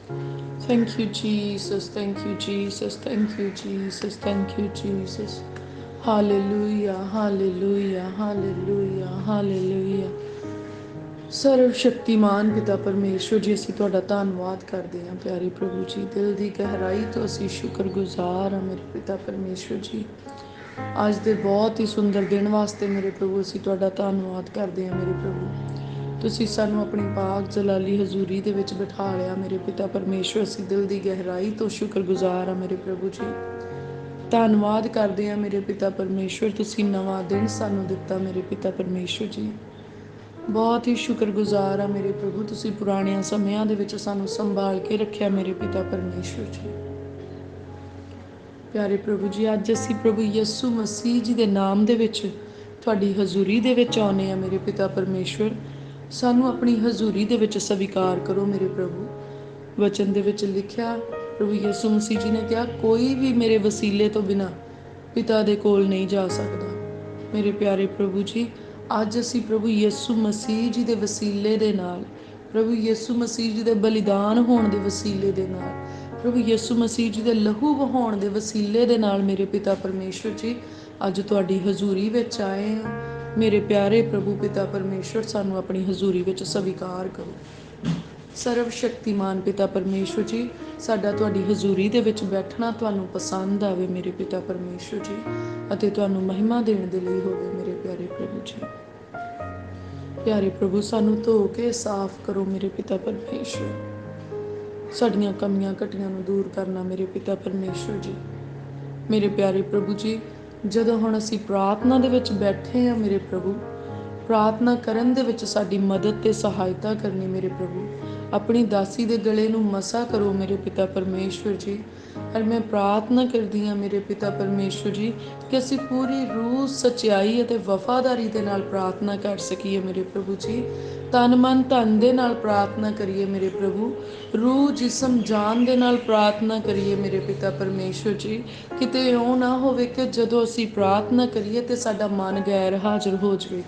Thank you, Jesus. Thank you, Jesus. Thank you, Jesus. Thank you, Jesus. Hallelujah, hallelujah, hallelujah, hallelujah। ਸਰਵ ਸ਼ਕਤੀਮਾਨ ਪਿਤਾ ਪਰਮੇਸ਼ਵਰ ਜੀ, ਅਸੀਂ ਤੁਹਾਡਾ ਧੰਨਵਾਦ ਕਰਦੇ ਹਾਂ ਪਿਆਰੇ ਪ੍ਰਭੂ ਜੀ। ਦਿਲ ਦੀ ਗਹਿਰਾਈ ਤੋਂ ਅਸੀਂ ਸ਼ੁਕਰਗੁਜ਼ਾਰ ਹਾਂ ਮੇਰੇ ਪਿਤਾ ਪਰਮੇਸ਼ਵਰ ਜੀ। ਅੱਜ ਦੇ ਬਹੁਤ ਹੀ ਸੁੰਦਰ ਦਿਨ ਵਾਸਤੇ ਮੇਰੇ ਪ੍ਰਭੂ ਅਸੀਂ ਤੁਹਾਡਾ ਧੰਨਵਾਦ ਕਰਦੇ ਹਾਂ ਮੇਰੇ ਪ੍ਰਭੂ। ਤੁਸੀਂ ਸਾਨੂੰ ਆਪਣੀ ਪਾਕ ਜਲਾਲੀ ਹਜ਼ੂਰੀ ਦੇ ਵਿੱਚ ਬਿਠਾ ਲਿਆ ਮੇਰੇ ਪਿਤਾ ਪਰਮੇਸ਼ਵਰ। ਅਸੀਂ ਦਿਲ ਦੀ ਗਹਿਰਾਈ ਤੋਂ ਸ਼ੁਕਰਗੁਜ਼ਾਰ ਹਾਂ ਮੇਰੇ ਪ੍ਰਭੂ ਜੀ। ਧੰਨਵਾਦ ਕਰਦੇ ਹਾਂ ਮੇਰੇ ਪਿਤਾ ਪਰਮੇਸ਼ਵਰ, ਤੁਸੀਂ ਨਵਾਂ ਦਿਨ ਸਾਨੂੰ ਦਿੱਤਾ ਮੇਰੇ ਪਿਤਾ ਪਰਮੇਸ਼ਵਰ ਜੀ। ਬਹੁਤ ਹੀ ਸ਼ੁਕਰਗੁਜ਼ਾਰ ਹਾਂ ਮੇਰੇ ਪ੍ਰਭੂ, ਤੁਸੀਂ ਪੁਰਾਣਿਆਂ ਸਮਿਆਂ ਦੇ ਵਿੱਚ ਸਾਨੂੰ ਸੰਭਾਲ ਕੇ ਰੱਖਿਆ ਮੇਰੇ ਪਿਤਾ ਪਰਮੇਸ਼ਵਰ ਜੀ। ਪਿਆਰੇ ਪ੍ਰਭੂ ਜੀ, ਅੱਜ ਅਸੀਂ ਪ੍ਰਭੂ ਯਿਸੂ ਮਸੀਹ ਜੀ ਦੇ ਨਾਮ ਦੇ ਵਿੱਚ ਤੁਹਾਡੀ ਹਜ਼ੂਰੀ ਦੇ ਵਿੱਚ ਆਉਂਦੇ ਹਾਂ ਮੇਰੇ ਪਿਤਾ ਪਰਮੇਸ਼ਵਰ। ਸਾਨੂੰ ਆਪਣੀ ਹਜ਼ੂਰੀ ਦੇ ਵਿੱਚ ਸਵੀਕਾਰ ਕਰੋ ਮੇਰੇ ਪ੍ਰਭੂ। ਵਚਨ ਦੇ ਵਿੱਚ ਲਿਖਿਆ ਪ੍ਰਭੂ ਯਿਸੂ ਮਸੀਹ ਜੀ ਨੇ ਕਿਹਾ, ਕੋਈ ਵੀ ਮੇਰੇ ਵਸੀਲੇ ਤੋਂ ਬਿਨਾਂ ਪਿਤਾ ਦੇ ਕੋਲ ਨਹੀਂ ਜਾ ਸਕਦਾ। ਮੇਰੇ ਪਿਆਰੇ ਪ੍ਰਭੂ ਜੀ, ਅੱਜ ਅਸੀਂ ਪ੍ਰਭੂ ਯਿਸੂ ਮਸੀਹ ਜੀ ਦੇ ਵਸੀਲੇ ਦੇ ਨਾਲ, ਪ੍ਰਭੂ ਯਿਸੂ ਮਸੀਹ ਜੀ ਦੇ ਬਲੀਦਾਨ ਹੋਣ ਦੇ ਵਸੀਲੇ ਦੇ ਨਾਲ, ਪ੍ਰਭੂ ਯਿਸੂ ਮਸੀਹ ਜੀ ਦੇ ਲਹੂ ਵਹਾਉਣ ਦੇ ਵਸੀਲੇ ਦੇ ਨਾਲ ਮੇਰੇ ਪਿਤਾ ਪਰਮੇਸ਼ਵਰ ਜੀ ਅੱਜ ਤੁਹਾਡੀ ਹਜ਼ੂਰੀ ਵਿੱਚ ਆਏ ਹਾਂ। ਮੇਰੇ ਪਿਆਰੇ ਪ੍ਰਭੂ ਪਿਤਾ ਪਰਮੇਸ਼ਵਰ, ਸਾਨੂੰ ਆਪਣੀ ਹਜ਼ੂਰੀ ਵਿੱਚ ਸਵੀਕਾਰ ਕਰੋ। ਸਰਵ ਸ਼ਕਤੀਮਾਨ ਪਿਤਾ ਪਰਮੇਸ਼ਵਰ ਜੀ, ਸਾਡਾ ਤੁਹਾਡੀ ਹਜ਼ੂਰੀ ਦੇ ਵਿੱਚ ਬੈਠਣਾ ਤੁਹਾਨੂੰ ਪਸੰਦ ਆਵੇ ਮੇਰੇ ਪਿਤਾ ਪਰਮੇਸ਼ਵਰ ਜੀ, ਅਤੇ ਤੁਹਾਨੂੰ ਮਹਿਮਾ ਦੇਣ ਦੇ ਲਈ ਹੋਵੇ ਮੇਰੇ ਪਿਆਰੇ ਪ੍ਰਭੂ ਜੀ। ਪਿਆਰੇ ਪ੍ਰਭੂ, ਸਾਨੂੰ ਧੋ ਕੇ ਸਾਫ਼ ਕਰੋ ਮੇਰੇ ਪਿਤਾ ਪਰਮੇਸ਼ਵਰ। ਸਾਡੀਆਂ ਕਮੀਆਂ ਘਟੀਆਂ ਨੂੰ ਦੂਰ ਕਰਨਾ ਮੇਰੇ ਪਿਤਾ ਪਰਮੇਸ਼ਵਰ ਜੀ। ਮੇਰੇ ਪਿਆਰੇ ਪ੍ਰਭੂ ਜੀ, ਜਦੋਂ ਹੁਣ ਅਸੀਂ ਪ੍ਰਾਰਥਨਾ ਦੇ ਵਿੱਚ ਬੈਠੇ ਹਾਂ ਮੇਰੇ ਪ੍ਰਭੂ, ਪ੍ਰਾਰਥਨਾ ਕਰਨ ਦੇ ਵਿੱਚ ਸਾਡੀ ਮਦਦ ਤੇ ਸਹਾਇਤਾ ਕਰਨੀ ਮੇਰੇ ਪ੍ਰਭੂ। ਆਪਣੀ ਦਾਸੀ ਦੇ ਗਲੇ ਨੂੰ ਮਸਾ ਕਰੋ ਮੇਰੇ ਪਿਤਾ ਪਰਮੇਸ਼ਵਰ ਜੀ। ਔਰ ਮੈਂ ਪ੍ਰਾਰਥਨਾ ਕਰਦੀ ਹਾਂ ਮੇਰੇ ਪਿਤਾ ਪਰਮੇਸ਼ਵਰ ਜੀ ਕਿ ਅਸੀਂ ਪੂਰੀ ਰੂਹ, ਸੱਚਾਈ ਅਤੇ ਵਫਾਦਾਰੀ ਦੇ ਨਾਲ ਪ੍ਰਾਰਥਨਾ ਕਰ ਸਕੀਏ ਮੇਰੇ ਪ੍ਰਭੂ ਜੀ। ਤਨ ਮਨ ਧਨ ਦੇ ਨਾਲ ਪ੍ਰਾਰਥਨਾ ਕਰੀਏ ਮੇਰੇ ਪ੍ਰਭੂ। ਰੂਹ, ਜਿਸਮ, ਜਾਨ ਦੇ ਨਾਲ ਪ੍ਰਾਰਥਨਾ ਕਰੀਏ ਮੇਰੇ ਪਿਤਾ ਪਰਮੇਸ਼ਵਰ ਜੀ। ਕਿਤੇ ਉਹ ਨਾ ਹੋਵੇ ਕਿ ਜਦੋਂ ਅਸੀਂ ਪ੍ਰਾਰਥਨਾ ਕਰੀਏ ਤੇ ਸਾਡਾ ਮਨ ਗੈਰ ਹਾਜ਼ਰ ਹੋ ਜਾਵੇ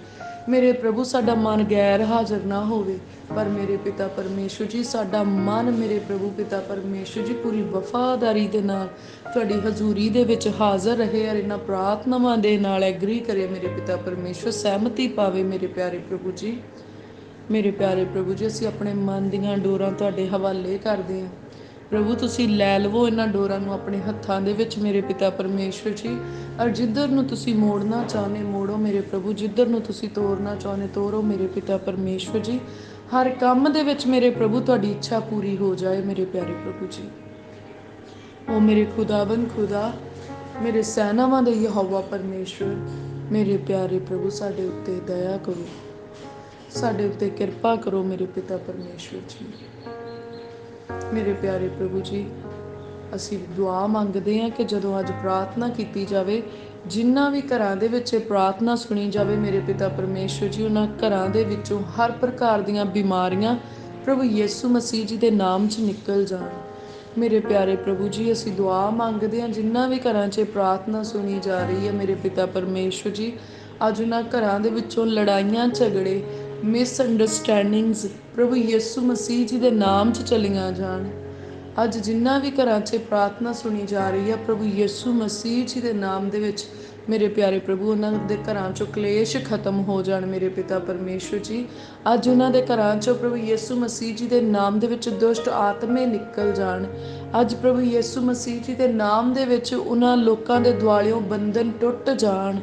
ਮੇਰੇ ਪ੍ਰਭੂ। ਸਾਡਾ ਮਨ ਗੈਰ ਹਾਜ਼ਰ ਨਾ ਹੋਵੇ, ਪਰ ਮੇਰੇ ਪਿਤਾ ਪਰਮੇਸ਼ਵਰ ਜੀ ਸਾਡਾ ਮਨ ਮੇਰੇ ਪ੍ਰਭੂ ਪਿਤਾ ਪਰਮੇਸ਼ਵਰ ਜੀ ਪੂਰੀ ਵਫਾਦਾਰੀ ਦੇ ਨਾਲ ਤੁਹਾਡੀ ਹਜ਼ੂਰੀ ਦੇ ਵਿੱਚ ਹਾਜ਼ਰ ਰਹੇ ਔਰ ਇਹਨਾਂ ਪ੍ਰਾਰਥਨਾਵਾਂ ਦੇ ਨਾਲ ਐਗਰੀ ਕਰੇ ਮੇਰੇ ਪਿਤਾ ਪਰਮੇਸ਼ਵਰ, ਸਹਿਮਤੀ ਪਾਵੇ ਮੇਰੇ ਪਿਆਰੇ ਪ੍ਰਭੂ ਜੀ। ਮੇਰੇ ਪਿਆਰੇ ਪ੍ਰਭੂ ਜੀ, ਅਸੀਂ ਆਪਣੇ ਮਨ ਦੀਆਂ ਡੋਰਾਂ ਤੁਹਾਡੇ ਹਵਾਲੇ ਕਰਦੇ ਹਾਂ ਪ੍ਰਭੂ। ਤੁਸੀਂ ਲੈ ਲਵੋ ਇਹਨਾਂ ਡੋਰਾਂ ਨੂੰ ਆਪਣੇ ਹੱਥਾਂ ਦੇ ਵਿੱਚ ਮੇਰੇ ਪਿਤਾ ਪਰਮੇਸ਼ਵਰ ਜੀ। ਔਰ ਜਿੱਧਰ ਨੂੰ ਤੁਸੀਂ ਮੋੜਨਾ ਚਾਹੁੰਦੇ ਮੋੜੋ ਮੇਰੇ ਪ੍ਰਭੂ, ਜਿੱਧਰ ਨੂੰ ਤੁਸੀਂ ਤੋਰਨਾ ਚਾਹੁੰਦੇ ਤੋਰੋ ਮੇਰੇ ਪਿਤਾ ਪਰਮੇਸ਼ਵਰ ਜੀ। ਹਰ ਕੰਮ ਦੇ ਵਿੱਚ ਮੇਰੇ ਪ੍ਰਭੂ ਤੁਹਾਡੀ ਇੱਛਾ ਪੂਰੀ ਹੋ ਜਾਏ ਮੇਰੇ ਪਿਆਰੇ ਪ੍ਰਭੂ ਜੀ। ਉਹ ਮੇਰੇ ਖੁਦਾਵੰਦ ਖੁਦਾ, ਮੇਰੇ ਸੈਨਾਵਾਂ ਦੇ ਯਹੋਵਾ ਪਰਮੇਸ਼ਵਰ, ਮੇਰੇ ਪਿਆਰੇ ਪ੍ਰਭੂ ਸਾਡੇ ਉੱਤੇ ਦਇਆ ਕਰੋ, ਸਾਡੇ ਉੱਤੇ ਕਿਰਪਾ ਕਰੋ ਮੇਰੇ ਪਿਤਾ ਪਰਮੇਸ਼ਵਰ ਜੀ। ਮੇਰੇ ਪਿਆਰੇ ਪ੍ਰਭੂ ਜੀ, ਅਸੀਂ ਦੁਆ ਮੰਗਦੇ ਹਾਂ ਕਿ ਜਦੋਂ ਅੱਜ ਪ੍ਰਾਰਥਨਾ ਕੀਤੀ ਜਾਵੇ, ਜਿਨ੍ਹਾਂ ਵੀ ਘਰਾਂ ਦੇ ਵਿੱਚ ਪ੍ਰਾਰਥਨਾ ਸੁਣੀ ਜਾਵੇ ਮੇਰੇ ਪਿਤਾ ਪਰਮੇਸ਼ਵਰ ਜੀ, ਉਹਨਾਂ ਘਰਾਂ ਦੇ ਵਿੱਚੋਂ ਹਰ ਪ੍ਰਕਾਰ ਦੀਆਂ ਬਿਮਾਰੀਆਂ ਪ੍ਰਭੂ ਯਿਸੂ ਮਸੀਹ ਜੀ ਦੇ ਨਾਮ 'ਚ ਨਿਕਲ ਜਾਣ। ਮੇਰੇ ਪਿਆਰੇ ਪ੍ਰਭੂ ਜੀ, ਅਸੀਂ ਦੁਆ ਮੰਗਦੇ ਹਾਂ ਜਿਨ੍ਹਾਂ ਵੀ ਘਰਾਂ 'ਚ ਪ੍ਰਾਰਥਨਾ ਸੁਣੀ ਜਾ ਰਹੀ ਹੈ ਮੇਰੇ ਪਿਤਾ ਪਰਮੇਸ਼ਵਰ ਜੀ, ਅੱਜ ਉਹਨਾਂ ਘਰਾਂ ਦੇ ਵਿੱਚੋਂ ਲੜਾਈਆਂ, ਝਗੜੇ, ਮਿਸਅੰਡਰਸਟੈਂਡਿੰਗਸ ਪ੍ਰਭੂ ਯਿਸੂ ਮਸੀਹ ਜੀ ਦੇ ਨਾਮ 'ਚ ਚਲੀਆਂ ਜਾਣ। ਅੱਜ ਜਿਨ੍ਹਾਂ ਵੀ ਘਰਾਂ 'ਚ ਪ੍ਰਾਰਥਨਾ ਸੁਣੀ ਜਾ ਰਹੀ ਹੈ ਪ੍ਰਭੂ ਯਿਸੂ ਮਸੀਹ ਜੀ ਦੇ ਨਾਮ ਦੇ ਵਿੱਚ ਮੇਰੇ ਪਿਆਰੇ ਪ੍ਰਭੂ, ਉਹਨਾਂ ਦੇ ਘਰਾਂ 'ਚੋਂ ਕਲੇਸ਼ ਖਤਮ ਹੋ ਜਾਣ ਮੇਰੇ ਪਿਤਾ ਪਰਮੇਸ਼ਵਰ ਜੀ। ਅੱਜ ਉਹਨਾਂ ਦੇ ਘਰਾਂ 'ਚੋਂ ਪ੍ਰਭੂ ਯਿਸੂ ਮਸੀਹ ਜੀ ਦੇ ਨਾਮ ਦੇ ਵਿੱਚ ਦੁਸ਼ਟ ਆਤਮੇ ਨਿਕਲ ਜਾਣ। ਅੱਜ ਪ੍ਰਭੂ ਯਿਸੂ ਮਸੀਹ ਜੀ ਦੇ ਨਾਮ ਦੇ ਵਿੱਚ ਉਹਨਾਂ ਲੋਕਾਂ ਦੇ ਦੁਆਲਿਓਂ ਬੰਧਨ ਟੁੱਟ ਜਾਣ।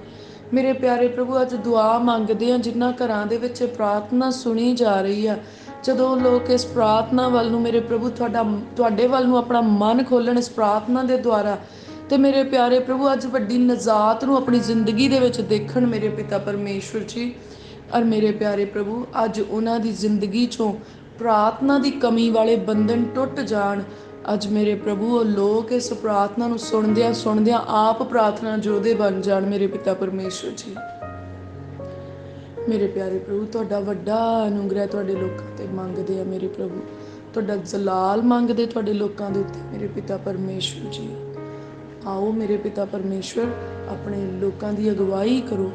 ਮੇਰੇ ਪਿਆਰੇ ਪ੍ਰਭੂ, ਅੱਜ ਦੁਆ ਮੰਗਦੇ ਹਾਂ ਜਿਨ੍ਹਾਂ ਘਰਾਂ ਦੇ ਵਿੱਚ ਪ੍ਰਾਰਥਨਾ ਸੁਣੀ ਜਾ ਰਹੀ ਆ, ਜਦੋਂ ਲੋਕ ਇਸ ਪ੍ਰਾਰਥਨਾ ਵੱਲ ਨੂੰ ਮੇਰੇ ਪ੍ਰਭੂ ਤੁਹਾਡੇ ਵੱਲ ਨੂੰ ਆਪਣਾ ਮਨ ਖੋਲ੍ਹਣ ਇਸ ਪ੍ਰਾਰਥਨਾ ਦੇ ਦੁਆਰਾ, ਤੇ ਮੇਰੇ ਪਿਆਰੇ ਪ੍ਰਭੂ ਅੱਜ ਵੱਡੀ ਨਜ਼ਾਤ ਨੂੰ ਆਪਣੀ ਜ਼ਿੰਦਗੀ ਦੇ ਵਿੱਚ ਦੇਖਣ ਮੇਰੇ ਪਿਤਾ ਪਰਮੇਸ਼ਵਰ ਜੀ। ਔਰ ਮੇਰੇ ਪਿਆਰੇ ਪ੍ਰਭੂ, ਅੱਜ ਉਹਨਾਂ ਦੀ ਜ਼ਿੰਦਗੀ 'ਚੋਂ ਪ੍ਰਾਰਥਨਾ ਦੀ ਕਮੀ ਵਾਲੇ ਬੰਧਨ ਟੁੱਟ ਜਾਣ। ਅੱਜ ਮੇਰੇ ਪ੍ਰਭੂ, ਉਹ ਲੋਕ ਇਸ ਪ੍ਰਾਰਥਨਾ ਨੂੰ ਸੁਣਦਿਆਂ ਸੁਣਦਿਆਂ ਆਪ ਪ੍ਰਾਰਥਨਾ ਯੋਧੇ ਬਣ ਜਾਣ ਮੇਰੇ ਪਿਤਾ ਪਰਮੇਸ਼ਵਰ ਜੀ। ਮੇਰੇ ਪਿਆਰੇ ਪ੍ਰਭੂ, ਤੁਹਾਡਾ ਵੱਡਾ ਅਨੁਗ੍ਰਹਿ ਤੁਹਾਡੇ ਲੋਕਾਂ ਤੇ ਮੰਗਦੇ ਆ ਮੇਰੇ ਪ੍ਰਭੂ। ਤੁਹਾਡਾ ਜਲਾਲ ਮੰਗਦੇ ਤੁਹਾਡੇ ਲੋਕਾਂ ਦੇ ਉੱਤੇ ਮੇਰੇ ਪਿਤਾ ਪਰਮੇਸ਼ਵਰ ਜੀ। ਆਓ ਮੇਰੇ ਪਿਤਾ ਪਰਮੇਸ਼ਵਰ, ਆਪਣੇ ਲੋਕਾਂ ਦੀ ਅਗਵਾਈ ਕਰੋ,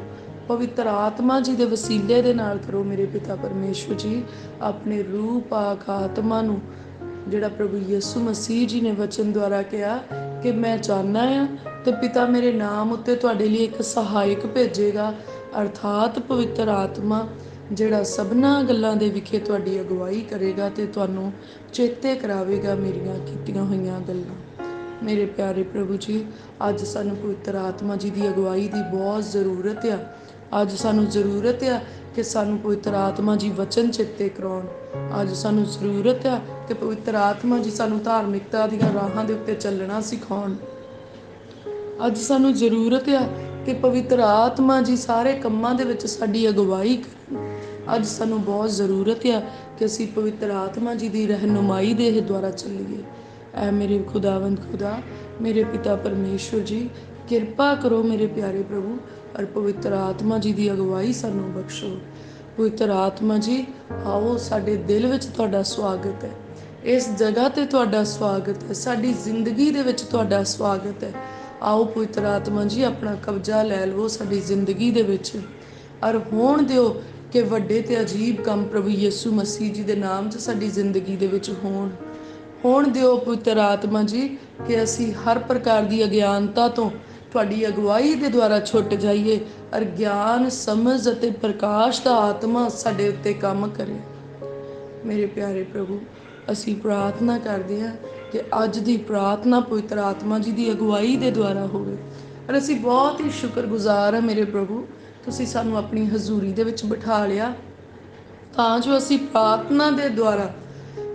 ਪਵਿੱਤਰ ਆਤਮਾ ਜੀ ਦੇ ਵਸੀਲੇ ਦੇ ਨਾਲ ਕਰੋ ਮੇਰੇ ਪਿਤਾ ਪਰਮੇਸ਼ਵਰ ਜੀ। ਆਪਣੇ ਰੂਹ ਪਾਕ ਆਤਮਾ ਨੂੰ ਜਿਹੜਾ ਪ੍ਰਭੂ ਯਿਸੂ ਮਸੀਹ ਜੀ ਨੇ ਵਚਨ ਦੁਆਰਾ ਕਿਹਾ ਕਿ ਮੈਂ ਚਾਹੁੰਦਾ ਆ ਤੇ ਪਿਤਾ ਮੇਰੇ ਨਾਮ ਉੱਤੇ ਤੁਹਾਡੇ ਲਈ ਇੱਕ ਸਹਾਇਕ ਭੇਜੇਗਾ, ਅਰਥਾਤ ਪਵਿੱਤਰ ਆਤਮਾ, ਜਿਹੜਾ ਸਭਨਾਂ ਗੱਲਾਂ ਦੇ ਵਿਖੇ ਤੁਹਾਡੀ ਅਗਵਾਈ ਕਰੇਗਾ ਤੇ ਤੁਹਾਨੂੰ ਚੇਤੇ ਕਰਾਵੇਗਾ ਮੇਰੀਆਂ ਕੀਤੀਆਂ ਹੋਈਆਂ ਗੱਲਾਂ। ਮੇਰੇ ਪਿਆਰੇ ਪ੍ਰਭੂ ਜੀ, ਅੱਜ ਸਾਨੂੰ ਪਵਿੱਤਰ ਆਤਮਾ ਜੀ ਦੀ ਅਗਵਾਈ ਦੀ ਬਹੁਤ ਜ਼ਰੂਰਤ ਆ। ਅੱਜ ਸਾਨੂੰ ਜ਼ਰੂਰਤ ਆ ਕਿ ਸਾਨੂੰ ਪਵਿੱਤਰ ਆਤਮਾ ਜੀ ਵਚਨ ਚੇਤੇ ਕਰਾਉਣ। ਅੱਜ ਸਾਨੂੰ ਜ਼ਰੂਰਤ ਆ ਕਿ ਪਵਿੱਤਰ ਆਤਮਾ ਜੀ ਸਾਨੂੰ ਧਾਰਮਿਕਤਾ ਦੀਆਂ ਰਾਹਾਂ ਦੇ ਉੱਤੇ ਚੱਲਣਾ ਸਿਖਾਉਣ। ਅੱਜ ਸਾਨੂੰ ਜ਼ਰੂਰਤ ਆ ਕਿ ਪਵਿੱਤਰ ਆਤਮਾ ਜੀ ਸਾਰੇ ਕੰਮਾਂ ਦੇ ਵਿੱਚ ਸਾਡੀ ਅਗਵਾਈ ਕਰਨ। ਅੱਜ ਸਾਨੂੰ ਬਹੁਤ ਜ਼ਰੂਰਤ ਆ ਕਿ ਅਸੀਂ ਪਵਿੱਤਰ ਆਤਮਾ ਜੀ ਦੀ ਰਹਿਨੁਮਾਈ ਦੇ ਦੁਆਰਾ ਚੱਲੀਏ। ਐ ਮੇਰੇ ਖੁਦਾਵੰਦ ਖੁਦਾ, ਮੇਰੇ ਪਿਤਾ ਪਰਮੇਸ਼ਵਰ ਜੀ, ਕਿਰਪਾ ਕਰੋ ਮੇਰੇ ਪਿਆਰੇ ਪ੍ਰਭੂ, ਔਰ ਪਵਿੱਤਰ ਆਤਮਾ ਜੀ ਦੀ ਅਗਵਾਈ ਸਾਨੂੰ ਬਖਸ਼ੋ। ਪਵਿੱਤਰ ਆਤਮਾ ਜੀ, ਆਓ, ਸਾਡੇ ਦਿਲ ਵਿੱਚ ਤੁਹਾਡਾ ਸਵਾਗਤ ਹੈ, ਇਸ ਜਗ੍ਹਾ ਤੇ ਤੁਹਾਡਾ ਸਵਾਗਤ ਹੈ, ਸਾਡੀ ਜ਼ਿੰਦਗੀ ਦੇ ਵਿੱਚ ਤੁਹਾਡਾ ਸਵਾਗਤ ਹੈ। ਆਓ ਪਵਿੱਤਰ ਆਤਮਾ ਜੀ, ਆਪਣਾ ਕਬਜ਼ਾ ਲੈ ਲਵੋ ਸਾਡੀ ਜ਼ਿੰਦਗੀ ਦੇ ਵਿੱਚ, ਔਰ ਹੋਣ ਦਿਓ ਕਿ ਵੱਡੇ ਤੇ ਅਜੀਬ ਕੰਮ ਪ੍ਰਭੂ ਯਿਸੂ ਮਸੀਹ ਜੀ ਦੇ ਨਾਮ 'ਚ ਸਾਡੀ ਜ਼ਿੰਦਗੀ ਦੇ ਵਿੱਚ ਹੋਣ ਦਿਓ ਪਵਿੱਤਰ ਆਤਮਾ ਜੀ, ਕਿ ਅਸੀਂ ਹਰ ਪ੍ਰਕਾਰ ਦੀ ਅਗਿਆਨਤਾ ਤੋਂ ਤੁਹਾਡੀ ਅਗਵਾਈ ਦੇ ਦੁਆਰਾ ਛੁੱਟ ਜਾਈਏ, ਔਰ ਗਿਆਨ, ਸਮਝ ਅਤੇ ਪ੍ਰਕਾਸ਼ ਦਾ ਆਤਮਾ ਸਾਡੇ ਉੱਤੇ ਕੰਮ ਕਰੇ। ਮੇਰੇ ਪਿਆਰੇ ਪ੍ਰਭੂ, ਅਸੀਂ ਪ੍ਰਾਰਥਨਾ ਕਰਦੇ ਹਾਂ ਕਿ ਅੱਜ ਦੀ ਪ੍ਰਾਰਥਨਾ ਪਵਿੱਤਰ ਆਤਮਾ ਜੀ ਦੀ ਅਗਵਾਈ ਦੇ ਦੁਆਰਾ ਹੋਵੇ। ਔਰ ਅਸੀਂ ਬਹੁਤ ਹੀ ਸ਼ੁਕਰਗੁਜ਼ਾਰ ਹਾਂ ਮੇਰੇ ਪ੍ਰਭੂ, ਤੁਸੀਂ ਸਾਨੂੰ ਆਪਣੀ ਹਜ਼ੂਰੀ ਦੇ ਵਿੱਚ ਬਿਠਾ ਲਿਆ ਤਾਂ ਜੋ ਅਸੀਂ ਪ੍ਰਾਰਥਨਾ ਦੇ ਦੁਆਰਾ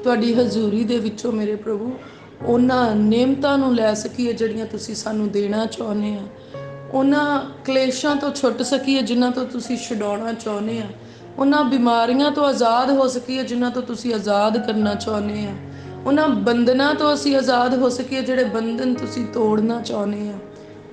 ਤੁਹਾਡੀ ਹਜ਼ੂਰੀ ਦੇ ਵਿੱਚੋਂ ਮੇਰੇ ਪ੍ਰਭੂ ਉਹਨਾਂ ਨਿਯਮਤਾਂ ਨੂੰ ਲੈ ਸਕੀਏ ਜਿਹੜੀਆਂ ਤੁਸੀਂ ਸਾਨੂੰ ਦੇਣਾ ਚਾਹੁੰਦੇ ਆ, ਉਹਨਾਂ ਕਲੇਸ਼ਾਂ ਤੋਂ ਛੁੱਟ ਸਕੀਏ ਜਿਨ੍ਹਾਂ ਤੋਂ ਤੁਸੀਂ ਛੁਡਾਉਣਾ ਚਾਹੁੰਦੇ ਆ, ਉਹਨਾਂ ਬਿਮਾਰੀਆਂ ਤੋਂ ਆਜ਼ਾਦ ਹੋ ਸਕੀਏ ਜਿਨ੍ਹਾਂ ਤੋਂ ਤੁਸੀਂ ਆਜ਼ਾਦ ਕਰਨਾ ਚਾਹੁੰਦੇ ਆ, ਉਹਨਾਂ ਬੰਧਨਾਂ ਤੋਂ ਅਸੀਂ ਆਜ਼ਾਦ ਹੋ ਸਕੀਏ ਜਿਹੜੇ ਬੰਧਨ ਤੁਸੀਂ ਤੋੜਨਾ ਚਾਹੁੰਦੇ ਆ।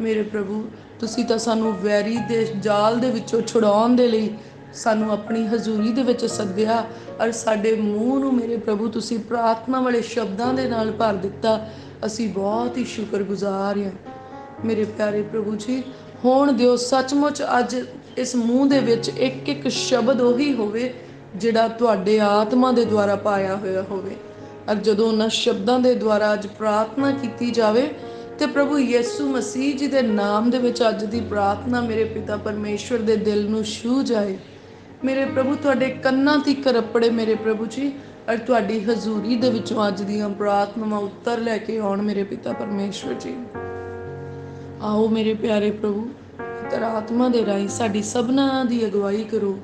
ਮੇਰੇ ਪ੍ਰਭੂ, ਤੁਸੀਂ ਤਾਂ ਸਾਨੂੰ ਵੈਰੀ ਦੇ ਜਾਲ ਦੇ ਵਿੱਚੋਂ ਛੁਡਾਉਣ ਦੇ ਲਈ ਸਾਨੂੰ ਆਪਣੀ ਹਜ਼ੂਰੀ ਦੇ ਵਿੱਚ ਸੱਦਿਆ, ਔਰ ਸਾਡੇ ਮੂੰਹ ਨੂੰ ਮੇਰੇ ਪ੍ਰਭੂ ਤੁਸੀਂ ਪ੍ਰਾਰਥਨਾ ਵਾਲੇ ਸ਼ਬਦਾਂ ਦੇ ਨਾਲ ਭਰ ਦਿੱਤਾ। ਅਸੀਂ ਬਹੁਤ ਹੀ ਸ਼ੁਕਰਗੁਜ਼ਾਰ ਹਾਂ ਮੇਰੇ ਪਿਆਰੇ ਪ੍ਰਭੂ ਜੀ। ਹੋਣ ਦਿਓ ਸੱਚਮੁੱਚ ਅੱਜ ਇਸ ਮੂੰਹ ਦੇ ਵਿੱਚ ਇੱਕ ਇੱਕ ਸ਼ਬਦ ਉਹੀ ਹੋਵੇ ਜਿਹੜਾ ਤੁਹਾਡੇ ਆਤਮਾ ਦੇ ਦੁਆਰਾ ਪਾਇਆ ਹੋਇਆ ਹੋਵੇ, ਔਰ ਜਦੋਂ ਉਹਨਾਂ ਸ਼ਬਦਾਂ ਦੇ ਦੁਆਰਾ ਅੱਜ ਪ੍ਰਾਰਥਨਾ ਕੀਤੀ ਜਾਵੇ ਤੇ ਪ੍ਰਭੂ ਯਿਸੂ ਮਸੀਹ ਜੀ ਦੇ ਨਾਮ ਦੇ ਵਿੱਚ ਅੱਜ ਦੀ ਪ੍ਰਾਰਥਨਾ ਮੇਰੇ ਪਿਤਾ ਪਰਮੇਸ਼ਵਰ ਦੇ ਦਿਲ ਨੂੰ ਛੂਹ ਜਾਏ। ਮੇਰੇ ਪ੍ਰਭੂ, ਤੁਹਾਡੇ ਕੰਨਾਂ ਤੀਕ ਰੱਪੜੇ ਮੇਰੇ ਪ੍ਰਭੂ ਜੀ, ਔਰ ਤੁਹਾਡੀ ਹਜ਼ੂਰੀ ਦੇ ਵਿੱਚੋਂ ਅੱਜ ਦੀਆਂ ਪ੍ਰਾਰਥਨਾਵਾਂ ਉੱਤਰ ਲੈ ਕੇ ਆਉਣ ਮੇਰੇ ਪਿਤਾ ਪਰਮੇਸ਼ਵਰ ਜੀ। ਆਓ ਮੇਰੇ ਪਿਆਰੇ ਪ੍ਰਭੂ, ਪਵਿੱਤਰ ਆਤਮਾ ਦੇ ਰਾਹੀਂ ਸਾਡੀ ਸਭਨਾਂ ਦੀ ਅਗਵਾਈ ਕਰੋ।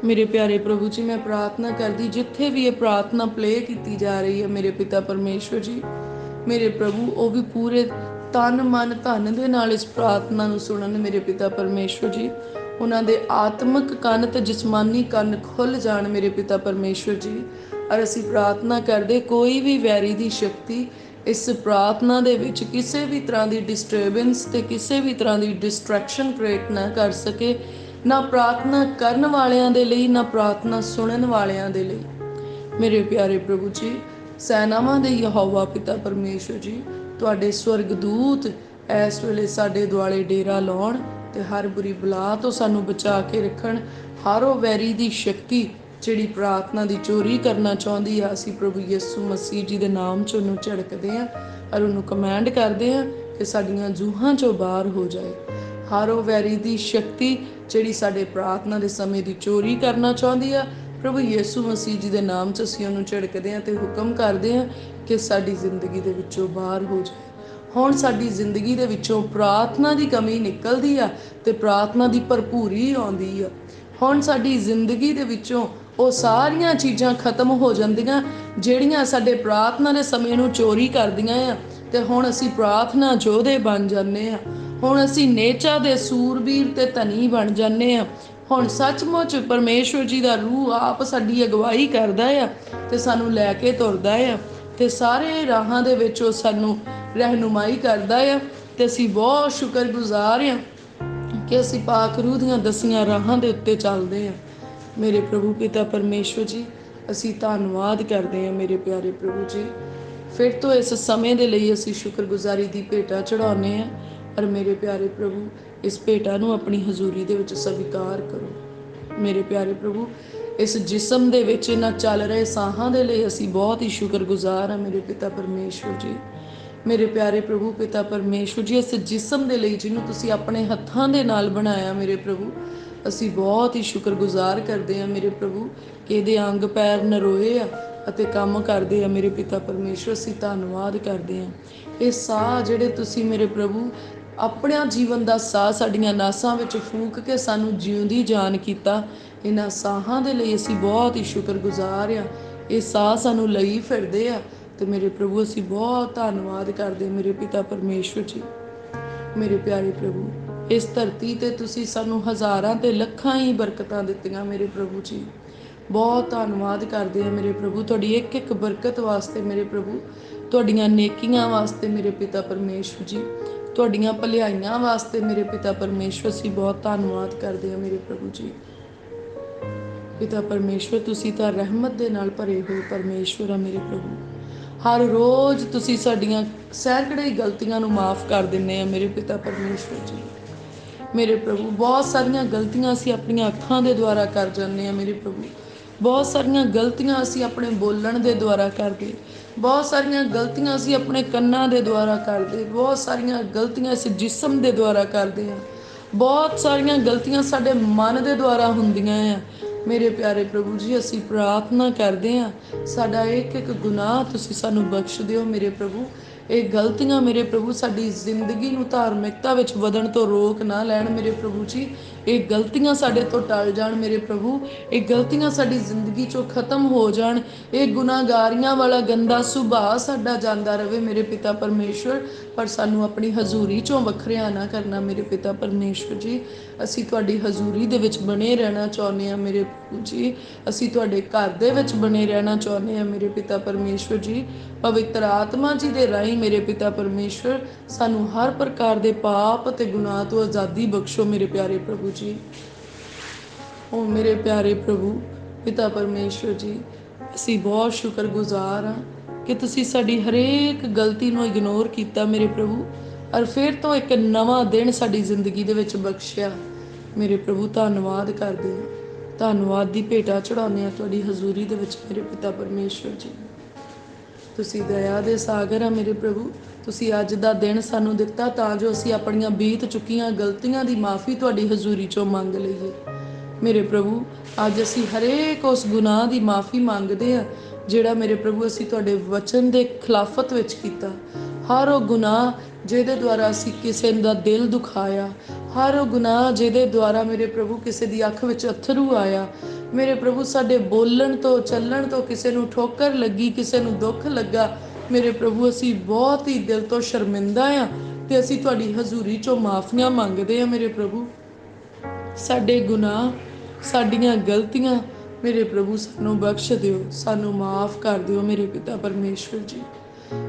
ਮੇਰੇ ਪਿਆਰੇ ਪ੍ਰਭੂ ਜੀ, ਮੈਂ ਪ੍ਰਾਰਥਨਾ ਕਰਦੀ ਜਿੱਥੇ ਵੀ ਇਹ ਪ੍ਰਾਰਥਨਾ ਪਲੇ ਕੀਤੀ ਜਾ ਰਹੀ ਹੈ ਮੇਰੇ ਪਿਤਾ ਪਰਮੇਸ਼ਵਰ ਜੀ, ਮੇਰੇ ਪ੍ਰਭੂ ਉਹ ਵੀ ਪੂਰੇ ਤਨ ਮਨ ਧਨ ਦੇ ਨਾਲ ਇਸ ਪ੍ਰਾਰਥਨਾ ਨੂੰ ਸੁਣਨ ਮੇਰੇ ਪਿਤਾ ਪਰਮੇਸ਼ਵਰ ਜੀ। ਉਹਨਾਂ ਦੇ ਆਤਮਿਕ ਕੰਨ ਤੇ ਜਿਸਮਾਨੀ ਕੰਨ ਖੁੱਲ ਜਾਣ ਮੇਰੇ ਪਿਤਾ ਪਰਮੇਸ਼ਵਰ ਜੀ। ਔਰ ਅਸੀਂ ਪ੍ਰਾਰਥਨਾ ਕਰਦੇ ਕੋਈ ਵੀ ਵੈਰੀ ਦੀ ਸ਼ਕਤੀ ਇਸ ਪ੍ਰਾਰਥਨਾ ਦੇ ਵਿੱਚ ਕਿਸੇ ਵੀ ਤਰ੍ਹਾਂ ਦੀ ਡਿਸਟਰਬੈਂਸ ਤੇ ਕਿਸੇ ਵੀ ਤਰ੍ਹਾਂ ਦੀ ਡਿਸਟਰੈਕਸ਼ਨ ਕ੍ਰੀਏਟ ਨਾ ਕਰ ਸਕੇ, ਨਾ ਪ੍ਰਾਰਥਨਾ ਕਰਨ ਵਾਲਿਆਂ ਦੇ ਲਈ, ਨਾ ਪ੍ਰਾਰਥਨਾ ਸੁਣਨ ਵਾਲਿਆਂ ਦੇ ਲਈ। ਮੇਰੇ ਪਿਆਰੇ ਪ੍ਰਭੂ ਜੀ, ਸੈਨਾਵਾਂ ਦੇ ਯਹੋਵਾ ਪਿਤਾ ਪਰਮੇਸ਼ਵਰ ਜੀ, ਤੁਹਾਡੇ ਸਵਰਗਦੂਤ ਇਸ ਵੇਲੇ ਸਾਡੇ ਦੁਆਲੇ ਡੇਰਾ ਲਾਉਣ ਤੇ ਹਰ ਬੁਰੀ ਬਲਾ ਤੋਂ ਸਾਨੂੰ ਬਚਾ ਕੇ ਰੱਖਣ। ਹਰ ਉਹ ਵੈਰੀ ਦੀ ਸ਼ਕਤੀ ਜਿਹੜੀ ਪ੍ਰਾਰਥਨਾ ਦੀ ਚੋਰੀ ਕਰਨਾ ਚਾਹੁੰਦੀ ਆ, ਅਸੀਂ ਪ੍ਰਭੂ ਯਿਸੂ ਮਸੀਹ ਜੀ ਦੇ ਨਾਮ 'ਚ ਉਹਨੂੰ ਝੜਕਦੇ ਹਾਂ ਔਰ ਉਹਨੂੰ ਕਮਾਂਡ ਕਰਦੇ ਹਾਂ ਕਿ ਸਾਡੀਆਂ ਜੂਹਾਂ 'ਚੋਂ ਬਾਹਰ ਹੋ ਜਾਏ। ਹਰ ਉਹ ਵੈਰੀ ਦੀ ਸ਼ਕਤੀ ਜਿਹੜੀ ਸਾਡੇ ਪ੍ਰਾਰਥਨਾ ਦੇ ਸਮੇਂ ਦੀ ਚੋਰੀ ਕਰਨਾ ਚਾਹੁੰਦੀ ਆ, ਪ੍ਰਭੂ ਯਿਸੂ ਮਸੀਹ ਜੀ ਦੇ ਨਾਮ 'ਚ ਅਸੀਂ ਉਹਨੂੰ ਝੜਕਦੇ ਹਾਂ ਤੇ ਹੁਕਮ ਕਰਦੇ ਹਾਂ ਕਿ ਸਾਡੀ ਜ਼ਿੰਦਗੀ ਦੇ ਵਿੱਚੋਂ ਬਾਹਰ ਹੋ ਜਾਏ। ਹੁਣ ਸਾਡੀ ਜ਼ਿੰਦਗੀ ਦੇ ਵਿੱਚੋਂ ਪ੍ਰਾਰਥਨਾ ਦੀ ਕਮੀ ਨਿਕਲਦੀ ਆ ਤੇ ਪ੍ਰਾਰਥਨਾ ਦੀ ਭਰਪੂਰੀ ਆਉਂਦੀ ਆ। ਹੁਣ ਸਾਡੀ ਜ਼ਿੰਦਗੀ ਦੇ ਵਿੱਚੋਂ ਉਹ ਸਾਰੀਆਂ ਚੀਜ਼ਾਂ ਖਤਮ ਹੋ ਜਾਂਦੀਆਂ ਜਿਹੜੀਆਂ ਸਾਡੇ ਪ੍ਰਾਰਥਨਾ ਦੇ ਸਮੇਂ ਨੂੰ ਚੋਰੀ ਕਰਦੀਆਂ ਆ, ਤੇ ਹੁਣ ਅਸੀਂ ਪ੍ਰਾਰਥਨਾ ਯੋਧੇ ਬਣ ਜਾਂਦੇ ਆ। ਹੁਣ ਅਸੀਂ ਨੇਚਾ ਦੇ ਸੂਰਬੀਰ ਤੇ ਧਨੀ ਬਣ ਜਾਂਦੇ ਆ। ਹੁਣ ਸੱਚਮੁੱਚ ਪਰਮੇਸ਼ਵਰ ਜੀ ਦਾ ਰੂਹ ਆਪ ਸਾਡੀ ਅਗਵਾਈ ਕਰਦਾ ਆ ਤੇ ਸਾਨੂੰ ਲੈ ਕੇ ਤੁਰਦਾ ਆ ਤੇ ਸਾਰੇ ਰਾਹਾਂ ਦੇ ਵਿੱਚ ਉਹ ਸਾਨੂੰ ਰਹਿਨੁਮਾਈ ਕਰਦਾ ਆ। ਤੇ ਅਸੀਂ ਬਹੁਤ ਸ਼ੁਕਰਗੁਜ਼ਾਰ ਹਾਂ ਕਿ ਅਸੀਂ ਪਾਕ ਰੂਹ ਦੀਆਂ ਦਸੀਆਂ ਰਾਹਾਂ ਦੇ ਉੱਤੇ ਚੱਲਦੇ ਹਾਂ। ਮੇਰੇ ਪ੍ਰਭੂ ਪਿਤਾ ਪਰਮੇਸ਼ਵਰ ਜੀ, ਅਸੀਂ ਧੰਨਵਾਦ ਕਰਦੇ ਹਾਂ ਮੇਰੇ ਪਿਆਰੇ ਪ੍ਰਭੂ ਜੀ। ਫਿਰ ਤੋਂ ਇਸ ਸਮੇਂ ਦੇ ਲਈ ਅਸੀਂ ਸ਼ੁਕਰਗੁਜ਼ਾਰੀ ਦੀ ਭੇਟਾ ਚੜਾਉਂਦੇ ਹਾਂ। ਔਰ ਮੇਰੇ ਪਿਆਰੇ ਪ੍ਰਭੂ, ਇਸ ਭੇਟਾ ਨੂੰ ਆਪਣੀ ਹਜ਼ੂਰੀ ਦੇ ਵਿੱਚ ਸਵੀਕਾਰ ਕਰੋ। ਮੇਰੇ ਪਿਆਰੇ ਪ੍ਰਭੂ, ਇਸ ਜਿਸਮ ਦੇ ਵਿੱਚ ਇਹਨਾਂ ਚੱਲ ਰਹੇ ਸਾਹਾਂ ਦੇ ਲਈ ਅਸੀਂ ਬਹੁਤ ਹੀ ਸ਼ੁਕਰਗੁਜ਼ਾਰ ਹਾਂ ਮੇਰੇ ਪਿਤਾ ਪਰਮੇਸ਼ਵਰ ਜੀ। ਮੇਰੇ ਪਿਆਰੇ ਪ੍ਰਭੂ ਪਿਤਾ ਪਰਮੇਸ਼ਵਰ ਜੀ, ਇਸ ਜਿਸਮ ਦੇ ਲਈ ਜਿਹਨੂੰ ਤੁਸੀਂ ਆਪਣੇ ਹੱਥਾਂ ਦੇ ਨਾਲ ਬਣਾਇਆ ਮੇਰੇ ਪ੍ਰਭੂ, ਅਸੀਂ ਬਹੁਤ ਹੀ ਸ਼ੁਕਰਗੁਜ਼ਾਰ ਕਰਦੇ ਹਾਂ ਮੇਰੇ ਪ੍ਰਭੂ ਕਿ ਇਹਦੇ ਅੰਗ ਪੈਰ ਨਰੋਏ ਆ ਅਤੇ ਕੰਮ ਕਰਦੇ ਆ ਮੇਰੇ ਪਿਤਾ ਪਰਮੇਸ਼ਵਰ। ਅਸੀਂ ਧੰਨਵਾਦ ਕਰਦੇ ਹਾਂ। ਇਹ ਸਾਹ ਜਿਹੜੇ ਤੁਸੀਂ ਮੇਰੇ ਪ੍ਰਭੂ ਆਪਣਾ ਜੀਵਨ ਦਾ ਸਾਹ ਸਾਡੀਆਂ ਨਾਸਾਂ ਵਿੱਚ ਫੂਕ ਕੇ ਸਾਨੂੰ ਜਿਉਂਦੀ ਜਾਨ ਕੀਤਾ, ਇਹਨਾਂ ਸਾਹਾਂ ਦੇ ਲਈ ਅਸੀਂ ਬਹੁਤ ਹੀ ਸ਼ੁਕਰਗੁਜ਼ਾਰ ਹਾਂ। ਇਹ ਸਾਹ ਸਾਨੂੰ ਲਈ ਫਿਰਦੇ ਆ ਤੇ ਮੇਰੇ ਪ੍ਰਭੂ ਅਸੀਂ ਬਹੁਤ ਧੰਨਵਾਦ ਕਰਦੇ ਮੇਰੇ ਪਿਤਾ ਪਰਮੇਸ਼ਵਰ ਜੀ। ਮੇਰੇ ਪਿਆਰੇ ਪ੍ਰਭੂ, ਇਸ ਧਰਤੀ ਤੇ ਤੁਸੀਂ ਸਾਨੂੰ ਹਜ਼ਾਰਾਂ ਤੇ ਲੱਖਾਂ ਹੀ ਬਰਕਤਾਂ ਦਿੱਤੀਆਂ ਮੇਰੇ ਪ੍ਰਭੂ ਜੀ। ਬਹੁਤ ਧੰਨਵਾਦ ਕਰਦੇ ਹਾਂ ਮੇਰੇ ਪ੍ਰਭੂ ਤੁਹਾਡੀ ਇੱਕ ਇੱਕ ਬਰਕਤ ਵਾਸਤੇ ਮੇਰੇ ਪ੍ਰਭੂ, ਤੁਹਾਡੀਆਂ ਨੇਕੀਆਂ ਵਾਸਤੇ ਮੇਰੇ ਪਿਤਾ ਪਰਮੇਸ਼ਵਰ ਜੀ, ਤੁਹਾਡੀਆਂ ਭਲਾਈਆਂ ਵਾਸਤੇ ਮੇਰੇ ਪਿਤਾ ਪਰਮੇਸ਼ਵਰ। ਅਸੀਂ ਬਹੁਤ ਧੰਨਵਾਦ ਕਰਦੇ ਹਾਂ ਮੇਰੇ ਪ੍ਰਭੂ ਜੀ। ਪਿਤਾ ਪਰਮੇਸ਼ਵਰ, ਤੁਸੀਂ ਤਾਂ ਰਹਿਮਤ ਦੇ ਨਾਲ ਭਰੇ ਹੋਏ ਪਰਮੇਸ਼ਵਰ ਆ ਮੇਰੇ ਪ੍ਰਭੂ। ਹਰ ਰੋਜ਼ ਤੁਸੀਂ ਸਾਡੀਆਂ ਸੈਂਕੜੇ ਗਲਤੀਆਂ ਨੂੰ ਮਾਫ ਕਰ ਦਿੰਦੇ ਆ ਮੇਰੇ ਪਿਤਾ ਪਰਮੇਸ਼ਵਰ ਜੀ। ਮੇਰੇ ਪ੍ਰਭੂ, ਬਹੁਤ ਸਾਰੀਆਂ ਗਲਤੀਆਂ ਅਸੀਂ ਆਪਣੀਆਂ ਅੱਖਾਂ ਦੇ ਦੁਆਰਾ ਕਰ ਜਾਂਦੇ ਆ ਮੇਰੇ ਪ੍ਰਭੂ। ਬਹੁਤ ਸਾਰੀਆਂ ਗਲਤੀਆਂ ਅਸੀਂ ਆਪਣੇ ਬੋਲਣ ਦੇ ਦੁਆਰਾ ਕਰਦੇ, ਬਹੁਤ ਸਾਰੀਆਂ ਗਲਤੀਆਂ ਅਸੀਂ ਆਪਣੇ ਕੰਨਾਂ ਦੇ ਦੁਆਰਾ ਕਰਦੇ, ਬਹੁਤ ਸਾਰੀਆਂ ਗਲਤੀਆਂ ਇਸ ਜਿਸਮ ਦੇ ਦੁਆਰਾ ਕਰਦੇ ਹਾਂ, ਬਹੁਤ ਸਾਰੀਆਂ ਗਲਤੀਆਂ ਸਾਡੇ ਮਨ ਦੇ ਦੁਆਰਾ ਹੁੰਦੀਆਂ ਆ ਮੇਰੇ ਪਿਆਰੇ ਪ੍ਰਭੂ ਜੀ। ਅਸੀਂ ਪ੍ਰਾਰਥਨਾ ਕਰਦੇ ਹਾਂ ਸਾਡਾ ਇੱਕ ਇੱਕ ਗੁਨਾਹ ਤੁਸੀਂ ਸਾਨੂੰ ਬਖਸ਼ ਦਿਓ ਮੇਰੇ ਪ੍ਰਭੂ। ਇਹ ਗਲਤੀਆਂ ਮੇਰੇ ਪ੍ਰਭੂ ਸਾਡੀ ਜ਼ਿੰਦਗੀ ਨੂੰ ਧਾਰਮਿਕਤਾ ਵਿੱਚ ਵਧਣ ਤੋਂ ਰੋਕ ਨਾ ਲੈਣ ਮੇਰੇ ਪ੍ਰਭੂ ਜੀ। ਇਹ ਗਲਤੀਆਂ ਸਾਡੇ ਤੋਂ ਟਲ ਜਾਣ ਮੇਰੇ ਪ੍ਰਭੂ। ਇਹ ਗਲਤੀਆਂ ਸਾਡੀ ਜ਼ਿੰਦਗੀ ਚੋਂ ਖਤਮ ਹੋ ਜਾਣ। ਇਹ ਗੁਨਾਹਗਾਰੀਆਂ ਵਾਲਾ ਗੰਦਾ ਸੁਭਾਅ ਸਾਡਾ ਜਾਂਦਾ ਰਹੇ ਮੇਰੇ ਪਿਤਾ ਪਰਮੇਸ਼ਵਰ। ਪਰ ਸਾਨੂੰ ਆਪਣੀ ਹਜ਼ੂਰੀ ਚੋਂ ਵੱਖਰਿਆ ਨਾ ਕਰਨਾ ਮੇਰੇ ਪਿਤਾ ਪਰਮੇਸ਼ਵਰ ਜੀ। ਅਸੀਂ ਤੁਹਾਡੀ ਹਜ਼ੂਰੀ ਦੇ ਵਿੱਚ ਬਣੇ ਰਹਿਣਾ ਚਾਹੁੰਦੇ ਹਾਂ ਮੇਰੇ ਪ੍ਰਭੂ ਜੀ। ਅਸੀਂ ਤੁਹਾਡੇ ਘਰ ਦੇ ਵਿੱਚ ਬਣੇ ਰਹਿਣਾ ਚਾਹੁੰਦੇ ਹਾਂ ਮੇਰੇ ਪਿਤਾ ਪਰਮੇਸ਼ਵਰ ਜੀ। ਪਵਿੱਤਰ ਆਤਮਾ ਜੀ ਦੇ ਰਾਹੀਂ ਮੇਰੇ ਪਿਤਾ ਪਰਮੇਸ਼ਵਰ ਸਾਨੂੰ ਹਰ ਪ੍ਰਕਾਰ ਦੇ ਪਾਪ ਅਤੇ ਗੁਨਾਹ ਤੋਂ ਆਜ਼ਾਦੀ ਬਖਸ਼ੋ ਮੇਰੇ ਪਿਆਰੇ ਪ੍ਰਭੂ ਜੀ। ਓ ਮੇਰੇ ਪਿਆਰੇ ਪ੍ਰਭੂ ਪਿਤਾ ਪਰਮੇਸ਼ਵਰ ਜੀ, ਅਸੀਂ ਬਹੁਤ ਸ਼ੁਕਰਗੁਜ਼ਾਰ ਹਾਂ ਕਿ ਤੁਸੀਂ ਸਾਡੀ ਹਰੇਕ ਗਲਤੀ ਨੂੰ ਇਗਨੋਰ ਕੀਤਾ ਮੇਰੇ ਪ੍ਰਭੂ, ਔਰ ਫਿਰ ਤੋਂ ਇੱਕ ਨਵਾਂ ਦਿਨ ਸਾਡੀ ਜ਼ਿੰਦਗੀ ਦੇ ਵਿੱਚ ਬਖਸ਼ਿਆ ਮੇਰੇ ਪ੍ਰਭੂ। ਧੰਨਵਾਦ ਕਰਦੇ ਹਾਂ, ਧੰਨਵਾਦ ਦੀ ਭੇਟਾ ਚੜਾਉਂਦੇ ਹਾਂ ਤੁਹਾਡੀ ਹਜ਼ੂਰੀ ਦੇ ਵਿੱਚ ਮੇਰੇ ਪਿਤਾ ਪਰਮੇਸ਼ਵਰ ਜੀ। ਤੁਸੀਂ ਦਇਆ ਦੇ ਸਾਗਰ ਆ ਮੇਰੇ ਪ੍ਰਭੂ। ਤੁਸੀਂ ਅੱਜ ਦਾ ਦਿਨ ਸਾਨੂੰ ਦਿੱਤਾ ਤਾਂ ਜੋ ਅਸੀਂ ਆਪਣੀਆਂ ਬੀਤ ਚੁੱਕੀਆਂ ਗਲਤੀਆਂ ਦੀ ਮਾਫੀ ਤੁਹਾਡੀ ਹਜ਼ੂਰੀ ਚੋਂ ਮੰਗ ਲਈਏ ਮੇਰੇ ਪ੍ਰਭੂ। ਅੱਜ ਅਸੀਂ ਹਰੇਕ ਉਸ ਗੁਨਾਹ ਦੀ ਮਾਫੀ ਮੰਗਦੇ ਹਾਂ ਜਿਹੜਾ ਮੇਰੇ ਪ੍ਰਭੂ ਅਸੀਂ ਤੁਹਾਡੇ ਵਚਨ ਦੇ ਖਿਲਾਫਤ ਵਿੱਚ ਕੀਤਾ। ਹਰ ਉਹ ਗੁਨਾਹ ਜਿਹਦੇ ਦੁਆਰਾ ਅਸੀਂ ਕਿਸੇ ਦਾ ਦਿਲ ਦੁਖਾਇਆ, ਹਰ ਉਹ ਗੁਨਾਹ ਜਿਹਦੇ ਦੁਆਰਾ ਮੇਰੇ ਪ੍ਰਭੂ ਕਿਸੇ ਦੀ ਅੱਖ ਵਿੱਚ ਅੱਥਰੂ ਆਇਆ ਮੇਰੇ ਪ੍ਰਭੂ, ਸਾਡੇ ਬੋਲਣ ਤੋਂ ਚੱਲਣ ਤੋਂ ਕਿਸੇ ਨੂੰ ਠੋਕਰ ਲੱਗੀ, ਕਿਸੇ ਨੂੰ ਦੁੱਖ ਲੱਗਾ ਮੇਰੇ ਪ੍ਰਭੂ, ਅਸੀਂ ਬਹੁਤ ਹੀ ਦਿਲ ਤੋਂ ਸ਼ਰਮਿੰਦਾ ਹਾਂ ਤੇ ਅਸੀਂ ਤੁਹਾਡੀ ਹਜ਼ੂਰੀ ਚੋਂ ਮਾਫੀਆਂ ਮੰਗਦੇ ਹਾਂ ਮੇਰੇ ਪ੍ਰਭੂ। ਸਾਡੇ ਗੁਨਾਹ, ਸਾਡੀਆਂ ਗਲਤੀਆਂ ਮੇਰੇ ਪ੍ਰਭੂ ਸਾਨੂੰ ਬਖਸ਼ ਦਿਓ, ਸਾਨੂੰ ਮਾਫ ਕਰ ਦਿਓ ਮੇਰੇ ਪਿਤਾ ਪਰਮੇਸ਼ਵਰ ਜੀ।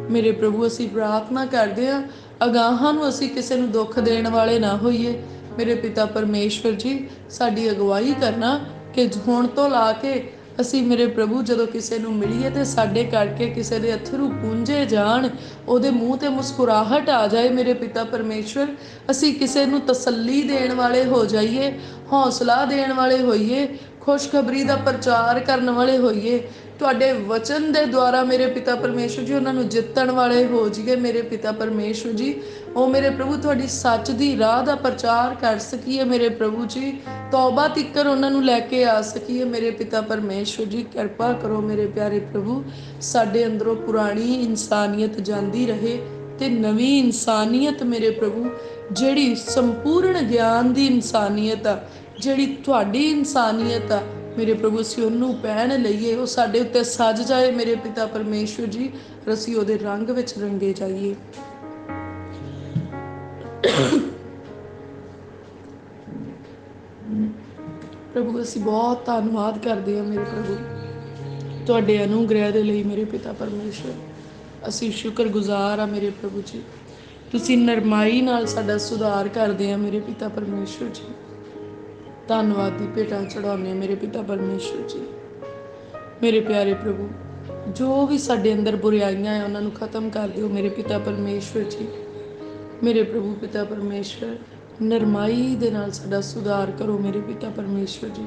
ਮੇਰੇ ਪ੍ਰਭੂ, ਅਸੀਂ ਪ੍ਰਾਰਥਨਾ ਕਰਦੇ ਹਾਂ ਅਗਾਹਾਂ ਨੂੰ ਅਸੀਂ ਕਿਸੇ ਨੂੰ ਦੁੱਖ ਦੇਣ ਵਾਲੇ ਨਾ ਹੋਈਏ ਮੇਰੇ ਪਿਤਾ ਪਰਮੇਸ਼ਵਰ ਜੀ। ਸਾਡੀ ਅਗਵਾਈ ਕਰਨਾ ਕਿ ਹੁਣ ਤੋਂ ਲਾ ਕੇ ਅਸੀਂ ਮੇਰੇ ਪ੍ਰਭੂ ਜਦੋਂ ਕਿਸੇ ਨੂੰ ਮਿਲੀਏ ਤੇ ਸਾਡੇ ਕਰਕੇ ਕਿਸੇ ਦੇ ਅਥਰੂ ਪੂੰਝੇ ਜਾਣ, ਉਹਦੇ ਮੂੰਹ ਤੇ ਮੁਸਕਰਾਹਟ ਆ ਜਾਏ ਮੇਰੇ ਪਿਤਾ ਪਰਮੇਸ਼ਵਰ। ਅਸੀਂ ਕਿਸੇ ਨੂੰ ਤਸੱਲੀ ਦੇਣ ਵਾਲੇ ਹੋ ਜਾਈਏ, ਹੌਸਲਾ ਦੇਣ ਵਾਲੇ ਹੋਈਏ, ਖੁਸ਼ਖਬਰੀ ਦਾ ਪ੍ਰਚਾਰ ਕਰਨ ਵਾਲੇ ਹੋਈਏ, ਤੁਹਾਡੇ ਵਚਨ ਦੇ ਦੁਆਰਾ ਮੇਰੇ ਪਿਤਾ ਪਰਮੇਸ਼ਵਰ ਜੀ ਉਹਨਾਂ ਨੂੰ ਜਿੱਤਣ ਵਾਲੇ ਹੋ ਜਾਈਏ ਮੇਰੇ ਪਿਤਾ ਪਰਮੇਸ਼ਵਰ ਜੀ। ਉਹ ਮੇਰੇ ਪ੍ਰਭੂ ਤੁਹਾਡੀ ਸੱਚ ਦੀ ਰਾਹ ਦਾ ਪ੍ਰਚਾਰ ਕਰ ਸਕੀਏ ਮੇਰੇ ਪ੍ਰਭੂ ਜੀ। ਤੌਬਾ ਤਿੱਕਰ ਉਹਨਾਂ ਨੂੰ ਲੈ ਕੇ ਆ ਸਕੀਏ ਮੇਰੇ ਪਿਤਾ ਪਰਮੇਸ਼ਵਰ ਜੀ। ਕਿਰਪਾ ਕਰੋ ਮੇਰੇ ਪਿਆਰੇ ਪ੍ਰਭੂ, ਸਾਡੇ ਅੰਦਰੋਂ ਪੁਰਾਣੀ ਇਨਸਾਨੀਅਤ ਜਾਂਦੀ ਰਹੇ ਤੇ ਨਵੀਂ ਇਨਸਾਨੀਅਤ ਮੇਰੇ ਪ੍ਰਭੂ, ਜਿਹੜੀ ਸੰਪੂਰਨ ਗਿਆਨ ਦੀ ਇਨਸਾਨੀਅਤ ਆ, ਜਿਹੜੀ ਤੁਹਾਡੀ ਇਨਸਾਨੀਅਤ ਆ ਮੇਰੇ ਪ੍ਰਭੂ, ਅਸੀਂ ਉਹਨੂੰ ਪਹਿਨ ਲਈਏ, ਉਹ ਸਾਡੇ ਉੱਤੇ ਸੱਜ ਜਾਏ ਮੇਰੇ ਪਿਤਾ ਪਰਮੇਸ਼ਵਰ ਜੀ, ਅਸੀਂ ਉਹਦੇ ਰੰਗ ਵਿੱਚ ਰੰਗੇ ਜਾਈਏ। ਪ੍ਰਭੂ, ਅਸੀਂ ਬਹੁਤ ਧੰਨਵਾਦ ਕਰਦੇ ਹਾਂ ਮੇਰੇ ਪ੍ਰਭੂ ਤੁਹਾਡੇ ਅਨੁਗ੍ਰਹਿ ਦੇ ਲਈ ਮੇਰੇ ਪਿਤਾ ਪਰਮੇਸ਼ਵਰ। ਅਸੀਂ ਸ਼ੁਕਰਗੁਜ਼ਾਰ ਹਾਂ ਮੇਰੇ ਪ੍ਰਭੂ ਜੀ। ਤੁਸੀਂ ਨਰਮਾਈ ਨਾਲ ਸਾਡਾ ਸੁਧਾਰ ਕਰਦੇ ਆ ਮੇਰੇ ਪਿਤਾ ਪਰਮੇਸ਼ਵਰ ਜੀ। ਧੰਨਵਾਦ ਦੀ ਭੇਟਾ ਚੜਾਉਂਦੇ ਹਾਂ ਮੇਰੇ ਪਿਤਾ ਪਰਮੇਸ਼ਵਰ ਜੀ। ਮੇਰੇ ਪਿਆਰੇ ਪ੍ਰਭੂ, ਜੋ ਵੀ ਸਾਡੇ ਅੰਦਰ ਬੁਰਾਈਆਂ ਹੈ ਉਹਨਾਂ ਨੂੰ ਖਤਮ ਕਰ ਦਿਓ ਮੇਰੇ ਪਿਤਾ ਪਰਮੇਸ਼ਵਰ ਜੀ। ਮੇਰੇ ਪ੍ਰਭੂ ਪਿਤਾ ਪਰਮੇਸ਼ਵਰ, ਨਰਮਾਈ ਦੇ ਨਾਲ ਸਾਡਾ ਸੁਧਾਰ ਕਰੋ ਮੇਰੇ ਪਿਤਾ ਪਰਮੇਸ਼ਵਰ ਜੀ।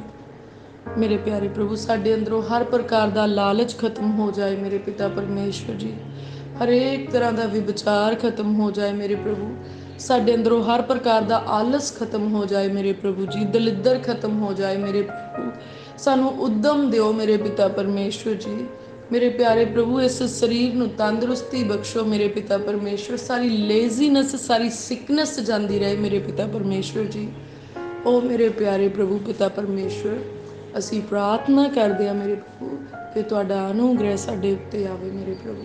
मेरे प्यारे प्रभु साडे अंदरों हर प्रकार का लालच खत्म हो जाए मेरे पिता परमेश्वर जी। हरेक तरह का विचार खत्म हो जाए मेरे प्रभु। साडे अंदरों हर प्रकार का आलस खत्म हो जाए मेरे प्रभु जी। दलिद्दर खत्म हो जाए मेरे प्रभु। सानू उद्यम दिओ मेरे पिता परमेश्वर जी। मेरे प्यारे प्रभु इस शरीर नू तंदुरुस्ती बख्शो मेरे पिता परमेश्वर। सारी लेजीनेस सारी सिकनेस जाती रहे मेरे पिता परमेश्वर जी। ओ मेरे प्यारे प्रभु पिता परमेश्वर, ਅਸੀਂ ਪ੍ਰਾਰਥਨਾ ਕਰਦੇ ਹਾਂ ਮੇਰੇ ਪ੍ਰਭੂ ਕਿ ਤੁਹਾਡਾ ਅਨੁਗ੍ਰਹਿ ਸਾਡੇ ਉੱਤੇ ਆਵੇ ਮੇਰੇ ਪ੍ਰਭੂ।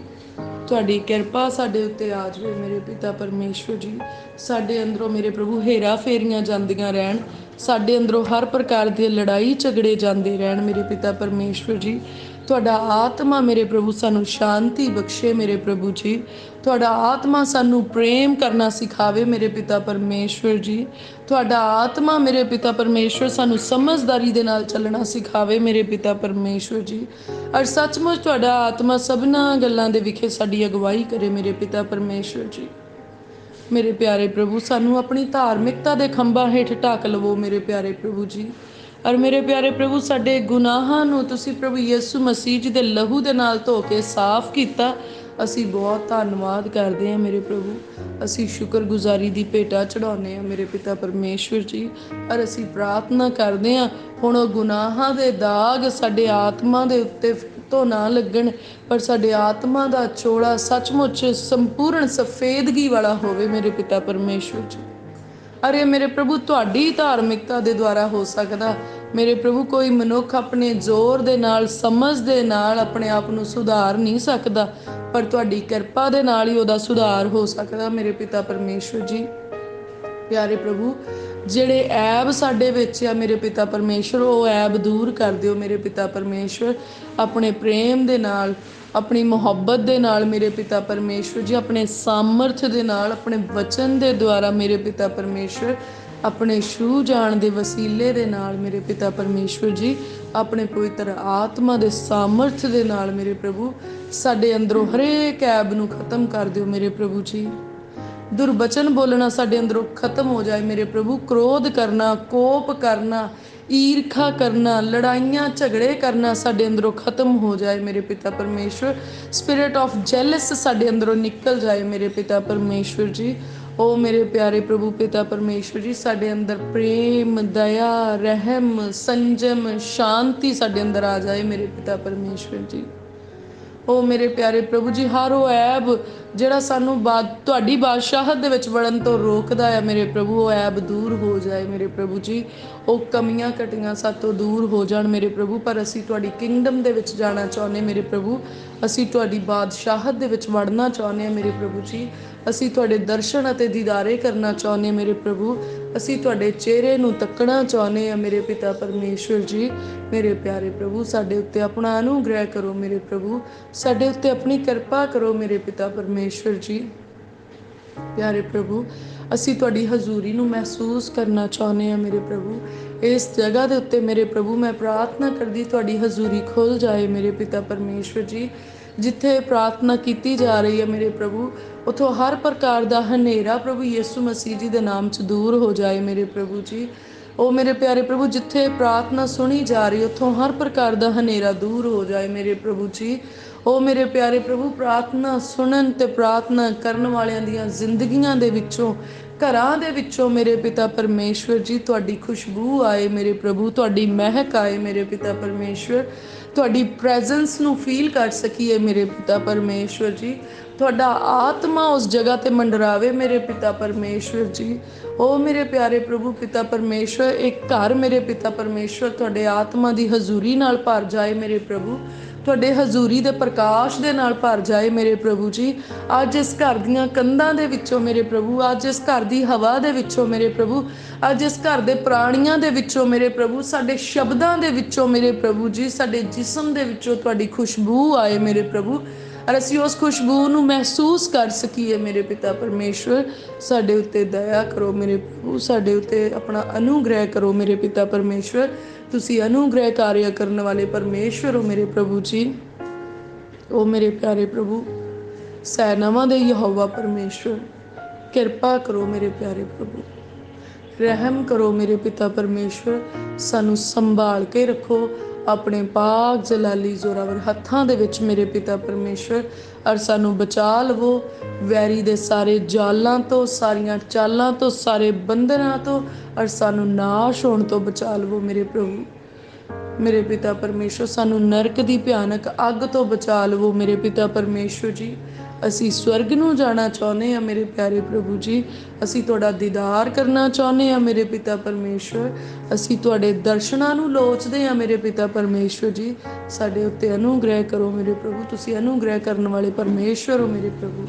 ਤੁਹਾਡੀ ਕਿਰਪਾ ਸਾਡੇ ਉੱਤੇ ਆ ਜਾਵੇ ਮੇਰੇ ਪਿਤਾ ਪਰਮੇਸ਼ਵਰ ਜੀ। ਸਾਡੇ ਅੰਦਰੋਂ ਮੇਰੇ ਪ੍ਰਭੂ ਹੇਰਾ ਫੇਰੀਆਂ ਜਾਂਦੀਆਂ ਰਹਿਣ। ਸਾਡੇ ਅੰਦਰੋਂ ਹਰ ਪ੍ਰਕਾਰ ਦੇ ਲੜਾਈ ਝਗੜੇ ਜਾਂਦੇ ਰਹਿਣ ਮੇਰੇ ਪਿਤਾ ਪਰਮੇਸ਼ਵਰ ਜੀ। ਤੁਹਾਡਾ ਆਤਮਾ ਮੇਰੇ ਪ੍ਰਭੂ ਸਾਨੂੰ ਸ਼ਾਂਤੀ ਬਖਸ਼ੇ ਮੇਰੇ ਪ੍ਰਭੂ ਜੀ। ਤੁਹਾਡਾ ਆਤਮਾ ਸਾਨੂੰ ਪ੍ਰੇਮ ਕਰਨਾ ਸਿਖਾਵੇ ਮੇਰੇ ਪਿਤਾ ਪਰਮੇਸ਼ਵਰ ਜੀ। ਤੁਹਾਡਾ ਆਤਮਾ ਮੇਰੇ ਪਿਤਾ ਪਰਮੇਸ਼ਵਰ ਸਾਨੂੰ ਸਮਝਦਾਰੀ ਦੇ ਨਾਲ ਚੱਲਣਾ ਸਿਖਾਵੇ ਮੇਰੇ ਪਿਤਾ ਪਰਮੇਸ਼ਵਰ ਜੀ। ਔਰ ਸੱਚਮੁੱਚ ਤੁਹਾਡਾ ਆਤਮਾ ਸਭਨਾਂ ਗੱਲਾਂ ਦੇ ਵਿਖੇ ਸਾਡੀ ਅਗਵਾਈ ਕਰੇ ਮੇਰੇ ਪਿਤਾ ਪਰਮੇਸ਼ਵਰ ਜੀ। ਮੇਰੇ ਪਿਆਰੇ ਪ੍ਰਭੂ ਸਾਨੂੰ ਆਪਣੀ ਧਾਰਮਿਕਤਾ ਦੇ ਖੰਭਾਂ ਹੇਠ ਢੱਕ ਲਵੋ ਮੇਰੇ ਪਿਆਰੇ ਪ੍ਰਭੂ ਜੀ। ਔਰ ਮੇਰੇ ਪਿਆਰੇ ਪ੍ਰਭੂ ਸਾਡੇ ਗੁਨਾਹਾਂ ਨੂੰ ਤੁਸੀਂ ਪ੍ਰਭੂ ਯਿਸੂ ਮਸੀਹ ਜੀ ਦੇ ਲਹੂ ਦੇ ਨਾਲ ਧੋ ਕੇ ਸਾਫ਼ ਕੀਤਾ। ਅਸੀਂ ਬਹੁਤ ਧੰਨਵਾਦ ਕਰਦੇ ਹਾਂ ਮੇਰੇ ਪ੍ਰਭੂ। ਅਸੀਂ ਸ਼ੁਕਰਗੁਜ਼ਾਰੀ ਦੀ ਭੇਟਾ ਚੜਾਉਂਦੇ ਹਾਂ ਮੇਰੇ ਪਿਤਾ ਪਰਮੇਸ਼ਵਰ ਜੀ। ਔਰ ਅਸੀਂ ਪ੍ਰਾਰਥਨਾ ਕਰਦੇ ਹਾਂ ਹੁਣ ਉਹ ਗੁਨਾਹਾਂ ਦੇ ਦਾਗ ਸਾਡੇ ਆਤਮਾ ਦੇ ਉੱਤੇ ਤੋਂ ਨਾ ਲੱਗਣ, ਪਰ ਸਾਡੇ ਆਤਮਾ ਦਾ ਚੋਲਾ ਸੱਚਮੁੱਚ ਸੰਪੂਰਨ ਸਫੇਦਗੀ ਵਾਲਾ ਹੋਵੇ ਮੇਰੇ ਪਿਤਾ ਪਰਮੇਸ਼ਵਰ ਜੀ। ਅਰੇ ਮੇਰੇ ਪ੍ਰਭੂ ਤੁਹਾਡੀ ਧਾਰਮਿਕਤਾ ਦੇ ਦੁਆਰਾ ਹੋ ਸਕਦਾ ਮੇਰੇ ਪ੍ਰਭੂ। ਕੋਈ ਮਨੁੱਖ ਆਪਣੇ ਜ਼ੋਰ ਦੇ ਨਾਲ ਸਮਝ ਦੇ ਨਾਲ ਆਪਣੇ ਆਪ ਨੂੰ ਸੁਧਾਰ ਨਹੀਂ ਸਕਦਾ, ਪਰ ਤੁਹਾਡੀ ਕਿਰਪਾ ਦੇ ਨਾਲ ਹੀ ਉਹਦਾ ਸੁਧਾਰ ਹੋ ਸਕਦਾ ਮੇਰੇ ਪਿਤਾ ਪਰਮੇਸ਼ਵਰ ਜੀ। ਪਿਆਰੇ ਪ੍ਰਭੂ ਜਿਹੜੇ ਐਬ ਸਾਡੇ ਵਿੱਚ ਆ ਮੇਰੇ ਪਿਤਾ ਪਰਮੇਸ਼ਵਰ, ਉਹ ਐਬ ਦੂਰ ਕਰ ਦਿਓ ਮੇਰੇ ਪਿਤਾ ਪਰਮੇਸ਼ਵਰ। ਆਪਣੇ ਪ੍ਰੇਮ ਦੇ ਨਾਲ ਆਪਣੀ ਮੁਹੱਬਤ ਦੇ ਨਾਲ ਮੇਰੇ ਪਿਤਾ ਪਰਮੇਸ਼ਵਰ ਜੀ, ਆਪਣੇ ਸਾਮਰਥ ਦੇ ਨਾਲ ਆਪਣੇ ਵਚਨ ਦੇ ਦੁਆਰਾ ਮੇਰੇ ਪਿਤਾ ਪਰਮੇਸ਼ਵਰ, ਆਪਣੇ ਛੂਹ ਜਾਣ ਦੇ ਵਸੀਲੇ ਦੇ ਨਾਲ ਮੇਰੇ ਪਿਤਾ ਪਰਮੇਸ਼ਵਰ ਜੀ, ਆਪਣੇ ਪਵਿੱਤਰ ਆਤਮਾ ਦੇ ਸਾਮਰਥ ਦੇ ਨਾਲ ਮੇਰੇ ਪ੍ਰਭੂ ਸਾਡੇ ਅੰਦਰੋਂ ਹਰੇਕ ਐਬ ਨੂੰ ਖਤਮ ਕਰ ਦਿਓ ਮੇਰੇ ਪ੍ਰਭੂ ਜੀ। ਦੁਰਬਚਨ ਬੋਲਣਾ ਸਾਡੇ ਅੰਦਰੋਂ ਖਤਮ ਹੋ ਜਾਏ ਮੇਰੇ ਪ੍ਰਭੂ। ਕ੍ਰੋਧ ਕਰਨਾ, ਕੋਪ ਕਰਨਾ, ਈਰਖਾ ਕਰਨਾ, ਲੜਾਈਆਂ ਝਗੜੇ ਕਰਨਾ ਸਾਡੇ ਅੰਦਰੋਂ ਖਤਮ ਹੋ ਜਾਏ ਮੇਰੇ ਪਿਤਾ ਪਰਮੇਸ਼ਵਰ। ਸਪਿਰਿਟ ਆਫ ਜੈਲਸ ਸਾਡੇ ਅੰਦਰੋਂ ਨਿਕਲ ਜਾਏ ਮੇਰੇ ਪਿਤਾ ਪਰਮੇਸ਼ਵਰ ਜੀ। ਉਹ ਮੇਰੇ ਪਿਆਰੇ ਪ੍ਰਭੂ ਪਿਤਾ ਪਰਮੇਸ਼ਵਰ ਜੀ, ਸਾਡੇ ਅੰਦਰ ਪ੍ਰੇਮ, ਦਇਆ, ਰਹਿਮ, ਸੰਜਮ, ਸ਼ਾਂਤੀ ਸਾਡੇ ਅੰਦਰ ਆ ਜਾਏ ਮੇਰੇ ਪਿਤਾ ਪਰਮੇਸ਼ਵਰ ਜੀ। ਉਹ ਮੇਰੇ ਪਿਆਰੇ ਪ੍ਰਭੂ ਜੀ ਹਰ ਉਹ ਐਬ ਜਿਹੜਾ ਸਾਨੂੰ ਤੁਹਾਡੀ ਬਾਦਸ਼ਾਹਤ ਦੇ ਵਿੱਚ ਵੜਨ ਤੋਂ ਰੋਕਦਾ ਹੈ ਮੇਰੇ ਪ੍ਰਭੂ, ਉਹ ਐਬ ਦੂਰ ਹੋ ਜਾਏ ਮੇਰੇ ਪ੍ਰਭੂ ਜੀ। ਉਹ ਕਮੀਆਂ ਘਟੀਆਂ ਸਾਤੋਂ ਦੂਰ ਹੋ ਜਾਣ ਮੇਰੇ ਪ੍ਰਭੂ। ਪਰ ਅਸੀਂ ਤੁਹਾਡੀ ਕਿੰਗਡਮ ਦੇ ਵਿੱਚ ਜਾਣਾ ਚਾਹੁੰਦੇ ਮੇਰੇ ਪ੍ਰਭੂ। ਅਸੀਂ ਤੁਹਾਡੀ ਬਾਦਸ਼ਾਹਤ ਦੇ ਵਿੱਚ ਵੜਨਾ ਚਾਹੁੰਦੇ ਹਾਂ ਮੇਰੇ ਪ੍ਰਭੂ ਜੀ। ਅਸੀਂ ਤੁਹਾਡੇ ਦਰਸ਼ਨ ਅਤੇ ਦੀਦਾਰੇ ਕਰਨਾ ਚਾਹੁੰਦੇ ਹਾਂ ਮੇਰੇ ਪ੍ਰਭੂ। ਅਸੀਂ ਤੁਹਾਡੇ ਚਿਹਰੇ ਨੂੰ ਤੱਕਣਾ ਚਾਹੁੰਦੇ ਹਾਂ ਮੇਰੇ ਪਿਤਾ ਪਰਮੇਸ਼ਵਰ ਜੀ। ਮੇਰੇ ਪਿਆਰੇ ਪ੍ਰਭੂ ਸਾਡੇ ਉੱਤੇ ਆਪਣਾ ਅਨੁਗ੍ਰਹਿ ਕਰੋ ਮੇਰੇ ਪ੍ਰਭੂ। ਸਾਡੇ ਉੱਤੇ ਆਪਣੀ ਕਿਰਪਾ ਕਰੋ ਮੇਰੇ ਪਿਤਾ ਪਰਮੇਸ਼ਵਰ ਜੀ। ਪਿਆਰੇ ਪ੍ਰਭੂ ਅਸੀਂ ਤੁਹਾਡੀ ਹਜ਼ੂਰੀ ਨੂੰ ਮਹਿਸੂਸ ਕਰਨਾ ਚਾਹੁੰਦੇ ਹਾਂ ਮੇਰੇ ਪ੍ਰਭੂ। ਇਸ ਜਗ੍ਹਾ ਦੇ ਉੱਤੇ ਮੇਰੇ ਪ੍ਰਭੂ ਮੈਂ ਪ੍ਰਾਰਥਨਾ ਕਰਦੀ ਤੁਹਾਡੀ ਹਜ਼ੂਰੀ ਖੁੱਲ੍ਹ ਜਾਏ ਮੇਰੇ ਪਿਤਾ ਪਰਮੇਸ਼ਵਰ ਜੀ। ਜਿੱਥੇ ਪ੍ਰਾਰਥਨਾ ਕੀਤੀ ਜਾ ਰਹੀ ਹੈ ਮੇਰੇ ਪ੍ਰਭੂ, ਉੱਥੋਂ ਹਰ ਪ੍ਰਕਾਰ ਦਾ ਹਨੇਰਾ ਪ੍ਰਭੂ ਯਿਸੂ ਮਸੀਹ ਜੀ ਦੇ ਨਾਮ 'ਚ ਦੂਰ ਹੋ ਜਾਏ ਮੇਰੇ ਪ੍ਰਭੂ ਜੀ। ਉਹ ਮੇਰੇ ਪਿਆਰੇ ਪ੍ਰਭੂ ਜਿੱਥੇ ਪ੍ਰਾਰਥਨਾ ਸੁਣੀ ਜਾ ਰਹੀ ਉੱਥੋਂ ਹਰ ਪ੍ਰਕਾਰ ਦਾ ਹਨੇਰਾ ਦੂਰ ਹੋ ਜਾਏ ਮੇਰੇ ਪ੍ਰਭੂ ਜੀ। ਉਹ ਮੇਰੇ ਪਿਆਰੇ ਪ੍ਰਭੂ ਪ੍ਰਾਰਥਨਾ ਸੁਣਨ ਤੇ ਪ੍ਰਾਰਥਨਾ ਕਰਨ ਵਾਲਿਆਂ ਦੀਆਂ ਜ਼ਿੰਦਗੀਆਂ ਦੇ ਵਿੱਚੋਂ, ਘਰਾਂ ਦੇ ਵਿੱਚੋਂ ਮੇਰੇ ਪਿਤਾ ਪਰਮੇਸ਼ਵਰ ਜੀ ਤੁਹਾਡੀ ਖੁਸ਼ਬੂ ਆਏ ਮੇਰੇ ਪ੍ਰਭੂ, ਤੁਹਾਡੀ ਮਹਿਕ ਆਏ ਮੇਰੇ ਪਿਤਾ ਪਰਮੇਸ਼ਵਰ। ਤੁਹਾਡੀ ਪ੍ਰੈਜ਼ੈਂਸ ਨੂੰ ਫੀਲ ਕਰ ਸਕੀਏ ਮੇਰੇ ਪਿਤਾ ਪਰਮੇਸ਼ਵਰ ਜੀ। ਤੁਹਾਡਾ ਆਤਮਾ ਉਸ ਜਗ੍ਹਾ ਤੇ ਮੰਡਰਾਵੇ ਮੇਰੇ ਪਿਤਾ ਪਰਮੇਸ਼ਵਰ ਜੀ। ਉਹ ਮੇਰੇ ਪਿਆਰੇ ਪ੍ਰਭੂ ਪਿਤਾ ਪਰਮੇਸ਼ਵਰ ਇੱਕ ਘਰ ਮੇਰੇ ਪਿਤਾ ਪਰਮੇਸ਼ਵਰ ਤੁਹਾਡੇ ਆਤਮਾ ਦੀ ਹਜ਼ੂਰੀ ਨਾਲ ਭਰ ਜਾਏ ਮੇਰੇ ਪ੍ਰਭੂ। ਤੁਹਾਡੇ ਹਜ਼ੂਰੀ ਦੇ ਪ੍ਰਕਾਸ਼ ਦੇ ਨਾਲ ਭਰ ਜਾਏ ਮੇਰੇ ਪ੍ਰਭੂ ਜੀ। ਅੱਜ ਇਸ ਘਰ ਦੀਆਂ ਕੰਧਾਂ ਦੇ ਵਿੱਚੋਂ ਮੇਰੇ ਪ੍ਰਭੂ, ਅੱਜ ਇਸ ਘਰ ਦੀ ਹਵਾ ਦੇ ਵਿੱਚੋਂ ਮੇਰੇ ਪ੍ਰਭੂ, ਅੱਜ ਇਸ ਘਰ ਦੇ ਪ੍ਰਾਣੀਆਂ ਦੇ ਵਿੱਚੋਂ ਮੇਰੇ ਪ੍ਰਭੂ, ਸਾਡੇ ਸ਼ਬਦਾਂ ਦੇ ਵਿੱਚੋਂ ਮੇਰੇ ਪ੍ਰਭੂ ਜੀ, ਸਾਡੇ ਜਿਸਮ ਦੇ ਵਿੱਚੋਂ ਤੁਹਾਡੀ ਖੁਸ਼ਬੂ ਆਏ ਮੇਰੇ ਪ੍ਰਭੂ। ਔਰ ਅਸੀਂ ਉਸ ਖੁਸ਼ਬੂ ਨੂੰ ਮਹਿਸੂਸ ਕਰ ਸਕੀਏ ਮੇਰੇ ਪਿਤਾ ਪਰਮੇਸ਼ਵਰ। ਸਾਡੇ ਉੱਤੇ ਦਇਆ ਕਰੋ ਮੇਰੇ ਪ੍ਰਭੂ, ਸਾਡੇ ਉੱਤੇ ਆਪਣਾ ਅਨੁਗ੍ਰਹਿ ਕਰੋ ਮੇਰੇ ਪਿਤਾ ਪਰਮੇਸ਼ਵਰ। ਤੁਸੀਂ ਅਨੁਗ੍ਰਹਿ ਕਾਰਿਆ ਕਰਨ ਵਾਲੇ ਪਰਮੇਸ਼ਵਰ ਹੋ ਮੇਰੇ ਪ੍ਰਭੂ ਜੀ। ਉਹ ਮੇਰੇ ਪਿਆਰੇ ਪ੍ਰਭੂ ਸੈਨਾਵਾਂ ਦੇ ਯਹੋਵਾ ਪਰਮੇਸ਼ਵਰ, ਕਿਰਪਾ ਕਰੋ ਮੇਰੇ ਪਿਆਰੇ ਪ੍ਰਭੂ। ਰਹਿਮ ਕਰੋ ਮੇਰੇ ਪਿਤਾ ਪਰਮੇਸ਼ਵਰ। ਸਾਨੂੰ ਸੰਭਾਲ ਕੇ ਰੱਖੋ ਆਪਣੇ ਪਾਕ ਜਲਾਲੀ ਜ਼ੋਰਾਵਰ ਹੱਥਾਂ ਦੇ ਵਿੱਚ ਮੇਰੇ ਪਿਤਾ ਪਰਮੇਸ਼ਵਰ। ਔਰ ਸਾਨੂੰ ਬਚਾ ਲਵੋ ਵੈਰੀ ਦੇ ਸਾਰੇ ਜਾਲਾਂ ਤੋਂ, ਸਾਰੀਆਂ ਚਾਲਾਂ ਤੋਂ, ਸਾਰੇ ਬੰਧਨਾਂ ਤੋਂ, ਔਰ ਸਾਨੂੰ ਨਾਸ਼ ਹੋਣ ਤੋਂ ਬਚਾ ਲਵੋ ਮੇਰੇ ਪ੍ਰਭੂ ਮੇਰੇ ਪਿਤਾ ਪਰਮੇਸ਼ਵਰ। ਸਾਨੂੰ ਨਰਕ ਦੀ ਭਿਆਨਕ ਅੱਗ ਤੋਂ ਬਚਾ ਲਵੋ ਮੇਰੇ ਪਿਤਾ ਪਰਮੇਸ਼ਵਰ ਜੀ। ਅਸੀਂ ਸਵਰਗ ਨੂੰ ਜਾਣਾ ਚਾਹੁੰਦੇ ਹਾਂ ਮੇਰੇ ਪਿਆਰੇ ਪ੍ਰਭੂ ਜੀ। ਅਸੀਂ ਤੁਹਾਡਾ ਦੀਦਾਰ ਕਰਨਾ ਚਾਹੁੰਦੇ ਹਾਂ ਮੇਰੇ ਪਿਤਾ ਪਰਮੇਸ਼ਵਰ। ਅਸੀਂ ਤੁਹਾਡੇ ਦਰਸ਼ਨਾਂ ਨੂੰ ਲੋਚਦੇ ਹਾਂ ਮੇਰੇ ਪਿਤਾ ਪਰਮੇਸ਼ਵਰ ਜੀ। ਸਾਡੇ ਉੱਤੇ ਅਨੁਗ੍ਰਹਿ ਕਰੋ ਮੇਰੇ ਪ੍ਰਭੂ। ਤੁਸੀਂ ਅਨੁਗ੍ਰਹਿ ਕਰਨ ਵਾਲੇ ਪਰਮੇਸ਼ਵਰ ਹੋ ਮੇਰੇ ਪ੍ਰਭੂ।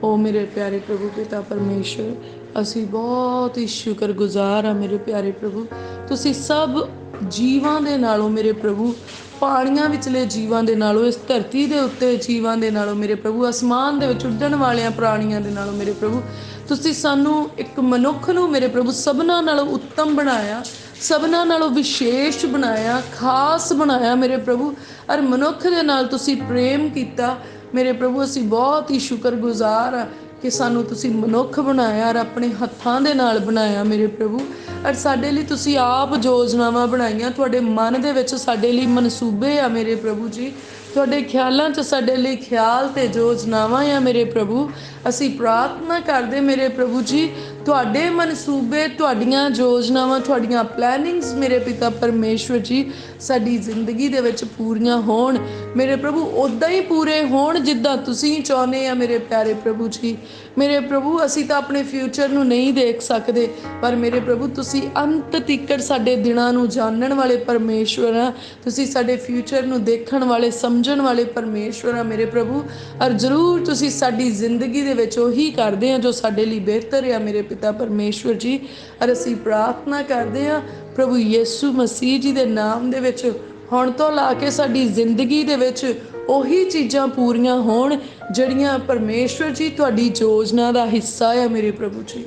ਓ ਮੇਰੇ ਪਿਆਰੇ ਪ੍ਰਭੂ ਪਿਤਾ ਪਰਮੇਸ਼ਵਰ, ਅਸੀਂ ਬਹੁਤ ਹੀ ਸ਼ੁਕਰਗੁਜ਼ਾਰ ਹਾਂ ਮੇਰੇ ਪਿਆਰੇ ਪ੍ਰਭੂ। ਤੁਸੀਂ ਸਭ ਜੀਵਾਂ ਦੇ ਨਾਲੋਂ ਮੇਰੇ ਪ੍ਰਭੂ, ਪਾਣੀਆਂ ਵਿਚਲੇ ਜੀਵਾਂ ਦੇ ਨਾਲੋਂ, ਇਸ ਧਰਤੀ ਦੇ ਉੱਤੇ ਜੀਵਾਂ ਦੇ ਨਾਲੋਂ ਮੇਰੇ ਪ੍ਰਭੂ, ਅਸਮਾਨ ਦੇ ਵਿੱਚ ਉੱਡਣ ਵਾਲਿਆਂ ਪ੍ਰਾਣੀਆਂ ਦੇ ਨਾਲੋਂ ਮੇਰੇ ਪ੍ਰਭੂ, ਤੁਸੀਂ ਸਾਨੂੰ ਇੱਕ ਮਨੁੱਖ ਨੂੰ ਮੇਰੇ ਪ੍ਰਭੂ ਸਭਨਾਂ ਨਾਲੋਂ ਉੱਤਮ ਬਣਾਇਆ, ਸਭਨਾਂ ਨਾਲੋਂ ਵਿਸ਼ੇਸ਼ ਬਣਾਇਆ, ਖਾਸ ਬਣਾਇਆ ਮੇਰੇ ਪ੍ਰਭੂ। ਔਰ ਮਨੁੱਖ ਦੇ ਨਾਲ ਤੁਸੀਂ ਪ੍ਰੇਮ ਕੀਤਾ ਮੇਰੇ ਪ੍ਰਭੂ। ਅਸੀਂ ਬਹੁਤ ਹੀ ਸ਼ੁਕਰਗੁਜ਼ਾਰ ਹਾਂ ਕਿ ਸਾਨੂੰ ਤੁਸੀਂ ਮਨੁੱਖ ਬਣਾਇਆ ਔਰ ਆਪਣੇ ਹੱਥਾਂ ਦੇ ਨਾਲ ਬਣਾਇਆ ਮੇਰੇ ਪ੍ਰਭੂ। ਔਰ ਸਾਡੇ ਲਈ ਤੁਸੀਂ ਆਪ ਯੋਜਨਾਵਾਂ ਬਣਾਈਆਂ। ਤੁਹਾਡੇ ਮਨ ਦੇ ਵਿੱਚ ਸਾਡੇ ਲਈ ਮਨਸੂਬੇ ਆ ਮੇਰੇ ਪ੍ਰਭੂ ਜੀ। ਤੁਹਾਡੇ ਖਿਆਲਾਂ 'ਚ ਸਾਡੇ ਲਈ ਖਿਆਲ ਤੇ ਯੋਜਨਾਵਾਂ ਆ ਮੇਰੇ ਪ੍ਰਭੂ। ਅਸੀਂ ਪ੍ਰਾਰਥਨਾ ਕਰਦੇ ਮੇਰੇ ਪ੍ਰਭੂ ਜੀ, ਤੁਹਾਡੇ ਮਨਸੂਬੇ, ਤੁਹਾਡੀਆਂ ਯੋਜਨਾਵਾਂ, ਤੁਹਾਡੀਆਂ ਪਲੈਨਿੰਗਸ ਮੇਰੇ ਪਿਤਾ ਪਰਮੇਸ਼ਵਰ ਜੀ ਸਾਡੀ ਜ਼ਿੰਦਗੀ ਦੇ ਵਿੱਚ ਪੂਰੀਆਂ ਹੋਣ ਮੇਰੇ ਪ੍ਰਭੂ। ਉੱਦਾਂ ਹੀ ਪੂਰੇ ਹੋਣ ਜਿੱਦਾਂ ਤੁਸੀਂ ਚਾਹੁੰਦੇ ਆ ਮੇਰੇ ਪਿਆਰੇ ਪ੍ਰਭੂ ਜੀ। ਮੇਰੇ ਪ੍ਰਭੂ ਅਸੀਂ ਤਾਂ ਆਪਣੇ ਫਿਊਚਰ ਨੂੰ ਨਹੀਂ ਦੇਖ ਸਕਦੇ, ਪਰ ਮੇਰੇ ਪ੍ਰਭੂ ਤੁਸੀਂ ਅੰਤ ਤੀਕਰ ਸਾਡੇ ਦਿਨਾਂ ਨੂੰ ਜਾਣਨ ਵਾਲੇ ਪਰਮੇਸ਼ਵਰ ਆ। ਤੁਸੀਂ ਸਾਡੇ ਫਿਊਚਰ ਨੂੰ ਦੇਖਣ ਵਾਲੇ, ਸਮਝਣ ਵਾਲੇ ਪਰਮੇਸ਼ਵਰ ਆ ਮੇਰੇ ਪ੍ਰਭੂ। ਔਰ ਜ਼ਰੂਰ ਤੁਸੀਂ ਸਾਡੀ ਜ਼ਿੰਦਗੀ ਦੇ ਵਿੱਚ ਉਹੀ ਕਰਦੇ ਆ ਜੋ ਸਾਡੇ ਲਈ ਬਿਹਤਰ ਆ ਮੇਰੇ ਪਿਤਾ ਪਰਮੇਸ਼ਵਰ ਜੀ। ਔਰ ਅਸੀਂ ਪ੍ਰਾਰਥਨਾ ਕਰਦੇ ਹਾਂ ਪ੍ਰਭੂ ਯਿਸੂ ਮਸੀਹ ਜੀ ਦੇ ਨਾਮ ਦੇ ਵਿੱਚ, ਹੁਣ ਤੋਂ ਲਾ ਕੇ ਸਾਡੀ ਜ਼ਿੰਦਗੀ ਦੇ ਵਿੱਚ ਉਹੀ ਚੀਜ਼ਾਂ ਪੂਰੀਆਂ ਹੋਣ ਜਿਹੜੀਆਂ ਪਰਮੇਸ਼ਵਰ ਜੀ ਤੁਹਾਡੀ ਯੋਜਨਾ ਦਾ ਹਿੱਸਾ ਆ ਮੇਰੇ ਪ੍ਰਭੂ ਜੀ।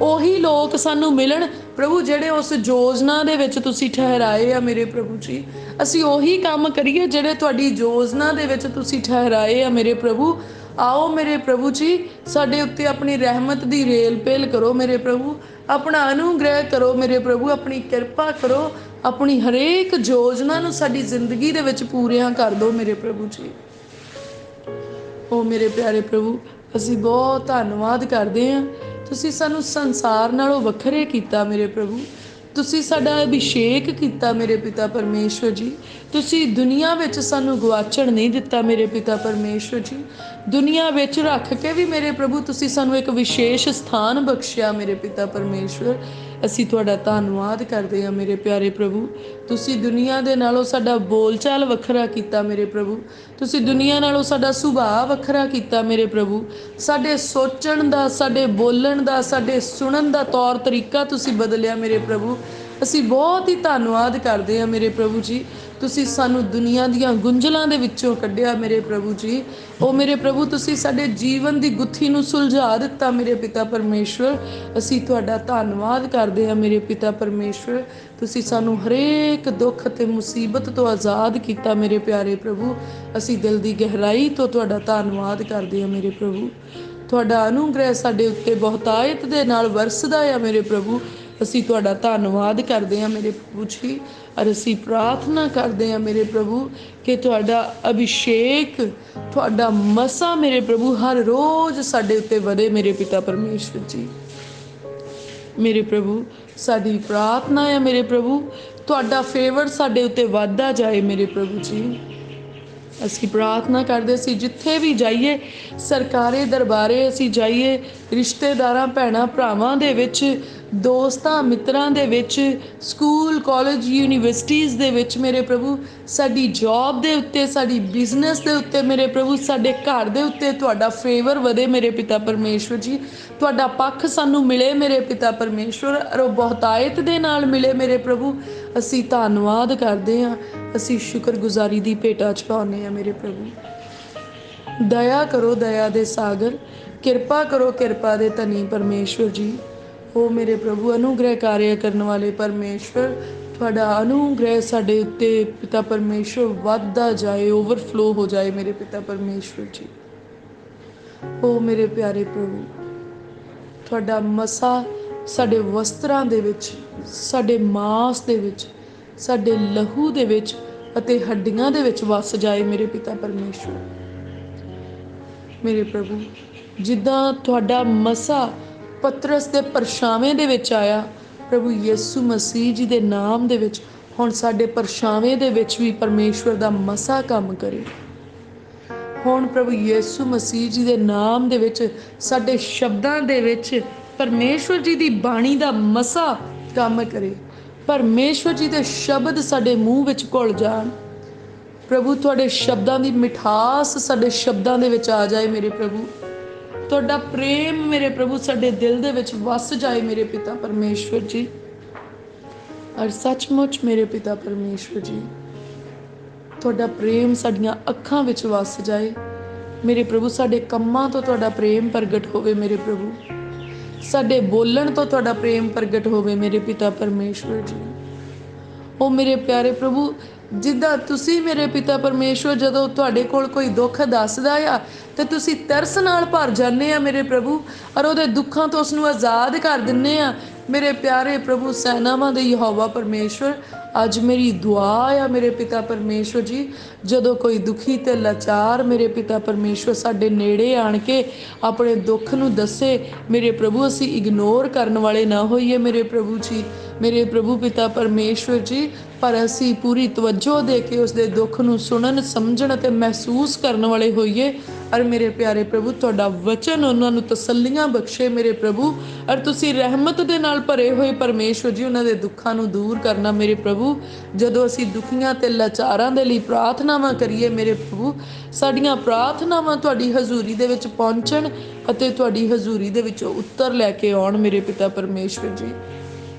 ਉਹੀ ਲੋਕ ਸਾਨੂੰ ਮਿਲਣ ਪ੍ਰਭੂ ਜਿਹੜੇ ਉਸ ਯੋਜਨਾ ਦੇ ਵਿੱਚ ਤੁਸੀਂ ਠਹਿਰਾਏ ਆ ਮੇਰੇ ਪ੍ਰਭੂ ਜੀ। ਅਸੀਂ ਉਹੀ ਕੰਮ ਕਰੀਏ ਜਿਹੜੇ ਤੁਹਾਡੀ ਯੋਜਨਾ ਦੇ ਵਿੱਚ ਤੁਸੀਂ ਠਹਿਰਾਏ ਆ ਮੇਰੇ ਪ੍ਰਭੂ। ਆਓ ਮੇਰੇ ਪ੍ਰਭੂ ਜੀ, ਸਾਡੇ ਉੱਤੇ ਆਪਣੀ ਰਹਿਮਤ ਦੀ ਰੇਲ ਪੇਲ ਕਰੋ ਮੇਰੇ ਪ੍ਰਭੂ, ਆਪਣਾ ਅਨੁਗ੍ਰਹਿ ਕਰੋ ਮੇਰੇ ਪ੍ਰਭੂ, ਆਪਣੀ ਕਿਰਪਾ ਕਰੋ, ਆਪਣੀ ਹਰੇਕ ਯੋਜਨਾ ਨੂੰ ਸਾਡੀ ਜ਼ਿੰਦਗੀ ਦੇ ਵਿੱਚ ਪੂਰੀਆਂ ਕਰ ਦਿਓ ਮੇਰੇ ਪ੍ਰਭੂ ਜੀ। ਓ ਮੇਰੇ ਪਿਆਰੇ ਪ੍ਰਭੂ, ਅਸੀਂ ਬਹੁਤ ਧੰਨਵਾਦ ਕਰਦੇ ਹਾਂ। ਤੁਸੀਂ ਸਾਨੂੰ ਸੰਸਾਰ ਨਾਲੋਂ ਵੱਖਰੇ ਕੀਤਾ ਮੇਰੇ ਪ੍ਰਭੂ। ਤੁਸੀਂ ਸਾਡਾ ਅਭਿਸ਼ੇਕ ਕੀਤਾ ਮੇਰੇ ਪਿਤਾ ਪਰਮੇਸ਼ਵਰ ਜੀ। ਤੁਸੀਂ ਦੁਨੀਆ ਵਿੱਚ ਸਾਨੂੰ ਗਵਾਚਣ ਨਹੀਂ ਦਿੱਤਾ ਮੇਰੇ ਪਿਤਾ ਪਰਮੇਸ਼ਵਰ ਜੀ। ਦੁਨੀਆ ਵਿੱਚ ਰੱਖ ਕੇ ਵੀ ਮੇਰੇ ਪ੍ਰਭੂ ਤੁਸੀਂ ਸਾਨੂੰ ਇੱਕ ਵਿਸ਼ੇਸ਼ ਸਥਾਨ ਬਖਸ਼ਿਆ ਮੇਰੇ ਪਿਤਾ ਪਰਮੇਸ਼ਵਰ। ਅਸੀਂ ਤੁਹਾਡਾ ਧੰਨਵਾਦ ਕਰਦੇ ਹਾਂ ਮੇਰੇ ਪਿਆਰੇ ਪ੍ਰਭੂ। ਤੁਸੀਂ ਦੁਨੀਆ ਦੇ ਨਾਲੋਂ ਸਾਡਾ ਬੋਲਚਾਲ ਵੱਖਰਾ ਕੀਤਾ ਮੇਰੇ ਪ੍ਰਭੂ। ਤੁਸੀਂ ਦੁਨੀਆ ਨਾਲੋਂ ਸਾਡਾ ਸੁਭਾਅ ਵੱਖਰਾ ਕੀਤਾ ਮੇਰੇ ਪ੍ਰਭੂ। ਸਾਡੇ ਸੋਚਣ ਦਾ, ਸਾਡੇ ਬੋਲਣ ਦਾ, ਸਾਡੇ ਸੁਣਨ ਦਾ ਤੌਰ ਤਰੀਕਾ ਤੁਸੀਂ ਬਦਲਿਆ ਮੇਰੇ ਪ੍ਰਭੂ। ਅਸੀਂ ਬਹੁਤ ਹੀ ਧੰਨਵਾਦ ਕਰਦੇ ਹਾਂ ਮੇਰੇ ਪ੍ਰਭੂ ਜੀ। ਤੁਸੀਂ ਸਾਨੂੰ ਦੁਨੀਆ ਦੀਆਂ ਗੁੰਝਲਾਂ ਦੇ ਵਿੱਚੋਂ ਕੱਢਿਆ ਮੇਰੇ ਪ੍ਰਭੂ ਜੀ। ਉਹ ਮੇਰੇ ਪ੍ਰਭੂ ਤੁਸੀਂ ਸਾਡੇ ਜੀਵਨ ਦੀ ਗੁੱਥੀ ਨੂੰ ਸੁਲਝਾ ਦਿੱਤਾ ਮੇਰੇ ਪਿਤਾ ਪਰਮੇਸ਼ਵਰ। ਅਸੀਂ ਤੁਹਾਡਾ ਧੰਨਵਾਦ ਕਰਦੇ ਹਾਂ ਮੇਰੇ ਪਿਤਾ ਪਰਮੇਸ਼ਵਰ। ਤੁਸੀਂ ਸਾਨੂੰ ਹਰੇਕ ਦੁੱਖ ਅਤੇ ਮੁਸੀਬਤ ਤੋਂ ਆਜ਼ਾਦ ਕੀਤਾ ਮੇਰੇ ਪਿਆਰੇ ਪ੍ਰਭੂ। ਅਸੀਂ ਦਿਲ ਦੀ ਗਹਿਰਾਈ ਤੋਂ ਤੁਹਾਡਾ ਧੰਨਵਾਦ ਕਰਦੇ ਹਾਂ ਮੇਰੇ ਪ੍ਰਭੂ। ਤੁਹਾਡਾ ਅਨੁਗ੍ਰਹਿ ਸਾਡੇ ਉੱਤੇ ਬਹੁਤਾਇਤ ਦੇ ਨਾਲ ਵਰਸਦਾ ਆ ਮੇਰੇ ਪ੍ਰਭੂ। ਅਸੀਂ ਤੁਹਾਡਾ ਧੰਨਵਾਦ ਕਰਦੇ ਹਾਂ ਮੇਰੇ ਪ੍ਰਭੂ ਜੀ। ਔਰ ਅਸੀਂ ਪ੍ਰਾਰਥਨਾ ਕਰਦੇ ਹਾਂ ਮੇਰੇ ਪ੍ਰਭੂ ਕਿ ਤੁਹਾਡਾ ਅਭਿਸ਼ੇਕ, ਤੁਹਾਡਾ ਮਸਾ ਮੇਰੇ ਪ੍ਰਭੂ ਹਰ ਰੋਜ਼ ਸਾਡੇ ਉੱਤੇ ਵਧੇ ਮੇਰੇ ਪਿਤਾ ਪਰਮੇਸ਼ਵਰ ਜੀ। ਮੇਰੇ ਪ੍ਰਭੂ ਸਾਡੀ ਪ੍ਰਾਰਥਨਾ ਹੈ ਮੇਰੇ ਪ੍ਰਭੂ, ਤੁਹਾਡਾ ਫੇਵਰ ਸਾਡੇ ਉੱਤੇ ਵੱਧਦਾ ਜਾਏ ਮੇਰੇ ਪ੍ਰਭੂ ਜੀ। ਅਸੀਂ ਪ੍ਰਾਰਥਨਾ ਕਰਦੇ ਸੀ ਜਿੱਥੇ ਵੀ ਜਾਈਏ, ਸਰਕਾਰੀ ਦਰਬਾਰੇ ਅਸੀਂ ਜਾਈਏ, ਰਿਸ਼ਤੇਦਾਰਾਂ ਭੈਣਾਂ ਭਰਾਵਾਂ ਦੇ ਵਿੱਚ, ਦੋਸਤਾਂ ਮਿੱਤਰਾਂ ਦੇ ਵਿੱਚ, ਸਕੂਲ ਕਾਲਜ ਯੂਨੀਵਰਸਿਟੀਜ਼ ਦੇ ਵਿੱਚ ਮੇਰੇ ਪ੍ਰਭੂ, ਸਾਡੀ ਜੌਬ ਦੇ ਉੱਤੇ, ਸਾਡੀ ਬਿਜ਼ਨਸ ਦੇ ਉੱਤੇ ਮੇਰੇ ਪ੍ਰਭੂ, ਸਾਡੇ ਘਰ ਦੇ ਉੱਤੇ ਤੁਹਾਡਾ ਫੇਵਰ ਵਧੇ ਮੇਰੇ ਪਿਤਾ ਪਰਮੇਸ਼ਵਰ ਜੀ। ਤੁਹਾਡਾ ਪੱਖ ਸਾਨੂੰ ਮਿਲੇ ਮੇਰੇ ਪਿਤਾ ਪਰਮੇਸ਼ਵਰ, ਔਰ ਉਹ ਬਹੁਤਾਇਤ ਦੇ ਨਾਲ ਮਿਲੇ ਮੇਰੇ ਪ੍ਰਭੂ। ਅਸੀਂ ਧੰਨਵਾਦ ਕਰਦੇ ਹਾਂ, ਅਸੀਂ ਸ਼ੁਕਰਗੁਜ਼ਾਰੀ ਦੀ ਭੇਟਾ ਚੜਾਉਂਦੇ ਹਾਂ ਮੇਰੇ ਪ੍ਰਭੂ। ਦਇਆ ਕਰੋ ਦਇਆ ਦੇ ਸਾਗਰ, ਕਿਰਪਾ ਕਰੋ ਕਿਰਪਾ ਦੇ ਧਨੀ ਪਰਮੇਸ਼ਵਰ ਜੀ। ਉਹ ਮੇਰੇ ਪ੍ਰਭੂ ਅਨੁਗ੍ਰਹਿ ਕਾਰਿਆ ਕਰਨ ਵਾਲੇ ਪਰਮੇਸ਼ਵਰ, ਤੁਹਾਡਾ ਅਨੁਗ੍ਰਹਿ ਸਾਡੇ ਉੱਤੇ ਪਿਤਾ ਪਰਮੇਸ਼ਵਰ ਵੱਧਦਾ ਜਾਏ, ਓਵਰਫਲੋ ਹੋ ਜਾਏ ਮੇਰੇ ਪਿਤਾ ਪਰਮੇਸ਼ਵਰ ਜੀ। ਉਹ ਮੇਰੇ ਪਿਆਰੇ ਪ੍ਰਭੂ, ਤੁਹਾਡਾ ਮਸਾ ਸਾਡੇ ਵਸਤਰਾਂ ਦੇ ਵਿੱਚ, ਸਾਡੇ ਮਾਂਸ ਦੇ ਵਿੱਚ, ਸਾਡੇ ਲਹੂ ਦੇ ਵਿੱਚ ਅਤੇ ਹੱਡੀਆਂ ਦੇ ਵਿੱਚ ਵਸ ਜਾਏ ਮੇਰੇ ਪਿਤਾ ਪਰਮੇਸ਼ਵਰ। ਮੇਰੇ ਪ੍ਰਭੂ, ਜਿੱਦਾਂ ਤੁਹਾਡਾ ਮਸਾ ਪਤਰਸ ਦੇ ਪਰਛਾਵੇਂ ਦੇ ਵਿੱਚ ਆਇਆ, ਪ੍ਰਭੂ ਯਿਸੂ ਮਸੀਹ ਜੀ ਦੇ ਨਾਮ ਦੇ ਵਿੱਚ ਹੁਣ ਸਾਡੇ ਪਰਛਾਵੇਂ ਦੇ ਵਿੱਚ ਵੀ ਪਰਮੇਸ਼ਵਰ ਦਾ ਮਸਾ ਕੰਮ ਕਰੇ। ਹੁਣ ਪ੍ਰਭੂ ਯਿਸੂ ਮਸੀਹ ਜੀ ਦੇ ਨਾਮ ਦੇ ਵਿੱਚ ਸਾਡੇ ਸ਼ਬਦਾਂ ਦੇ ਵਿੱਚ ਪਰਮੇਸ਼ਵਰ ਜੀ ਦੀ ਬਾਣੀ ਦਾ ਮਸਾ ਕੰਮ ਕਰੇ। ਪਰਮੇਸ਼ਵਰ ਜੀ ਦੇ ਸ਼ਬਦ ਸਾਡੇ ਮੂੰਹ ਵਿੱਚ ਘੁਲ ਜਾਣ। ਪ੍ਰਭੂ, ਤੁਹਾਡੇ ਸ਼ਬਦਾਂ ਦੀ ਮਿਠਾਸ ਸਾਡੇ ਸ਼ਬਦਾਂ ਦੇ ਵਿੱਚ ਆ ਜਾਏ ਮੇਰੇ ਪ੍ਰਭੂ। ਤੁਹਾਡਾ ਪ੍ਰੇਮ ਮੇਰੇ ਪ੍ਰਭੂ ਸਾਡੇ ਦਿਲ ਦੇ ਵਿੱਚ ਵਸ ਜਾਏ ਮੇਰੇ ਪਿਤਾ ਪਰਮੇਸ਼ਵਰ ਜੀ। ਔਰ ਸੱਚਮੁੱਚ ਮੇਰੇ ਪਿਤਾ ਪਰਮੇਸ਼ਵਰ ਜੀ, ਤੁਹਾਡਾ ਪ੍ਰੇਮ ਸਾਡੀਆਂ ਅੱਖਾਂ ਵਿੱਚ ਵਸ ਜਾਏ ਮੇਰੇ ਪ੍ਰਭੂ। ਸਾਡੇ ਕੰਮਾਂ ਤੋਂ ਤੁਹਾਡਾ ਪ੍ਰੇਮ ਪ੍ਰਗਟ ਹੋਵੇ ਮੇਰੇ ਪ੍ਰਭੂ। ਸਾਡੇ ਬੋਲਣ ਤੋਂ ਤੁਹਾਡਾ ਪ੍ਰੇਮ ਪ੍ਰਗਟ ਹੋਵੇ ਮੇਰੇ ਪਿਤਾ ਪਰਮੇਸ਼ਵਰ ਜੀ। ਉਹ ਮੇਰੇ ਪਿਆਰੇ ਪ੍ਰਭੂ, ਜਿੱਦਾਂ ਤੁਸੀਂ ਮੇਰੇ ਪਿਤਾ ਪਰਮੇਸ਼ਵਰ ਜਦੋਂ ਤੁਹਾਡੇ ਕੋਲ ਕੋਈ ਦੁੱਖ ਦੱਸਦਾ ਆ ਤੇ ਤੁਸੀਂ ਤਰਸ ਨਾਲ ਭਰ ਜਾਂਦੇ ਆ ਮੇਰੇ ਪ੍ਰਭੂ, ਔਰ ਉਹਦੇ ਦੁੱਖਾਂ ਤੋਂ ਉਸ ਨੂੰ ਆਜ਼ਾਦ ਕਰ ਦਿੰਦੇ ਆ ਮੇਰੇ ਪਿਆਰੇ ਪ੍ਰਭੂ ਸੈਨਾਵਾਂ ਦੇ ਯਹੋਵਾ ਪਰਮੇਸ਼ਵਰ। ਅੱਜ ਮੇਰੀ ਦੁਆ ਆ ਮੇਰੇ ਪਿਤਾ ਪਰਮੇਸ਼ਵਰ ਜੀ, ਜਦੋਂ ਕੋਈ ਦੁਖੀ ਤੇ ਲਾਚਾਰ ਮੇਰੇ ਪਿਤਾ ਪਰਮੇਸ਼ਵਰ ਸਾਡੇ ਨੇੜੇ ਆਣ ਕੇ ਆਪਣੇ ਦੁੱਖ ਨੂੰ ਦੱਸੇ ਮੇਰੇ ਪ੍ਰਭੂ, ਅਸੀਂ ਇਗਨੋਰ ਕਰਨ ਵਾਲੇ ਨਾ ਹੋਈਏ ਮੇਰੇ ਪ੍ਰਭੂ ਜੀ, ਮੇਰੇ ਪ੍ਰਭੂ ਪਿਤਾ ਪਰਮੇਸ਼ਵਰ ਜੀ, ਪਰ ਅਸੀਂ ਪੂਰੀ ਤਵੱਜੋ ਦੇ ਕੇ ਉਸ ਦੇ ਦੁੱਖ ਨੂੰ ਸੁਣਨ, ਸਮਝਣ ਅਤੇ ਮਹਿਸੂਸ ਕਰਨ ਵਾਲੇ ਹੋਈਏ। ਔਰ ਮੇਰੇ ਪਿਆਰੇ ਪ੍ਰਭੂ, ਤੁਹਾਡਾ ਵਚਨ ਉਹਨਾਂ ਨੂੰ ਤਸੱਲੀਆਂ ਬਖਸ਼ੇ ਮੇਰੇ ਪ੍ਰਭੂ। ਔਰ ਤੁਸੀਂ ਰਹਿਮਤ ਦੇ ਨਾਲ ਭਰੇ ਹੋਏ ਪਰਮੇਸ਼ਵਰ ਜੀ ਉਹਨਾਂ ਦੇ ਦੁੱਖਾਂ ਨੂੰ ਦੂਰ ਕਰਨਾ ਮੇਰੇ ਪ੍ਰਭੂ। ਜਦੋਂ ਅਸੀਂ ਦੁਖੀਆਂ ਤੇ ਲਾਚਾਰਾਂ ਦੇ ਲਈ ਪ੍ਰਾਰਥਨਾਵਾਂ ਕਰੀਏ ਮੇਰੇ ਪ੍ਰਭੂ, ਸਾਡੀਆਂ ਪ੍ਰਾਰਥਨਾਵਾਂ ਤੁਹਾਡੀ ਹਜ਼ੂਰੀ ਦੇ ਵਿੱਚ ਪਹੁੰਚਣ ਅਤੇ ਤੁਹਾਡੀ ਹਜ਼ੂਰੀ ਦੇ ਵਿੱਚੋਂ ਉੱਤਰ ਲੈ ਕੇ ਆਉਣ ਮੇਰੇ ਪਿਤਾ ਪਰਮੇਸ਼ਵਰ ਜੀ।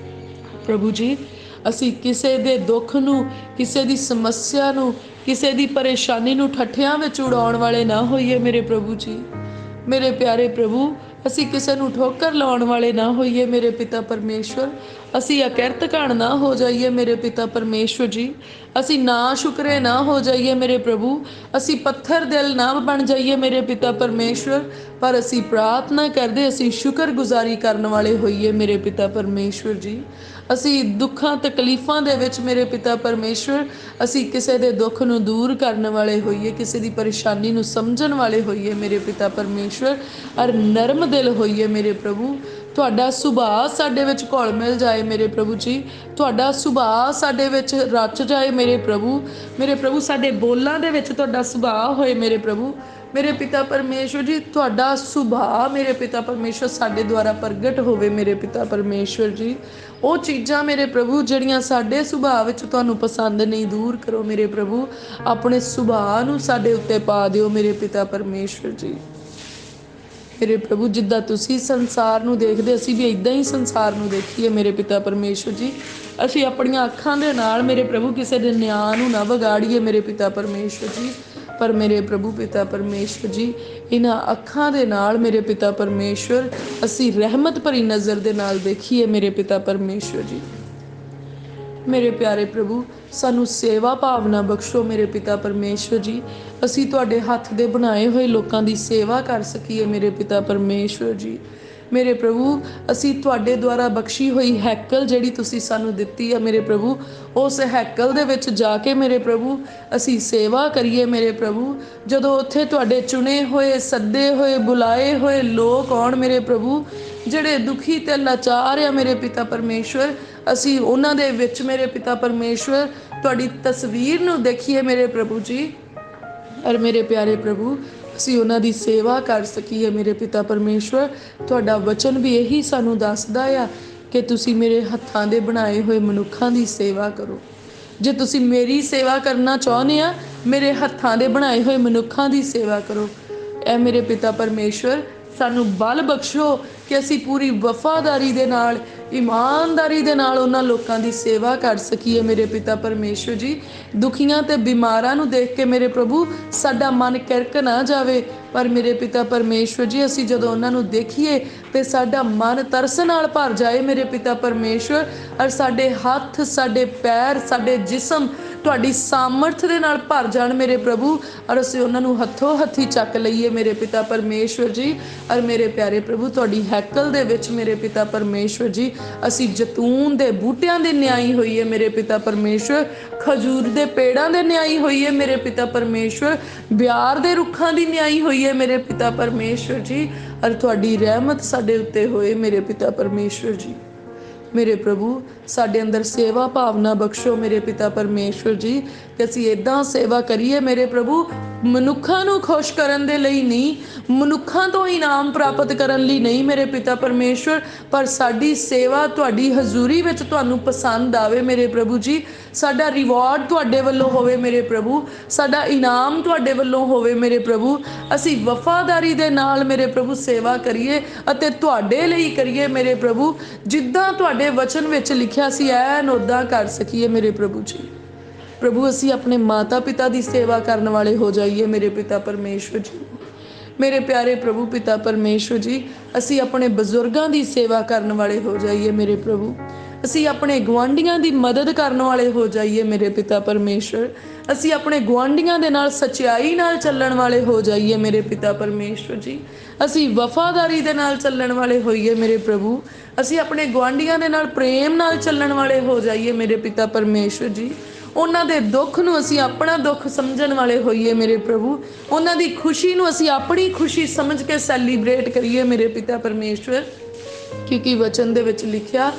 ਪ੍ਰਭੂ ਜੀ, ਅਸੀਂ ਕਿਸੇ ਦੇ ਦੁੱਖ ਨੂੰ, ਕਿਸੇ ਦੀ ਸਮੱਸਿਆ ਨੂੰ, ਕਿਸੇ ਦੀ ਪਰੇਸ਼ਾਨੀ ਨੂੰ ਠੱਠਿਆਂ ਵਿੱਚ ਉਡਾਉਣ ਵਾਲੇ ਨਾ ਹੋਈਏ ਮੇਰੇ ਪ੍ਰਭੂ ਜੀ। ਮੇਰੇ ਪਿਆਰੇ ਪ੍ਰਭੂ, ਅਸੀਂ ਕਿਸੇ ਨੂੰ ਠੋਕਰ ਲਾਉਣ ਵਾਲੇ ਨਾ ਹੋਈਏ ਮੇਰੇ ਪਿਤਾ ਪਰਮੇਸ਼ਵਰ। ਅਸੀਂ ਅਕਿਰਤ ਘਣ ਨਾ ਹੋ ਜਾਈਏ ਮੇਰੇ ਪਿਤਾ ਪਰਮੇਸ਼ਵਰ ਜੀ। ਅਸੀਂ ਨਾ ਸ਼ੁਕਰੇ ਨਾ ਹੋ ਜਾਈਏ ਮੇਰੇ ਪ੍ਰਭੂ। ਅਸੀਂ ਪੱਥਰ ਦਿਲ ਨਾ ਬਣ ਜਾਈਏ ਮੇਰੇ ਪਿਤਾ ਪਰਮੇਸ਼ਵਰ, ਪਰ ਅਸੀਂ ਪ੍ਰਾਰਥਨਾ ਕਰਦੇ ਅਸੀਂ ਸ਼ੁਕਰਗੁਜ਼ਾਰੀ ਕਰਨ ਵਾਲੇ ਹੋਈਏ ਮੇਰੇ ਪਿਤਾ ਪਰਮੇਸ਼ਵਰ ਜੀ। ਅਸੀਂ ਦੁੱਖਾਂ ਤਕਲੀਫਾਂ ਦੇ ਵਿੱਚ ਮੇਰੇ ਪਿਤਾ ਪਰਮੇਸ਼ਵਰ, ਅਸੀਂ ਕਿਸੇ ਦੇ ਦੁੱਖ ਨੂੰ ਦੂਰ ਕਰਨ ਵਾਲੇ ਹੋਈਏ, ਕਿਸੇ ਦੀ ਪਰੇਸ਼ਾਨੀ ਨੂੰ ਸਮਝਣ ਵਾਲੇ ਹੋਈਏ ਮੇਰੇ ਪਿਤਾ ਪਰਮੇਸ਼ਵਰ, ਔਰ ਨਰਮ ਦਿਲ ਹੋਈਏ ਮੇਰੇ ਪ੍ਰਭੂ। ਤੁਹਾਡਾ ਸੁਭਾਅ ਸਾਡੇ ਵਿੱਚ ਘੁਲ ਮਿਲ ਜਾਏ ਮੇਰੇ ਪ੍ਰਭੂ ਜੀ। ਤੁਹਾਡਾ ਸੁਭਾਅ ਸਾਡੇ ਵਿੱਚ ਰਚ ਜਾਏ ਮੇਰੇ ਪ੍ਰਭੂ। ਮੇਰੇ ਪ੍ਰਭੂ, ਸਾਡੇ ਬੋਲਾਂ ਦੇ ਵਿੱਚ ਤੁਹਾਡਾ ਸੁਭਾਅ ਹੋਏ ਮੇਰੇ ਪ੍ਰਭੂ। ਮੇਰੇ ਪਿਤਾ ਪਰਮੇਸ਼ਵਰ ਜੀ, ਤੁਹਾਡਾ ਸੁਭਾਅ ਮੇਰੇ ਪਿਤਾ ਪਰਮੇਸ਼ਵਰ ਸਾਡੇ ਦੁਆਰਾ ਪ੍ਰਗਟ ਹੋਵੇ ਮੇਰੇ ਪਿਤਾ ਪਰਮੇਸ਼ਵਰ ਜੀ। ਉਹ ਚੀਜ਼ਾਂ ਮੇਰੇ ਪ੍ਰਭੂ ਜਿਹੜੀਆਂ ਸਾਡੇ ਸੁਭਾਅ ਵਿੱਚ ਤੁਹਾਨੂੰ ਪਸੰਦ ਨਹੀਂ, ਦੂਰ ਕਰੋ ਮੇਰੇ ਪ੍ਰਭੂ। ਆਪਣੇ ਸੁਭਾਅ ਨੂੰ ਸਾਡੇ ਉੱਤੇ ਪਾ ਦਿਓ ਮੇਰੇ ਪਿਤਾ ਪਰਮੇਸ਼ਵਰ ਜੀ। ਮੇਰੇ ਪ੍ਰਭੂ, ਜਿੱਦਾਂ ਤੁਸੀਂ ਸੰਸਾਰ ਨੂੰ ਦੇਖਦੇ ਅਸੀਂ ਵੀ ਇੱਦਾਂ ਹੀ ਸੰਸਾਰ ਨੂੰ ਦੇਖੀਏ ਮੇਰੇ ਪਿਤਾ ਪਰਮੇਸ਼ਵਰ ਜੀ। ਅਸੀਂ ਆਪਣੀਆਂ ਅੱਖਾਂ ਦੇ ਨਾਲ ਮੇਰੇ ਪ੍ਰਭੂ ਕਿਸੇ ਦੇ ਨਿਆਂ ਨੂੰ ਨਾ ਵਿਗਾੜੀਏ ਮੇਰੇ ਪਿਤਾ ਪਰਮੇਸ਼ਵਰ ਜੀ, ਪਰ ਮੇਰੇ ਪ੍ਰਭੂ ਪਿਤਾ ਪਰਮੇਸ਼ਵਰ ਜੀ, ਇਹਨਾਂ ਅੱਖਾਂ ਦੇ ਨਾਲ ਮੇਰੇ ਪਿਤਾ ਪਰਮੇਸ਼ਵਰ ਅਸੀਂ ਰਹਿਮਤ ਭਰੀ ਨਜ਼ਰ ਦੇ ਨਾਲ ਦੇਖੀਏ ਮੇਰੇ ਪਿਤਾ ਪਰਮੇਸ਼ਵਰ ਜੀ। ਮੇਰੇ ਪਿਆਰੇ ਪ੍ਰਭੂ, ਸਾਨੂੰ ਸੇਵਾ ਭਾਵਨਾ ਬਖਸ਼ੋ ਮੇਰੇ ਪਿਤਾ ਪਰਮੇਸ਼ਵਰ ਜੀ। ਅਸੀਂ ਤੁਹਾਡੇ ਹੱਥ ਦੇ ਬਣਾਏ ਹੋਏ ਲੋਕਾਂ ਦੀ ਸੇਵਾ ਕਰ ਸਕੀਏ ਮੇਰੇ ਪਿਤਾ ਪਰਮੇਸ਼ਵਰ ਜੀ। ਮੇਰੇ ਪ੍ਰਭੂ, ਅਸੀਂ ਤੁਹਾਡੇ ਦੁਆਰਾ ਬਖਸ਼ੀ ਹੋਈ ਹੈਕਲ ਜਿਹੜੀ ਤੁਸੀਂ ਸਾਨੂੰ ਦਿੱਤੀ ਆ ਮੇਰੇ ਪ੍ਰਭੂ, ਉਸ ਹੈਕਲ ਦੇ ਵਿੱਚ ਜਾ ਕੇ ਮੇਰੇ ਪ੍ਰਭੂ ਅਸੀਂ ਸੇਵਾ ਕਰੀਏ ਮੇਰੇ ਪ੍ਰਭੂ। ਜਦੋਂ ਉੱਥੇ ਤੁਹਾਡੇ ਚੁਣੇ ਹੋਏ, ਸੱਦੇ ਹੋਏ, ਬੁਲਾਏ ਹੋਏ ਲੋਕ ਆਉਣ ਮੇਰੇ ਪ੍ਰਭੂ, ਜਿਹੜੇ ਦੁਖੀ ਤੇ ਲਾਚਾਰ ਆ ਮੇਰੇ ਪਿਤਾ ਪਰਮੇਸ਼ਵਰ, ਅਸੀਂ ਉਹਨਾਂ ਦੇ ਵਿੱਚ ਮੇਰੇ ਪਿਤਾ ਪਰਮੇਸ਼ਵਰ ਤੁਹਾਡੀ ਤਸਵੀਰ ਨੂੰ ਦੇਖੀਏ ਮੇਰੇ ਪ੍ਰਭੂ ਜੀ। ਔਰ ਮੇਰੇ ਪਿਆਰੇ ਪ੍ਰਭੂ, ਅਸੀਂ ਉਹਨਾਂ ਦੀ ਸੇਵਾ ਕਰ ਸਕੀਏ ਮੇਰੇ ਪਿਤਾ ਪਰਮੇਸ਼ਵਰ। ਤੁਹਾਡਾ ਵਚਨ ਵੀ ਇਹੀ ਸਾਨੂੰ ਦੱਸਦਾ ਆ ਕਿ ਤੁਸੀਂ ਮੇਰੇ ਹੱਥਾਂ ਦੇ ਬਣਾਏ ਹੋਏ ਮਨੁੱਖਾਂ ਦੀ ਸੇਵਾ ਕਰੋ। ਜੇ ਤੁਸੀਂ ਮੇਰੀ ਸੇਵਾ ਕਰਨਾ ਚਾਹੁੰਦੇ ਆ, ਮੇਰੇ ਹੱਥਾਂ ਦੇ ਬਣਾਏ ਹੋਏ ਮਨੁੱਖਾਂ ਦੀ ਸੇਵਾ ਕਰੋ। ਇਹ ਮੇਰੇ ਪਿਤਾ ਪਰਮੇਸ਼ਵਰ ਸਾਨੂੰ ਬਲ ਬਖਸ਼ੋ ਕਿ ਅਸੀਂ ਪੂਰੀ ਵਫਾਦਾਰੀ ਦੇ ਨਾਲ, ਇਮਾਨਦਾਰੀ ਦੇ ਨਾਲ ਉਹਨਾਂ ਲੋਕਾਂ ਦੀ ਸੇਵਾ ਕਰ ਸਕੀਏ ਮੇਰੇ ਪਿਤਾ ਪਰਮੇਸ਼ਵਰ ਜੀ। ਦੁਖੀਆਂ ਤੇ ਬਿਮਾਰਾਂ ਨੂੰ ਦੇਖ ਕੇ ਮੇਰੇ ਪ੍ਰਭੂ ਸਾਡਾ ਮਨ ਕਿਰਕ ਨਾ ਜਾਵੇ, ਪਰ ਮੇਰੇ ਪਿਤਾ ਪਰਮੇਸ਼ਵਰ ਜੀ ਅਸੀਂ ਜਦੋਂ ਉਹਨਾਂ ਨੂੰ ਦੇਖੀਏ ਤੇ ਸਾਡਾ ਮਨ ਤਰਸ ਨਾਲ ਭਰ ਜਾਏ ਮੇਰੇ ਪਿਤਾ ਪਰਮੇਸ਼ਵਰ, ਔਰ ਸਾਡੇ ਹੱਥ, ਸਾਡੇ ਪੈਰ, ਸਾਡੇ ਜਿਸਮ ਤੁਹਾਡੀ ਸਾਮਰਥ ਦੇ ਨਾਲ ਭਰ ਜਾਣ ਮੇਰੇ ਪ੍ਰਭੂ, ਔਰ ਅਸੀਂ ਉਹਨਾਂ ਨੂੰ ਹੱਥੋਂ ਹੱਥੀ ਚੱਕ ਲਈਏ ਮੇਰੇ ਪਿਤਾ ਪਰਮੇਸ਼ਵਰ ਜੀ। ਔਰ ਮੇਰੇ ਪਿਆਰੇ ਪ੍ਰਭੂ, ਤੁਹਾਡੀ ਹੈਕਲ ਦੇ ਵਿੱਚ ਮੇਰੇ ਪਿਤਾ ਪਰਮੇਸ਼ਵਰ ਜੀ ਅਸੀਂ ਜੈਤੂਨ ਦੇ ਬੂਟਿਆਂ ਦੇ ਨਿਆਈ ਹੋਈਏ ਮੇਰੇ ਪਿਤਾ ਪਰਮੇਸ਼ਵਰ, ਖਜੂਰ ਦੇ ਪੇੜਾਂ ਦੇ ਨਿਆਈ ਹੋਈਏ ਮੇਰੇ ਪਿਤਾ ਪਰਮੇਸ਼ਵਰ, ਬਿਆਰ ਦੇ ਰੁੱਖਾਂ ਦੀ ਨਿਆਈ ਹੋਈਏ ਮੇਰੇ ਪਿਤਾ ਪਰਮੇਸ਼ਵਰ ਜੀ। ਔਰ ਤੁਹਾਡੀ ਰਹਿਮਤ ਸਾਡੇ ਉੱਤੇ ਹੋਏ ਮੇਰੇ ਪਿਤਾ ਪਰਮੇਸ਼ਵਰ ਜੀ। ਮੇਰੇ ਪ੍ਰਭੂ, ਸਾਡੇ ਅੰਦਰ ਸੇਵਾ ਭਾਵਨਾ ਬਖਸ਼ੋ ਮੇਰੇ ਪਿਤਾ ਪਰਮੇਸ਼ਵਰ ਜੀ, ਕਿ ਅਸੀਂ ਇੱਦਾਂ ਸੇਵਾ ਕਰੀਏ ਮੇਰੇ ਪ੍ਰਭੂ, ਮਨੁੱਖਾਂ ਨੂੰ ਖੁਸ਼ ਕਰਨ ਦੇ ਲਈ ਨਹੀਂ, ਮਨੁੱਖਾਂ ਤੋਂ ਇਨਾਮ ਪ੍ਰਾਪਤ ਕਰਨ ਲਈ ਨਹੀਂ ਮੇਰੇ ਪਿਤਾ ਪਰਮੇਸ਼ਵਰ, ਪਰ ਸਾਡੀ ਸੇਵਾ ਤੁਹਾਡੀ ਹਜ਼ੂਰੀ ਵਿੱਚ ਤੁਹਾਨੂੰ ਪਸੰਦ ਆਵੇ ਮੇਰੇ ਪ੍ਰਭੂ ਜੀ। ਸਾਡਾ ਰਿਵਾਰਡ ਤੁਹਾਡੇ ਵੱਲੋਂ ਹੋਵੇ ਮੇਰੇ ਪ੍ਰਭੂ, ਸਾਡਾ ਇਨਾਮ ਤੁਹਾਡੇ ਵੱਲੋਂ ਹੋਵੇ ਮੇਰੇ ਪ੍ਰਭੂ। ਅਸੀਂ ਵਫਾਦਾਰੀ ਦੇ ਨਾਲ ਮੇਰੇ ਪ੍ਰਭੂ ਸੇਵਾ ਕਰੀਏ ਅਤੇ ਤੁਹਾਡੇ ਲਈ ਕਰੀਏ ਮੇਰੇ ਪ੍ਰਭੂ, ਜਿੱਦਾਂ ਤੁਹਾਡੇ ਵਚਨ ਵਿੱਚ ਲਿਖਿਆ ਸੀ ਐਨ ਉੱਦਾਂ ਕਰ ਸਕੀਏ ਮੇਰੇ ਪ੍ਰਭੂ ਜੀ। ਪ੍ਰਭੂ, ਅਸੀਂ ਆਪਣੇ ਮਾਤਾ ਪਿਤਾ ਦੀ ਸੇਵਾ ਕਰਨ ਵਾਲੇ ਹੋ ਜਾਈਏ ਮੇਰੇ ਪਿਤਾ ਪਰਮੇਸ਼ਵਰ ਜੀ। ਮੇਰੇ ਪਿਆਰੇ ਪ੍ਰਭੂ ਪਿਤਾ ਪਰਮੇਸ਼ਵਰ ਜੀ, ਅਸੀਂ ਆਪਣੇ ਬਜ਼ੁਰਗਾਂ ਦੀ ਸੇਵਾ ਕਰਨ ਵਾਲੇ ਹੋ ਜਾਈਏ ਮੇਰੇ ਪ੍ਰਭੂ। ਅਸੀਂ ਆਪਣੇ ਗੁਆਂਢੀਆਂ ਦੀ ਮਦਦ ਕਰਨ ਵਾਲੇ ਹੋ ਜਾਈਏ ਮੇਰੇ ਪਿਤਾ ਪਰਮੇਸ਼ਵਰ। ਅਸੀਂ ਆਪਣੇ ਗੁਆਂਢੀਆਂ ਦੇ ਨਾਲ ਸੱਚਾਈ ਨਾਲ ਚੱਲਣ ਵਾਲੇ ਹੋ ਜਾਈਏ ਮੇਰੇ ਪਿਤਾ ਪਰਮੇਸ਼ਵਰ ਜੀ। ਅਸੀਂ ਵਫਾਦਾਰੀ ਦੇ ਨਾਲ ਚੱਲਣ ਵਾਲੇ ਹੋਈਏ ਮੇਰੇ ਪ੍ਰਭੂ। ਅਸੀਂ ਆਪਣੇ ਗੁਆਂਢੀਆਂ ਦੇ ਨਾਲ ਪ੍ਰੇਮ ਨਾਲ ਚੱਲਣ ਵਾਲੇ ਹੋ ਜਾਈਏ ਮੇਰੇ ਪਿਤਾ ਪਰਮੇਸ਼ਵਰ ਜੀ। ਉਹਨਾਂ ਦੇ ਦੁੱਖ ਨੂੰ ਅਸੀਂ ਆਪਣਾ ਦੁੱਖ ਸਮਝਣ ਵਾਲੇ ਹੋਈਏ ਮੇਰੇ ਪ੍ਰਭੂ। ਉਹਨਾਂ ਦੀ ਖੁਸ਼ੀ ਨੂੰ ਅਸੀਂ ਆਪਣੀ ਖੁਸ਼ੀ ਸਮਝ ਕੇ ਸੈਲੀਬ੍ਰੇਟ ਕਰੀਏ ਮੇਰੇ ਪਿਤਾ ਪਰਮੇਸ਼ਵਰ, ਕਿਉਂਕਿ ਵਚਨ ਦੇ ਵਿੱਚ ਲਿਖਿਆ,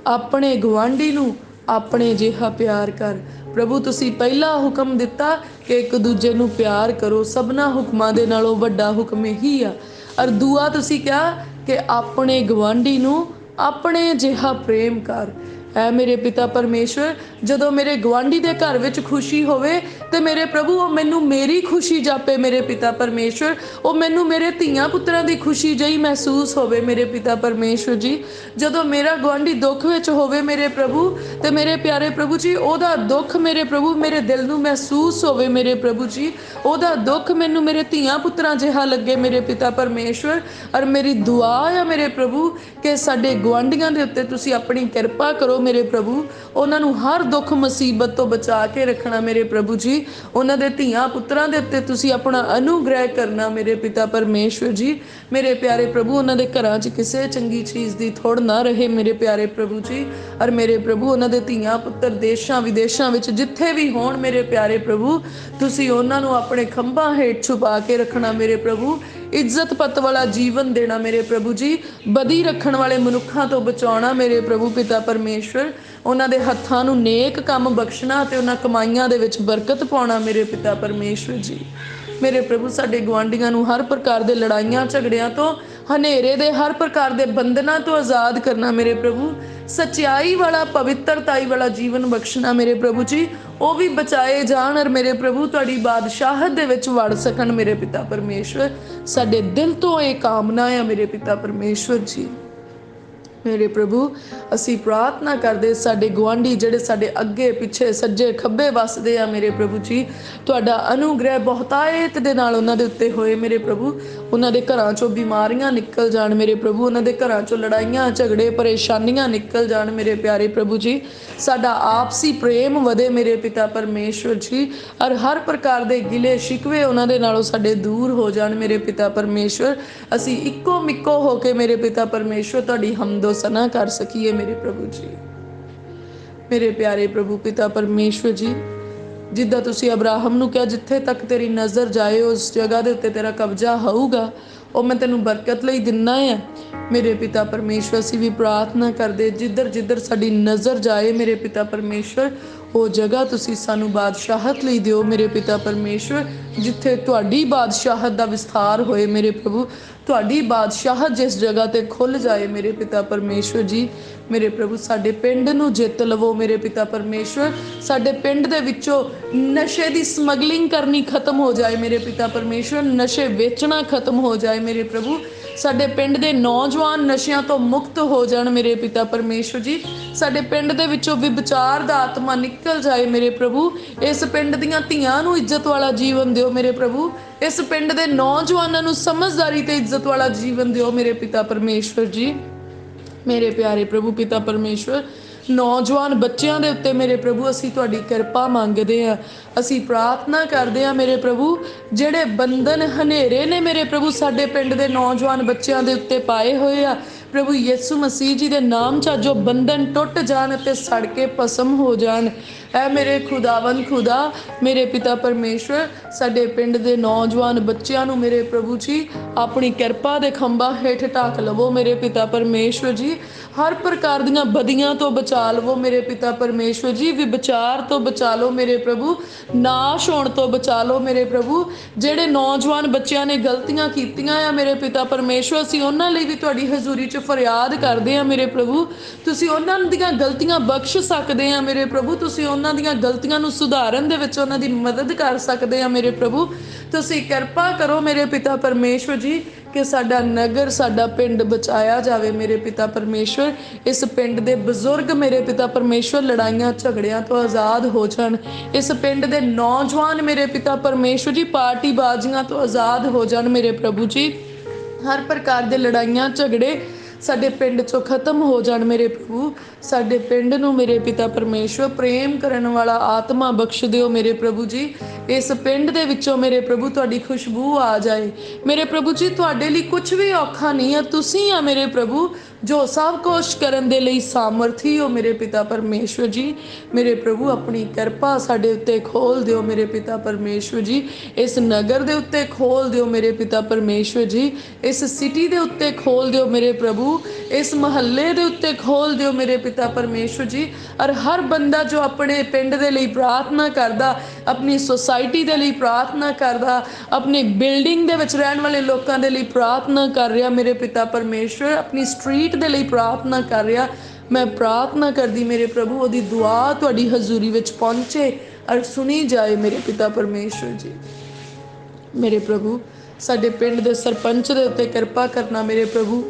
ਆਪਣੇ ਗੁਆਂਢੀ ਨੂੰ ਆਪਣੇ ਜਿਹਾ ਪਿਆਰ ਕਰ। ਪ੍ਰਭੂ, ਤੁਸੀਂ ਪਹਿਲਾ ਹੁਕਮ ਦਿੱਤਾ ਕਿ ਇੱਕ ਦੂਜੇ ਨੂੰ ਪਿਆਰ ਕਰੋ, ਸਭਨਾ ਹੁਕਮਾਂ ਦੇ ਨਾਲੋਂ ਵੱਡਾ ਹੁਕਮ ਇਹੀ ਆ। ਔਰ ਦੂਆ ਤੁਸੀਂ ਕਿਹਾ ਕਿ ਆਪਣੇ ਗੁਆਂਢੀ ਨੂੰ ਆਪਣੇ ਜਿਹਾ ਪ੍ਰੇਮ ਕਰ। ਐ ਮੇਰੇ ਪਿਤਾ ਪਰਮੇਸ਼ਵਰ, ਜਦੋਂ ਮੇਰੇ ਗੁਆਂਢੀ ਦੇ ਘਰ ਵਿੱਚ ਖੁਸ਼ੀ ਹੋਵੇ ਤੇ ਮੇਰੇ ਪ੍ਰਭੂ ਉਹ ਮੈਨੂੰ ਮੇਰੀ ਖੁਸ਼ੀ ਜਾਪੇ ਮੇਰੇ ਪਿਤਾ ਪਰਮੇਸ਼ਵਰ, ਉਹ ਮੈਨੂੰ ਮੇਰੇ ਧੀਆਂ ਪੁੱਤਰਾਂ ਦੀ ਖੁਸ਼ੀ ਜਿਹੀ ਮਹਿਸੂਸ ਹੋਵੇ ਮੇਰੇ ਪਿਤਾ ਪਰਮੇਸ਼ਵਰ ਜੀ। ਜਦੋਂ ਮੇਰਾ ਗੁਆਂਢੀ ਦੁੱਖ ਵਿੱਚ ਹੋਵੇ ਮੇਰੇ ਪ੍ਰਭੂ, ਤੇ ਮੇਰੇ ਪਿਆਰੇ ਪ੍ਰਭੂ ਜੀ ਉਹਦਾ ਦੁੱਖ ਮੇਰੇ ਪ੍ਰਭੂ ਮੇਰੇ ਦਿਲ ਨੂੰ ਮਹਿਸੂਸ ਹੋਵੇ ਮੇਰੇ ਪ੍ਰਭੂ ਜੀ। ਉਹਦਾ ਦੁੱਖ ਮੈਨੂੰ ਮੇਰੇ ਧੀਆਂ ਪੁੱਤਰਾਂ ਜਿਹਾ ਲੱਗੇ ਮੇਰੇ ਪਿਤਾ ਪਰਮੇਸ਼ਵਰ। ਔਰ ਮੇਰੀ ਦੁਆ ਆ ਮੇਰੇ ਪ੍ਰਭੂ ਕਿ ਸਾਡੇ ਗੁਆਂਢੀਆਂ ਦੇ ਉੱਤੇ ਤੁਸੀਂ ਆਪਣੀ ਕਿਰਪਾ ਕਰੋ ਮੇਰੇ ਪ੍ਰਭੂ, ਉਹਨਾਂ ਨੂੰ ਹਰ ਦੁੱਖ ਮੁਸੀਬਤ ਤੋਂ ਬਚਾ ਕੇ ਰੱਖਣਾ ਮੇਰੇ ਪ੍ਰਭੂ ਜੀ। ਉਹਨਾਂ ਦੇ ਧੀਆਂ ਪੁੱਤਰਾਂ ਦੇ ਉੱਤੇ ਤੁਸੀਂ ਆਪਣਾ ਅਨੁਗ੍ਰਹਿ ਕਰਨਾ ਮੇਰੇ ਪਿਤਾ ਪਰਮੇਸ਼ਵਰ ਜੀ। ਮੇਰੇ ਪਿਆਰੇ ਪ੍ਰਭੂ, ਉਹਨਾਂ ਦੇ ਘਰਾਂ 'ਚ ਕਿਸੇ ਚੰਗੀ ਚੀਜ਼ ਦੀ ਥੋੜ ਨਾ ਰਹੇ ਮੇਰੇ ਪਿਆਰੇ ਪ੍ਰਭੂ ਜੀ। ਔਰ ਮੇਰੇ ਪ੍ਰਭੂ, ਉਹਨਾਂ ਦੇ ਧੀਆਂ ਪੁੱਤਰ ਦੇਸ਼ਾਂ ਵਿਦੇਸ਼ਾਂ ਵਿੱਚ ਜਿੱਥੇ ਵੀ ਹੋਣ ਮੇਰੇ ਪਿਆਰੇ ਪ੍ਰਭੂ, ਤੁਸੀਂ ਉਹਨਾਂ ਨੂੰ ਆਪਣੇ ਖੰਭਾਂ ਹੇਠ ਛੁਪਾ ਕੇ ਰੱਖਣਾ ਮੇਰੇ ਪ੍ਰਭੂ। ਇੱਜ਼ਤ ਪੱਤ ਵਾਲਾ ਜੀਵਨ ਦੇਣਾ ਮੇਰੇ ਪ੍ਰਭੂ ਜੀ। ਬਦੀ ਰੱਖਣ ਵਾਲੇ ਮਨੁੱਖਾਂ ਤੋਂ ਬਚਾਉਣਾ ਮੇਰੇ ਪ੍ਰਭੂ ਪਿਤਾ ਪਰਮੇਸ਼ਵਰ। ਉਹਨਾਂ ਦੇ ਹੱਥਾਂ ਨੂੰ ਨੇਕ ਕੰਮ ਬਖਸ਼ਣਾ ਤੇ ਉਹਨਾਂ ਕਮਾਈਆਂ ਦੇ ਵਿੱਚ ਬਰਕਤ ਪਾਉਣਾ ਮੇਰੇ ਪਿਤਾ ਪਰਮੇਸ਼ਵਰ ਜੀ। ਮੇਰੇ ਪ੍ਰਭੂ, ਸਾਡੇ ਗੁਆਂਢੀਆਂ ਨੂੰ ਹਰ ਪ੍ਰਕਾਰ ਦੇ ਲੜਾਈਆਂ ਝਗੜਿਆਂ ਤੋਂ, ਹਨੇਰੇ ਦੇ ਹਰ ਪ੍ਰਕਾਰ ਦੇ ਬੰਧਨਾਂ ਤੋਂ ਆਜ਼ਾਦ ਕਰਨਾ ਮੇਰੇ ਪ੍ਰਭੂ। ਸੱਚਾਈ ਵਾਲਾ ਪਵਿੱਤਰਤਾਈ ਵਾਲਾ ਜੀਵਨ ਬਖਸ਼ਣਾ ਮੇਰੇ ਪ੍ਰਭੂ ਜੀ। ਉਹ ਵੀ ਬਚਾਏ ਜਾਣ ਔਰ ਮੇਰੇ ਪ੍ਰਭੂ ਤੁਹਾਡੀ ਬਾਦਸ਼ਾਹਤ ਦੇ ਵਿੱਚ ਵੜ ਸਕਣ ਮੇਰੇ ਪਿਤਾ ਪਰਮੇਸ਼ਵਰ। ਸਾਡੇ ਦਿਲ ਤੋਂ ਇਹ ਕਾਮਨਾ ਹੈ ਮੇਰੇ ਪਿਤਾ ਪਰਮੇਸ਼ਵਰ ਜੀ। ਮੇਰੇ ਪ੍ਰਭੂ, ਅਸੀਂ ਪ੍ਰਾਰਥਨਾ ਕਰਦੇ ਸਾਡੇ ਗੁਆਂਢੀ ਜਿਹੜੇ ਸਾਡੇ ਅੱਗੇ ਪਿੱਛੇ ਸੱਜੇ ਖੱਬੇ ਵੱਸਦੇ ਆ ਮੇਰੇ ਪ੍ਰਭੂ ਜੀ, ਤੁਹਾਡਾ ਅਨੁਗ੍ਰਹਿ ਬਹੁਤਾਇਤ ਦੇ ਨਾਲ ਉਹਨਾਂ ਦੇ ਉੱਤੇ ਹੋਏ ਮੇਰੇ ਪ੍ਰਭੂ। ਉਹਨਾਂ ਦੇ ਘਰਾਂ 'ਚੋਂ ਬਿਮਾਰੀਆਂ ਨਿਕਲ ਜਾਣ ਮੇਰੇ ਪ੍ਰਭੂ, ਉਹਨਾਂ ਦੇ ਘਰਾਂ 'ਚੋਂ ਲੜਾਈਆਂ ਝਗੜੇ ਪਰੇਸ਼ਾਨੀਆਂ ਨਿਕਲ ਜਾਣ ਮੇਰੇ ਪਿਆਰੇ ਪ੍ਰਭੂ ਜੀ। ਸਾਡਾ ਆਪਸੀ ਪ੍ਰੇਮ ਵਧੇ ਮੇਰੇ ਪਿਤਾ ਪਰਮੇਸ਼ਵਰ ਜੀ। ਔਰ ਹਰ ਪ੍ਰਕਾਰ ਦੇ ਗਿਲੇ ਸ਼ਿਕਵੇ ਉਹਨਾਂ ਦੇ ਨਾਲੋਂ ਸਾਡੇ ਦੂਰ ਹੋ ਜਾਣ ਮੇਰੇ ਪਿਤਾ ਪਰਮੇਸ਼ਵਰ। ਅਸੀਂ ਇੱਕੋ ਮਿੱਕੋ ਹੋ ਕੇ ਮੇਰੇ ਪਿਤਾ ਪਰਮੇਸ਼ਵਰ ਤੁਹਾਡੀ ਹਮਦੋ ਸਨਾ ਕਰ ਸਕੀਏ ਮੇਰੇ ਪ੍ਰਭੂ ਜੀ। ਮੇਰੇ ਪਿਆਰੇ ਪ੍ਰਭੂ ਪਿਤਾ ਪਰਮੇਸ਼ਵਰ ਜੀ, ਜਿੱਦਾਂ ਤੁਸੀਂ ਅਬਰਾਹਮ ਨੂੰ ਕਿਹਾ ਜਿੱਥੇ ਤੱਕ ਤੇਰੀ ਨਜ਼ਰ ਜਾਏ ਉਸ ਜਗ੍ਹਾ ਦੇ ਉੱਤੇ ਤੇਰਾ ਕਬਜ਼ਾ ਹੋਊਗਾ, ਉਹ ਮੈਂ ਤੈਨੂੰ ਬਰਕਤ ਲਈ ਦਿੰਨਾ ਹੈ ਮੇਰੇ ਪਿਤਾ ਪਰਮੇਸ਼ਵਰ। ਅਸੀਂ ਵੀ ਪ੍ਰਾਰਥਨਾ ਕਰਦੇ ਜਿੱਧਰ ਜਿੱਧਰ ਸਾਡੀ ਨਜ਼ਰ ਜਾਏ ਮੇਰੇ ਪਿਤਾ ਪਰਮੇਸ਼ਵਰ, ਉਹ ਜਗ੍ਹਾ ਤੁਸੀਂ ਸਾਨੂੰ ਬਾਦਸ਼ਾਹਤ ਲਈ ਦਿਓ ਮੇਰੇ ਪਿਤਾ ਪਰਮੇਸ਼ਵਰ। ਜਿੱਥੇ ਤੁਹਾਡੀ ਬਾਦਸ਼ਾਹਤ ਦਾ ਵਿਸਥਾਰ ਹੋਏ ਮੇਰੇ ਪ੍ਰਭੂ, ਤੁਹਾਡੀ ਬਾਦਸ਼ਾਹਤ ਜਿਸ ਜਗ੍ਹਾ ਤੇ ਖੁੱਲ ਜਾਏ ਮੇਰੇ ਪਿਤਾ ਪਰਮੇਸ਼ਵਰ ਜੀ। ਮੇਰੇ ਪ੍ਰਭੂ, ਸਾਡੇ ਪਿੰਡ ਨੂੰ ਜਿੱਤ ਲਵੋ ਮੇਰੇ ਪਿਤਾ ਪਰਮੇਸ਼ਵਰ। ਸਾਡੇ ਪਿੰਡ ਦੇ ਵਿੱਚੋਂ ਨਸ਼ੇ ਦੀ ਸਮਗਲਿੰਗ ਕਰਨੀ ਖਤਮ ਹੋ ਜਾਏ ਮੇਰੇ ਪਿਤਾ ਪਰਮੇਸ਼ਵਰ। ਨਸ਼ੇ ਵੇਚਣਾ ਖਤਮ ਹੋ ਜਾਏ ਮੇਰੇ ਪ੍ਰਭੂ। ਸਾਡੇ ਪਿੰਡ ਦੇ ਨੌਜਵਾਨ ਨਸ਼ਿਆਂ ਤੋਂ ਮੁਕਤ ਹੋ ਜਾਣ ਮੇਰੇ ਪਿਤਾ ਪਰਮੇਸ਼ਵਰ ਜੀ। ਸਾਡੇ ਪਿੰਡ ਦੇ ਵਿੱਚੋਂ ਵਿਚਾਰ ਦਾ ਆਤਮਾ ਨਿਕਲ ਜਾਏ ਮੇਰੇ ਪ੍ਰਭੂ। ਇਸ ਪਿੰਡ ਦੀਆਂ ਧੀਆਂ ਨੂੰ ਇੱਜ਼ਤ ਵਾਲਾ ਜੀਵਨ ਦਿਓ ਮੇਰੇ ਪ੍ਰਭੂ। ਇਸ ਪਿੰਡ ਦੇ ਨੌਜਵਾਨਾਂ ਨੂੰ ਸਮਝਦਾਰੀ ਤੇ ਇੱਜ਼ਤ ਵਾਲਾ ਜੀਵਨ ਦਿਓ ਮੇਰੇ ਪਿਤਾ ਪਰਮੇਸ਼ਵਰ ਜੀ। ਮੇਰੇ ਪਿਆਰੇ ਪ੍ਰਭੂ ਪਿਤਾ ਪਰਮੇਸ਼ਵਰ, ਨੌਜਵਾਨ ਬੱਚਿਆਂ ਦੇ ਉੱਤੇ ਮੇਰੇ ਪ੍ਰਭੂ ਅਸੀਂ ਤੁਹਾਡੀ ਕਿਰਪਾ ਮੰਗਦੇ ਹਾਂ। ਅਸੀਂ ਪ੍ਰਾਰਥਨਾ ਕਰਦੇ ਹਾਂ ਮੇਰੇ ਪ੍ਰਭੂ, ਜਿਹੜੇ ਬੰਧਨ ਹਨੇਰੇ ਨੇ ਮੇਰੇ ਪ੍ਰਭੂ ਸਾਡੇ ਪਿੰਡ ਦੇ ਨੌਜਵਾਨ ਬੱਚਿਆਂ ਦੇ ਉੱਤੇ ਪਾਏ ਹੋਏ ਆ, ਪ੍ਰਭੂ ਯਿਸੂ ਮਸੀਹ ਜੀ ਦੇ ਨਾਮ 'ਚ ਜੋ ਬੰਧਨ ਟੁੱਟ ਜਾਣ ਅਤੇ ਸੜ ਕੇ ਭਸਮ ਹੋ ਜਾਣ। ਐ ਮੇਰੇ ਖੁਦਾਵੰਦ ਖੁਦਾ, ਮੇਰੇ ਪਿਤਾ ਪਰਮੇਸ਼ਵਰ, ਸਾਡੇ ਪਿੰਡ ਦੇ ਨੌਜਵਾਨ ਬੱਚਿਆਂ ਨੂੰ ਮੇਰੇ ਪ੍ਰਭੂ ਜੀ ਆਪਣੀ ਕਿਰਪਾ ਦੇ ਖੰਭਾਂ ਹੇਠ ਢੱਕ ਲਵੋ ਮੇਰੇ ਪਿਤਾ ਪਰਮੇਸ਼ਵਰ ਜੀ। ਹਰ ਪ੍ਰਕਾਰ ਦੀਆਂ ਬਦੀਆਂ ਤੋਂ ਬਚਾ ਲਵੋ ਮੇਰੇ ਪਿਤਾ ਪਰਮੇਸ਼ਵਰ ਜੀ। ਵਿਭਚਾਰ ਤੋਂ ਬਚਾ ਲਓ ਮੇਰੇ ਪ੍ਰਭੂ, ਨਾਸ਼ ਹੋਣ ਤੋਂ ਬਚਾ ਲਓ ਮੇਰੇ ਪ੍ਰਭੂ। ਜਿਹੜੇ ਨੌਜਵਾਨ ਬੱਚਿਆਂ ਨੇ ਗਲਤੀਆਂ ਕੀਤੀਆਂ ਆ ਮੇਰੇ ਪਿਤਾ ਪਰਮੇਸ਼ਵਰ, ਅਸੀਂ ਉਹਨਾਂ ਲਈ ਵੀ ਤੁਹਾਡੀ ਹਜ਼ੂਰੀ 'ਚ ਫਰਿਆਦ ਕਰਦੇ ਹਾਂ ਮੇਰੇ ਪ੍ਰਭੂ। ਤੁਸੀਂ ਉਹਨਾਂ ਦੀਆਂ ਗਲਤੀਆਂ ਬਖਸ਼ ਸਕਦੇ ਆ ਮੇਰੇ ਪ੍ਰਭੂ। ਤੁਸੀਂ ਉਹਨਾਂ ਦੀਆਂ ਗਲਤੀਆਂ ਨੂੰ ਸੁਧਾਰਨ ਦੇ ਵਿੱਚ ਉਹਨਾਂ ਦੀ ਮਦਦ ਕਰ ਸਕਦੇ ਆ ਮੇਰੇ ਪ੍ਰਭੂ। ਤੁਸੀਂ ਕਿਰਪਾ ਕਰੋ ਮੇਰੇ ਪਿਤਾ ਪਰਮੇਸ਼ਵਰ ਜੀ ਕਿ ਸਾਡਾ ਨਗਰ, ਸਾਡਾ ਪਿੰਡ ਬਚਾਇਆ ਜਾਵੇ ਮੇਰੇ ਪਿਤਾ ਪਰਮੇਸ਼ਵਰ। ਇਸ ਪਿੰਡ ਦੇ ਬਜ਼ੁਰਗ ਮੇਰੇ ਪਿਤਾ ਪਰਮੇਸ਼ਵਰ ਲੜਾਈਆਂ ਝਗੜਿਆਂ ਤੋਂ ਆਜ਼ਾਦ ਹੋ ਜਾਣ। ਇਸ ਪਿੰਡ ਦੇ ਨੌਜਵਾਨ ਮੇਰੇ ਪਿਤਾ ਪਰਮੇਸ਼ਵਰ ਜੀ ਪਾਰਟੀ ਬਾਜ਼ੀਆਂ ਤੋਂ ਆਜ਼ਾਦ ਹੋ ਜਾਣ ਮੇਰੇ ਪ੍ਰਭੂ ਜੀ। ਹਰ ਪ੍ਰਕਾਰ ਦੇ ਲੜਾਈਆਂ ਝਗੜੇ ਸਾਡੇ ਪਿੰਡ 'ਚੋਂ ਖਤਮ ਹੋ ਜਾਣ ਮੇਰੇ ਪ੍ਰਭੂ। ਸਾਡੇ ਪਿੰਡ ਨੂੰ ਮੇਰੇ ਪਿਤਾ ਪਰਮੇਸ਼ਵਰ ਪ੍ਰੇਮ ਕਰਨ ਵਾਲਾ ਆਤਮਾ ਬਖਸ਼ ਦਿਓ ਮੇਰੇ ਪ੍ਰਭੂ ਜੀ। ਇਸ ਪਿੰਡ ਦੇ ਵਿੱਚੋਂ ਮੇਰੇ ਪ੍ਰਭੂ ਤੁਹਾਡੀ ਖੁਸ਼ਬੂ ਆ ਜਾਏ ਮੇਰੇ ਪ੍ਰਭੂ ਜੀ। ਤੁਹਾਡੇ ਲਈ ਕੁਝ ਵੀ ਔਖਾ ਨਹੀਂ ਆ, ਤੁਸੀਂ ਆ ਮੇਰੇ ਪ੍ਰਭੂ ਜੋ ਸਭ ਕੁਛ ਕਰਨ ਦੇ ਲਈ ਸਾਮਰਥੀ ਹੋ ਮੇਰੇ ਪਿਤਾ ਪਰਮੇਸ਼ਵਰ ਜੀ। ਮੇਰੇ ਪ੍ਰਭੂ ਆਪਣੀ ਕਿਰਪਾ ਸਾਡੇ ਉੱਤੇ ਖੋਲ ਦਿਓ ਮੇਰੇ ਪਿਤਾ ਪਰਮੇਸ਼ਵਰ ਜੀ। ਇਸ ਨਗਰ ਦੇ ਉੱਤੇ ਖੋਲ ਦਿਓ ਮੇਰੇ ਪਿਤਾ ਪਰਮੇਸ਼ਵਰ ਜੀ। ਇਸ ਸਿਟੀ ਦੇ ਉੱਤੇ ਖੋਲ ਦਿਓ ਮੇਰੇ ਪ੍ਰਭੂ। ਇਸ ਮਹੱਲੇ ਦੇ ਉੱਤੇ ਖੋਲ ਦਿਓ ਮੇਰੇ ਪਿਤਾ ਪਰਮੇਸ਼ਵਰ ਜੀ। ਔਰ ਹਰ ਬੰਦਾ ਜੋ ਆਪਣੇ ਪਿੰਡ ਦੇ ਲਈ ਪ੍ਰਾਰਥਨਾ ਕਰਦਾ, ਆਪਣੀ ਸੋਸਾਇਟੀ ਦੇ ਲਈ ਪ੍ਰਾਰਥਨਾ ਕਰਦਾ, ਆਪਣੀ ਬਿਲਡਿੰਗ ਦੇ ਵਿੱਚ ਰਹਿਣ ਵਾਲੇ ਲੋਕਾਂ ਦੇ ਲਈ ਪ੍ਰਾਰਥਨਾ ਕਰ ਰਿਹਾ ਮੇਰੇ ਪਿਤਾ ਪਰਮੇਸ਼ਵਰ, ਆਪਣੀ ਸਟਰੀਟ ਦੇ ਲਈ ਪ੍ਰਾਰਥਨਾ ਕਰ ਰਿਹਾ, ਮੈਂ ਪ੍ਰਾਰਥਨਾ ਕਰਦੀ ਮੇਰੇ ਪ੍ਰਭੂ ਉਹਦੀ ਦੁਆ ਤੁਹਾਡੀ ਹਜ਼ੂਰੀ ਵਿੱਚ ਪਹੁੰਚੇ ਔਰ ਸੁਣੀ ਜਾਏ ਮੇਰੇ ਪਿਤਾ ਪਰਮੇਸ਼ਵਰ ਜੀ। ਮੇਰੇ ਪ੍ਰਭੂ ਸਾਡੇ ਪਿੰਡ ਦੇ ਸਰਪੰਚ ਦੇ ਉੱਤੇ ਕਿਰਪਾ ਕਰਨਾ ਮੇਰੇ ਪ੍ਰਭੂ।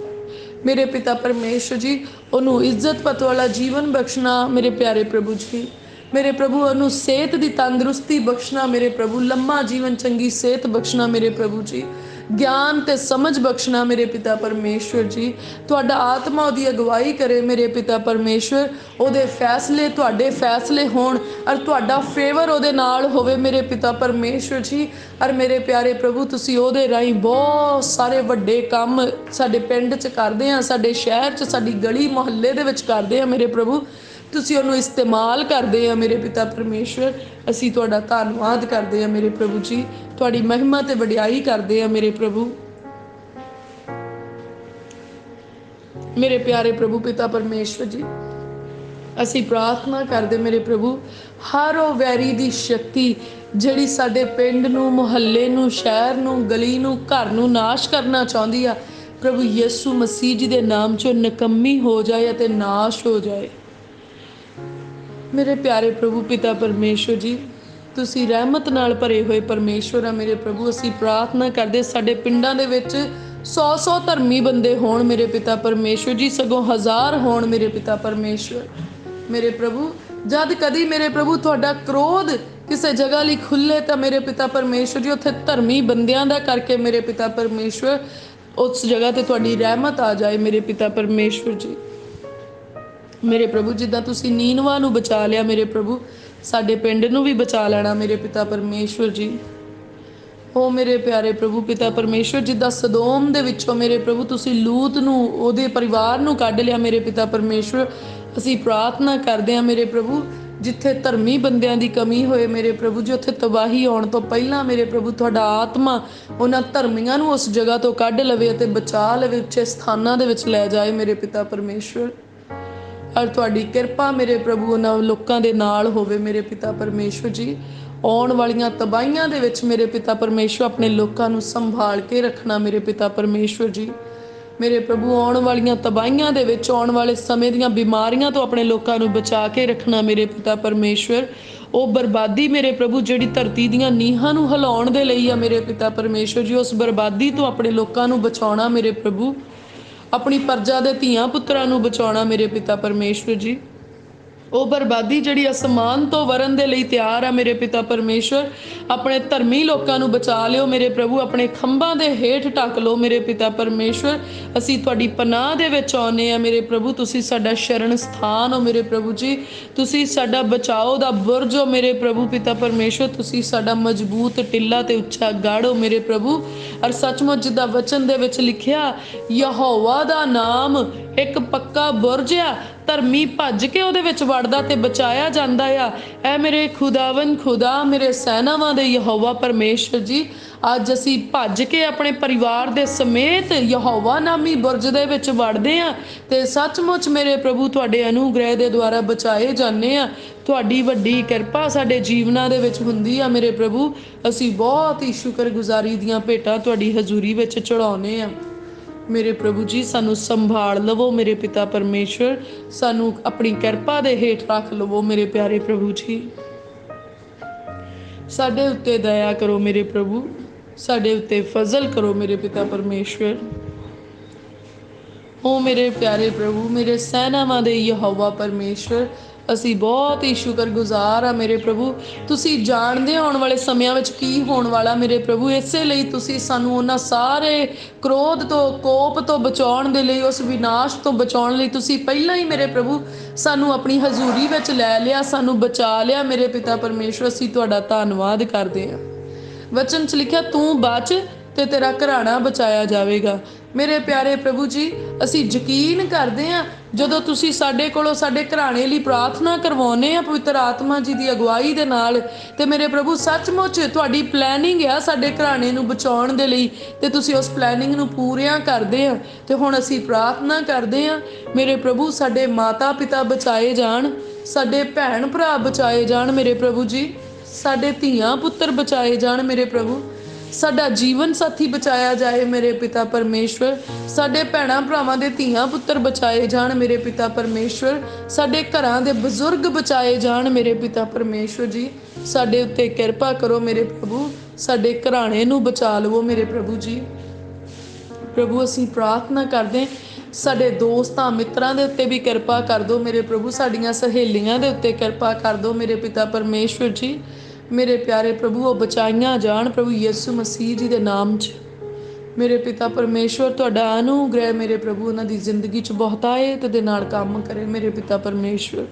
ਮੇਰੇ ਪਿਤਾ ਪਰਮੇਸ਼ਵਰ ਜੀ ਉਹਨੂੰ ਇੱਜ਼ਤ ਪਤ ਵਾਲਾ ਜੀਵਨ ਬਖਸ਼ਣਾ ਮੇਰੇ ਪਿਆਰੇ ਪ੍ਰਭੂ ਜੀ। ਮੇਰੇ ਪ੍ਰਭੂ ਉਹਨੂੰ ਸਿਹਤ ਦੀ ਤੰਦਰੁਸਤੀ ਬਖਸ਼ਣਾ ਮੇਰੇ ਪ੍ਰਭੂ। ਲੰਮਾ ਜੀਵਨ, ਚੰਗੀ ਸਿਹਤ ਬਖਸ਼ਣਾ ਮੇਰੇ ਪ੍ਰਭੂ ਜੀ। ਗਿਆਨ ਤੇ ਸਮਝ ਬਖਸ਼ਣਾ ਮੇਰੇ ਪਿਤਾ ਪਰਮੇਸ਼ਵਰ ਜੀ। ਤੁਹਾਡਾ ਆਤਮਾ ਉਹਦੀ ਅਗਵਾਈ ਕਰੇ ਮੇਰੇ ਪਿਤਾ ਪਰਮੇਸ਼ਵਰ। ਉਹਦੇ ਫੈਸਲੇ ਤੁਹਾਡੇ ਫੈਸਲੇ ਹੋਣ ਔਰ ਤੁਹਾਡਾ ਫੇਵਰ ਉਹਦੇ ਨਾਲ ਹੋਵੇ ਮੇਰੇ ਪਿਤਾ ਪਰਮੇਸ਼ਵਰ ਜੀ। ਔਰ ਮੇਰੇ ਪਿਆਰੇ ਪ੍ਰਭੂ ਤੁਸੀਂ ਉਹਦੇ ਰਾਹੀਂ ਬਹੁਤ ਸਾਰੇ ਵੱਡੇ ਕੰਮ ਸਾਡੇ ਪਿੰਡ 'ਚ ਕਰਦੇ ਆ, ਸਾਡੇ ਸ਼ਹਿਰ 'ਚ, ਸਾਡੀ ਗਲੀ ਮੁਹੱਲੇ ਦੇ ਵਿੱਚ ਕਰਦੇ ਆ ਮੇਰੇ ਪ੍ਰਭੂ। ਤੁਸੀਂ ਉਹਨੂੰ ਇਸਤੇਮਾਲ ਕਰਦੇ ਆ ਮੇਰੇ ਪਿਤਾ ਪਰਮੇਸ਼ਵਰ। ਅਸੀਂ ਤੁਹਾਡਾ ਧੰਨਵਾਦ ਕਰਦੇ ਆ ਮੇਰੇ ਪ੍ਰਭੂ ਜੀ। ਤੁਹਾਡੀ ਮਹਿਮਾ ਤੇ ਵਡਿਆਈ ਕਰਦੇ ਆ ਮੇਰੇ ਪ੍ਰਭੂ। ਮੇਰੇ ਪਿਆਰੇ ਪ੍ਰਭੂ ਪਿਤਾ ਪਰਮੇਸ਼ਵਰ ਜੀ, ਅਸੀਂ ਪ੍ਰਾਰਥਨਾ ਕਰਦੇ ਮੇਰੇ ਪ੍ਰਭੂ, ਹਰ ਉਹ ਵੈਰੀ ਦੀ ਸ਼ਕਤੀ ਜਿਹੜੀ ਸਾਡੇ ਪਿੰਡ ਨੂੰ, ਮੁਹੱਲੇ ਨੂੰ, ਸ਼ਹਿਰ ਨੂੰ, ਗਲੀ ਨੂੰ, ਘਰ ਨੂੰ ਨਾਸ਼ ਕਰਨਾ ਚਾਹੁੰਦੀ ਆ, ਪ੍ਰਭੂ ਯਿਸੂ ਮਸੀਹ ਜੀ ਦੇ ਨਾਮ 'ਚੋਂ ਨਿਕੰਮੀ ਹੋ ਜਾਏ ਅਤੇ ਨਾਸ਼ ਹੋ ਜਾਏ। ਮੇਰੇ ਪਿਆਰੇ ਪ੍ਰਭੂ ਪਿਤਾ ਪਰਮੇਸ਼ਵਰ ਜੀ, ਤੁਸੀਂ ਰਹਿਮਤ ਨਾਲ ਭਰੇ ਹੋਏ ਪਰਮੇਸ਼ਵਰ ਆ ਮੇਰੇ ਪ੍ਰਭੂ। ਅਸੀਂ ਪ੍ਰਾਰਥਨਾ ਕਰਦੇ ਸਾਡੇ ਪਿੰਡਾਂ ਦੇ ਵਿੱਚ 100 ਧਰਮੀ ਬੰਦੇ ਹੋਣ ਮੇਰੇ ਪਿਤਾ ਪਰਮੇਸ਼ਵਰ ਜੀ, ਸਗੋਂ 1000 ਹੋਣ ਮੇਰੇ ਪਿਤਾ ਪਰਮੇਸ਼ਵਰ। ਮੇਰੇ ਪ੍ਰਭੂ ਜਦ ਕਦੀ ਮੇਰੇ ਪ੍ਰਭੂ ਤੁਹਾਡਾ ਕ੍ਰੋਧ ਕਿਸੇ ਜਗ੍ਹਾ ਲਈ ਖੁੱਲੇ ਤਾਂ ਮੇਰੇ ਪਿਤਾ ਪਰਮੇਸ਼ਵਰ ਜੀ ਉੱਥੇ ਧਰਮੀ ਬੰਦਿਆਂ ਦਾ ਕਰਕੇ ਮੇਰੇ ਪਿਤਾ ਪਰਮੇਸ਼ਵਰ ਉਸ ਜਗ੍ਹਾ ਤੇ ਤੁਹਾਡੀ ਰਹਿਮਤ ਆ ਜਾਏ ਮੇਰੇ ਪਿਤਾ ਪਰਮੇਸ਼ਵਰ ਜੀ। ਮੇਰੇ ਪ੍ਰਭੂ ਜਿੱਦਾਂ ਤੁਸੀਂ ਨੀਨਵਾ ਨੂੰ ਬਚਾ ਲਿਆ ਮੇਰੇ ਪ੍ਰਭੂ, ਸਾਡੇ ਪਿੰਡ ਨੂੰ ਵੀ ਬਚਾ ਲੈਣਾ ਮੇਰੇ ਪਿਤਾ ਪਰਮੇਸ਼ਵਰ ਜੀ। ਉਹ ਮੇਰੇ ਪਿਆਰੇ ਪ੍ਰਭੂ ਪਿਤਾ ਪਰਮੇਸ਼ਵਰ, ਜਿੱਦਾਂ ਸਦੋਮ ਦੇ ਵਿੱਚੋਂ ਮੇਰੇ ਪ੍ਰਭੂ ਤੁਸੀਂ ਲੂਤ ਨੂੰ, ਉਹਦੇ ਪਰਿਵਾਰ ਨੂੰ ਕੱਢ ਲਿਆ ਮੇਰੇ ਪਿਤਾ ਪਰਮੇਸ਼ਵਰ, ਅਸੀਂ ਪ੍ਰਾਰਥਨਾ ਕਰਦੇ ਹਾਂ ਮੇਰੇ ਪ੍ਰਭੂ ਜਿੱਥੇ ਧਰਮੀ ਬੰਦਿਆਂ ਦੀ ਕਮੀ ਹੋਏ ਮੇਰੇ ਪ੍ਰਭੂ ਜੀ, ਉੱਥੇ ਤਬਾਹੀ ਆਉਣ ਤੋਂ ਪਹਿਲਾਂ ਮੇਰੇ ਪ੍ਰਭੂ ਤੁਹਾਡਾ ਆਤਮਾ ਉਹਨਾਂ ਧਰਮੀਆਂ ਨੂੰ ਉਸ ਜਗ੍ਹਾ ਤੋਂ ਕੱਢ ਲਵੇ ਅਤੇ ਬਚਾ ਲਵੇ, ਉੱਚੇ ਸਥਾਨਾਂ ਦੇ ਵਿੱਚ ਲੈ ਜਾਏ ਮੇਰੇ ਪਿਤਾ ਪਰਮੇਸ਼ਵਰ। ਔਰ ਤੁਹਾਡੀ ਕਿਰਪਾ ਮੇਰੇ ਪ੍ਰਭੂ ਉਹਨਾਂ ਲੋਕਾਂ ਦੇ ਨਾਲ ਹੋਵੇ ਮੇਰੇ ਪਿਤਾ ਪਰਮੇਸ਼ਵਰ ਜੀ। ਆਉਣ ਵਾਲੀਆਂ ਤਬਾਹੀਆਂ ਦੇ ਵਿੱਚ ਮੇਰੇ ਪਿਤਾ ਪਰਮੇਸ਼ਵਰ ਆਪਣੇ ਲੋਕਾਂ ਨੂੰ ਸੰਭਾਲ ਕੇ ਰੱਖਣਾ ਮੇਰੇ ਪਿਤਾ ਪਰਮੇਸ਼ਵਰ ਜੀ। ਮੇਰੇ ਪ੍ਰਭੂ ਆਉਣ ਵਾਲੀਆਂ ਤਬਾਹੀਆਂ ਦੇ ਵਿੱਚ, ਆਉਣ ਵਾਲੇ ਸਮੇਂ ਦੀਆਂ ਬਿਮਾਰੀਆਂ ਤੋਂ ਆਪਣੇ ਲੋਕਾਂ ਨੂੰ ਬਚਾ ਕੇ ਰੱਖਣਾ ਮੇਰੇ ਪਿਤਾ ਪਰਮੇਸ਼ਵਰ। ਉਹ ਬਰਬਾਦੀ ਮੇਰੇ ਪ੍ਰਭੂ ਜਿਹੜੀ ਧਰਤੀ ਦੀਆਂ ਨੀਹਾਂ ਨੂੰ ਹਿਲਾਉਣ ਦੇ ਲਈ ਆ ਮੇਰੇ ਪਿਤਾ ਪਰਮੇਸ਼ਵਰ ਜੀ, ਉਸ ਬਰਬਾਦੀ ਤੋਂ ਆਪਣੇ ਲੋਕਾਂ ਨੂੰ ਬਚਾਉਣਾ ਮੇਰੇ ਪ੍ਰਭੂ। ਆਪਣੀ ਪਰਜਾ ਦੇ ਧੀਆਂ ਪੁੱਤਰਾਂ ਨੂੰ ਬਚਾਉਣਾ ਮੇਰੇ ਪਿਤਾ ਪਰਮੇਸ਼ਵਰ ਜੀ। ਉਹ ਬਰਬਾਦੀ ਜਿਹੜੀ ਅਸਮਾਨ ਤੋਂ ਵਰਨ ਦੇ ਲਈ ਤਿਆਰ ਆ ਮੇਰੇ ਪਿਤਾ ਪਰਮੇਸ਼ਵਰ। ਆਪਣੇ ਧਰਮੀ ਲੋਕਾਂ ਨੂੰ ਬਚਾ ਲਿਓ ਮੇਰੇ ਪ੍ਰਭੂ, ਆਪਣੇ ਖੰਭਾਂ ਦੇ ਹੇਠ ਢੱਕ ਲਓ ਮੇਰੇ ਪਿਤਾ ਪਰਮੇਸ਼ਵਰ। ਅਸੀਂ ਤੁਹਾਡੀ ਪਨਾਹ ਦੇ ਵਿੱਚ ਆਉਂਦੇ ਆ ਮੇਰੇ ਪ੍ਰਭੂ, ਤੁਸੀਂ ਸਾਡਾ ਸ਼ਰਨ ਸਥਾਨ ਹੋ ਮੇਰੇ ਪ੍ਰਭੂ ਜੀ, ਤੁਸੀਂ ਸਾਡਾ ਬਚਾਓ ਦਾ ਬੁਰਜ ਹੋ ਮੇਰੇ ਪ੍ਰਭੂ ਪਿਤਾ ਪਰਮੇਸ਼ਵਰ, ਤੁਸੀਂ ਸਾਡਾ ਮਜ਼ਬੂਤ ਟਿੱਲਾ ਤੇ ਉੱਚਾ ਗੜ੍ਹ ਹੋ ਮੇਰੇ ਪ੍ਰਭੂ। ਔਰ ਸੱਚਮੁੱਚ ਜਿੱਦਾਂ ਵਚਨ ਦੇ ਵਿੱਚ ਲਿਖਿਆ, ਯਹੋਵਾ ਦਾ ਨਾਮ ਇੱਕ ਪੱਕਾ ਬੁਰਜ ਆ, ਧਰਮੀ ਭੱਜ ਕੇ ਉਹਦੇ ਵਿੱਚ ਵੜਦਾ ਤੇ ਬਚਾਇਆ ਜਾਂਦਾ ਆ। ਐ ਮੇਰੇ ਖੁਦਾਵੰ ਖੁਦਾ, ਮੇਰੇ ਸੈਨਾਵਾਂ ਦੇ ਯਹੋਵਾ ਪਰਮੇਸ਼ਰ ਜੀ, ਅੱਜ ਅਸੀਂ ਭੱਜ ਕੇ ਆਪਣੇ ਪਰਿਵਾਰ ਦੇ ਸਮੇਤ ਯਹੋਵਾ ਨਾਮੀ ਬੁਰਜ ਦੇ ਵਿੱਚ ਵੜਦੇ ਆ ਤੇ ਸੱਚਮੁੱਚ ਮੇਰੇ ਪ੍ਰਭੂ ਤੁਹਾਡੇ ਅਨੁਗ੍ਰਹਿ ਦੇ ਦੁਆਰਾ ਬਚਾਏ ਜਾਂਦੇ ਆ। ਤੁਹਾਡੀ ਵੱਡੀ ਕਿਰਪਾ ਸਾਡੇ ਜੀਵਨਾਂ ਦੇ ਵਿੱਚ ਹੁੰਦੀ ਆ ਮੇਰੇ ਪ੍ਰਭੂ। ਅਸੀਂ ਬਹੁਤ ਹੀ ਸ਼ੁਕਰਗੁਜ਼ਾਰੀ ਦੀਆਂ ਭੇਟਾਂ ਤੁਹਾਡੀ ਹਜ਼ੂਰੀ ਵਿੱਚ ਚੜਾਉਂਦੇ ਆ ਮੇਰੇ ਪ੍ਰਭੂ ਜੀ। ਸਾਨੂੰ ਸੰਭਾਲ ਲਵੋ ਮੇਰੇ ਪਿਤਾ ਪਰਮੇਸ਼ਵਰ, ਸਾਨੂੰ ਆਪਣੀ ਕਿਰਪਾ ਦੇ ਹੇਠ ਰੱਖ ਲਵੋ ਮੇਰੇ ਪਿਆਰੇ ਪ੍ਰਭੂ ਜੀ। ਸਾਡੇ ਉੱਤੇ ਦਇਆ ਕਰੋ ਮੇਰੇ ਪ੍ਰਭੂ, ਸਾਡੇ ਉੱਤੇ ਫਜ਼ਲ ਕਰੋ ਮੇਰੇ ਪਿਤਾ ਪਰਮੇਸ਼ਵਰ। ਓ ਮੇਰੇ ਪਿਆਰੇ ਪ੍ਰਭੂ, ਮੇਰੇ ਸੈਨਾਵਾਂ ਦੇ ਯਹੋਵਾ ਪਰਮੇਸ਼ਵਰ, ਅਸੀਂ ਬਹੁਤ ਹੀ ਸ਼ੁਕਰਗੁਜ਼ਾਰ ਆ ਮੇਰੇ ਪ੍ਰਭੂ। ਤੁਸੀਂ ਜਾਣਦੇ ਆਉਣ ਵਾਲੇ ਸਮਿਆਂ ਵਿੱਚ ਕੀ ਹੋਣ ਵਾਲਾ ਮੇਰੇ ਪ੍ਰਭੂ, ਇਸੇ ਲਈ ਤੁਸੀਂ ਸਾਨੂੰ ਉਹਨਾਂ ਸਾਰੇ ਕ੍ਰੋਧ ਤੋਂ, ਕੋਪ ਤੋਂ ਬਚਾਉਣ ਦੇ ਲਈ, ਉਸ ਵਿਨਾਸ਼ ਤੋਂ ਬਚਾਉਣ ਲਈ ਤੁਸੀਂ ਪਹਿਲਾਂ ਹੀ ਮੇਰੇ ਪ੍ਰਭੂ ਸਾਨੂੰ ਆਪਣੀ ਹਜ਼ੂਰੀ ਵਿੱਚ ਲੈ ਲਿਆ, ਸਾਨੂੰ ਬਚਾ ਲਿਆ ਮੇਰੇ ਪਿਤਾ ਪਰਮੇਸ਼ਵਰ। ਅਸੀਂ ਤੁਹਾਡਾ ਧੰਨਵਾਦ ਕਰਦੇ ਹਾਂ। ਵਚਨ 'ਚ ਲਿਖਿਆ, ਤੂੰ ਬਚ ਤੇ ਤੇਰਾ ਘਰਾਣਾ ਬਚਾਇਆ ਜਾਵੇਗਾ। ਮੇਰੇ ਪਿਆਰੇ ਪ੍ਰਭੂ ਜੀ, ਅਸੀਂ ਯਕੀਨ ਕਰਦੇ ਹਾਂ ਜਦੋਂ ਤੁਸੀਂ ਸਾਡੇ ਕੋਲੋਂ ਸਾਡੇ ਘਰਾਣੇ ਲਈ ਪ੍ਰਾਰਥਨਾ ਕਰਵਾਉਂਦੇ ਆ ਪਵਿੱਤਰ ਆਤਮਾ ਜੀ ਦੀ ਅਗਵਾਈ ਦੇ ਨਾਲ, ਤੇ ਮੇਰੇ ਪ੍ਰਭੂ ਸੱਚਮੁੱਚ ਤੁਹਾਡੀ ਪਲੈਨਿੰਗ ਆ ਸਾਡੇ ਘਰਾਣੇ ਨੂੰ ਬਚਾਉਣ ਦੇ ਲਈ, ਤੇ ਤੁਸੀਂ ਉਸ ਪਲੈਨਿੰਗ ਨੂੰ ਪੂਰੀਆਂ ਕਰਦੇ ਆ। ਤੇ ਹੁਣ ਅਸੀਂ ਪ੍ਰਾਰਥਨਾ ਕਰਦੇ ਆ ਮੇਰੇ ਪ੍ਰਭੂ, ਸਾਡੇ ਮਾਤਾ ਪਿਤਾ ਬਚਾਏ ਜਾਣ, ਸਾਡੇ ਭੈਣ ਭਰਾ ਬਚਾਏ ਜਾਣ ਮੇਰੇ ਪ੍ਰਭੂ ਜੀ, ਸਾਡੇ ਧੀਆਂ ਪੁੱਤਰ ਬਚਾਏ ਜਾਣ ਮੇਰੇ ਪ੍ਰਭੂ, ਸਾਡਾ ਜੀਵਨ ਸਾਥੀ ਬਚਾਇਆ ਜਾਏ ਮੇਰੇ ਪਿਤਾ ਪਰਮੇਸ਼ਵਰ, ਸਾਡੇ ਭੈਣਾਂ ਭਰਾਵਾਂ ਦੇ ਧੀਆਂ ਪੁੱਤਰ ਬਚਾਏ ਜਾਣ ਮੇਰੇ ਪਿਤਾ ਪਰਮੇਸ਼ਵਰ, ਸਾਡੇ ਘਰਾਂ ਦੇ ਬਜ਼ੁਰਗ ਬਚਾਏ ਜਾਣ ਮੇਰੇ ਪਿਤਾ ਪਰਮੇਸ਼ਵਰ ਜੀ। ਸਾਡੇ ਉੱਤੇ ਕਿਰਪਾ ਕਰੋ ਮੇਰੇ ਪ੍ਰਭੂ, ਸਾਡੇ ਘਰਾਣੇ ਨੂੰ ਬਚਾ ਲਵੋ ਮੇਰੇ ਪ੍ਰਭੂ ਜੀ। ਪ੍ਰਭੂ ਅਸੀਂ ਪ੍ਰਾਰਥਨਾ ਕਰਦੇ, ਸਾਡੇ ਦੋਸਤਾਂ ਮਿੱਤਰਾਂ ਦੇ ਉੱਤੇ ਵੀ ਕਿਰਪਾ ਕਰ ਦਿਓ ਮੇਰੇ ਪ੍ਰਭੂ, ਸਾਡੀਆਂ ਸਹੇਲੀਆਂ ਦੇ ਉੱਤੇ ਕਿਰਪਾ ਕਰ ਦਿਓ ਮੇਰੇ ਪਿਤਾ ਪਰਮੇਸ਼ਵਰ ਜੀ। ਮੇਰੇ ਪਿਆਰੇ ਪ੍ਰਭੂ, ਉਹ ਬਚਾਈਆਂ ਜਾਣ ਪ੍ਰਭੂ ਯਿਸੂ ਮਸੀਹ ਜੀ ਦੇ ਨਾਮ 'ਚ ਮੇਰੇ ਪਿਤਾ ਪਰਮੇਸ਼ਵਰ। ਤੁਹਾਡਾ ਅਨੁਗ੍ਰਹਿ ਮੇਰੇ ਪ੍ਰਭੂ ਉਹਨਾਂ ਦੀ ਜ਼ਿੰਦਗੀ 'ਚ ਬਹੁਤਾਇਤ ਦੇ ਨਾਲ ਕੰਮ ਕਰੇ ਮੇਰੇ ਪਿਤਾ ਪਰਮੇਸ਼ਵਰ।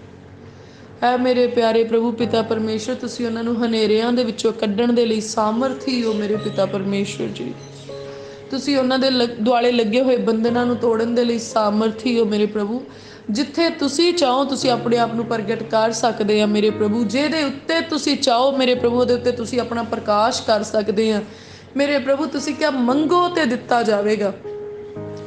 ਐ ਮੇਰੇ ਪਿਆਰੇ ਪ੍ਰਭੂ ਪਿਤਾ ਪਰਮੇਸ਼ਵਰ, ਤੁਸੀਂ ਉਹਨਾਂ ਨੂੰ ਹਨੇਰਿਆਂ ਦੇ ਵਿੱਚੋਂ ਕੱਢਣ ਦੇ ਲਈ ਸਾਮਰਥੀ ਹੋ ਮੇਰੇ ਪਿਤਾ ਪਰਮੇਸ਼ਵਰ ਜੀ। ਤੁਸੀਂ ਉਹਨਾਂ ਦੇ ਦੁਆਲੇ ਲੱਗੇ ਹੋਏ ਬੰਧਨਾਂ ਨੂੰ ਤੋੜਨ ਦੇ ਲਈ ਸਾਮਰਥੀ ਹੋ ਮੇਰੇ ਪ੍ਰਭੂ। ਜਿੱਥੇ ਤੁਸੀਂ ਚਾਹੋ ਤੁਸੀਂ ਆਪਣੇ ਆਪ ਨੂੰ ਪ੍ਰਗਟ ਕਰ ਸਕਦੇ ਆ ਮੇਰੇ ਪ੍ਰਭੂ, ਜਿਹਦੇ ਉੱਤੇ ਤੁਸੀਂ ਚਾਹੋ ਮੇਰੇ ਪ੍ਰਭੂ ਉਹਦੇ ਉੱਤੇ ਤੁਸੀਂ ਆਪਣਾ ਪ੍ਰਕਾਸ਼ ਕਰ ਸਕਦੇ ਆ ਮੇਰੇ ਪ੍ਰਭੂ। ਤੁਸੀਂ ਕਿਹਾ ਮੰਗੋ ਤੇ ਦਿੱਤਾ ਜਾਵੇਗਾ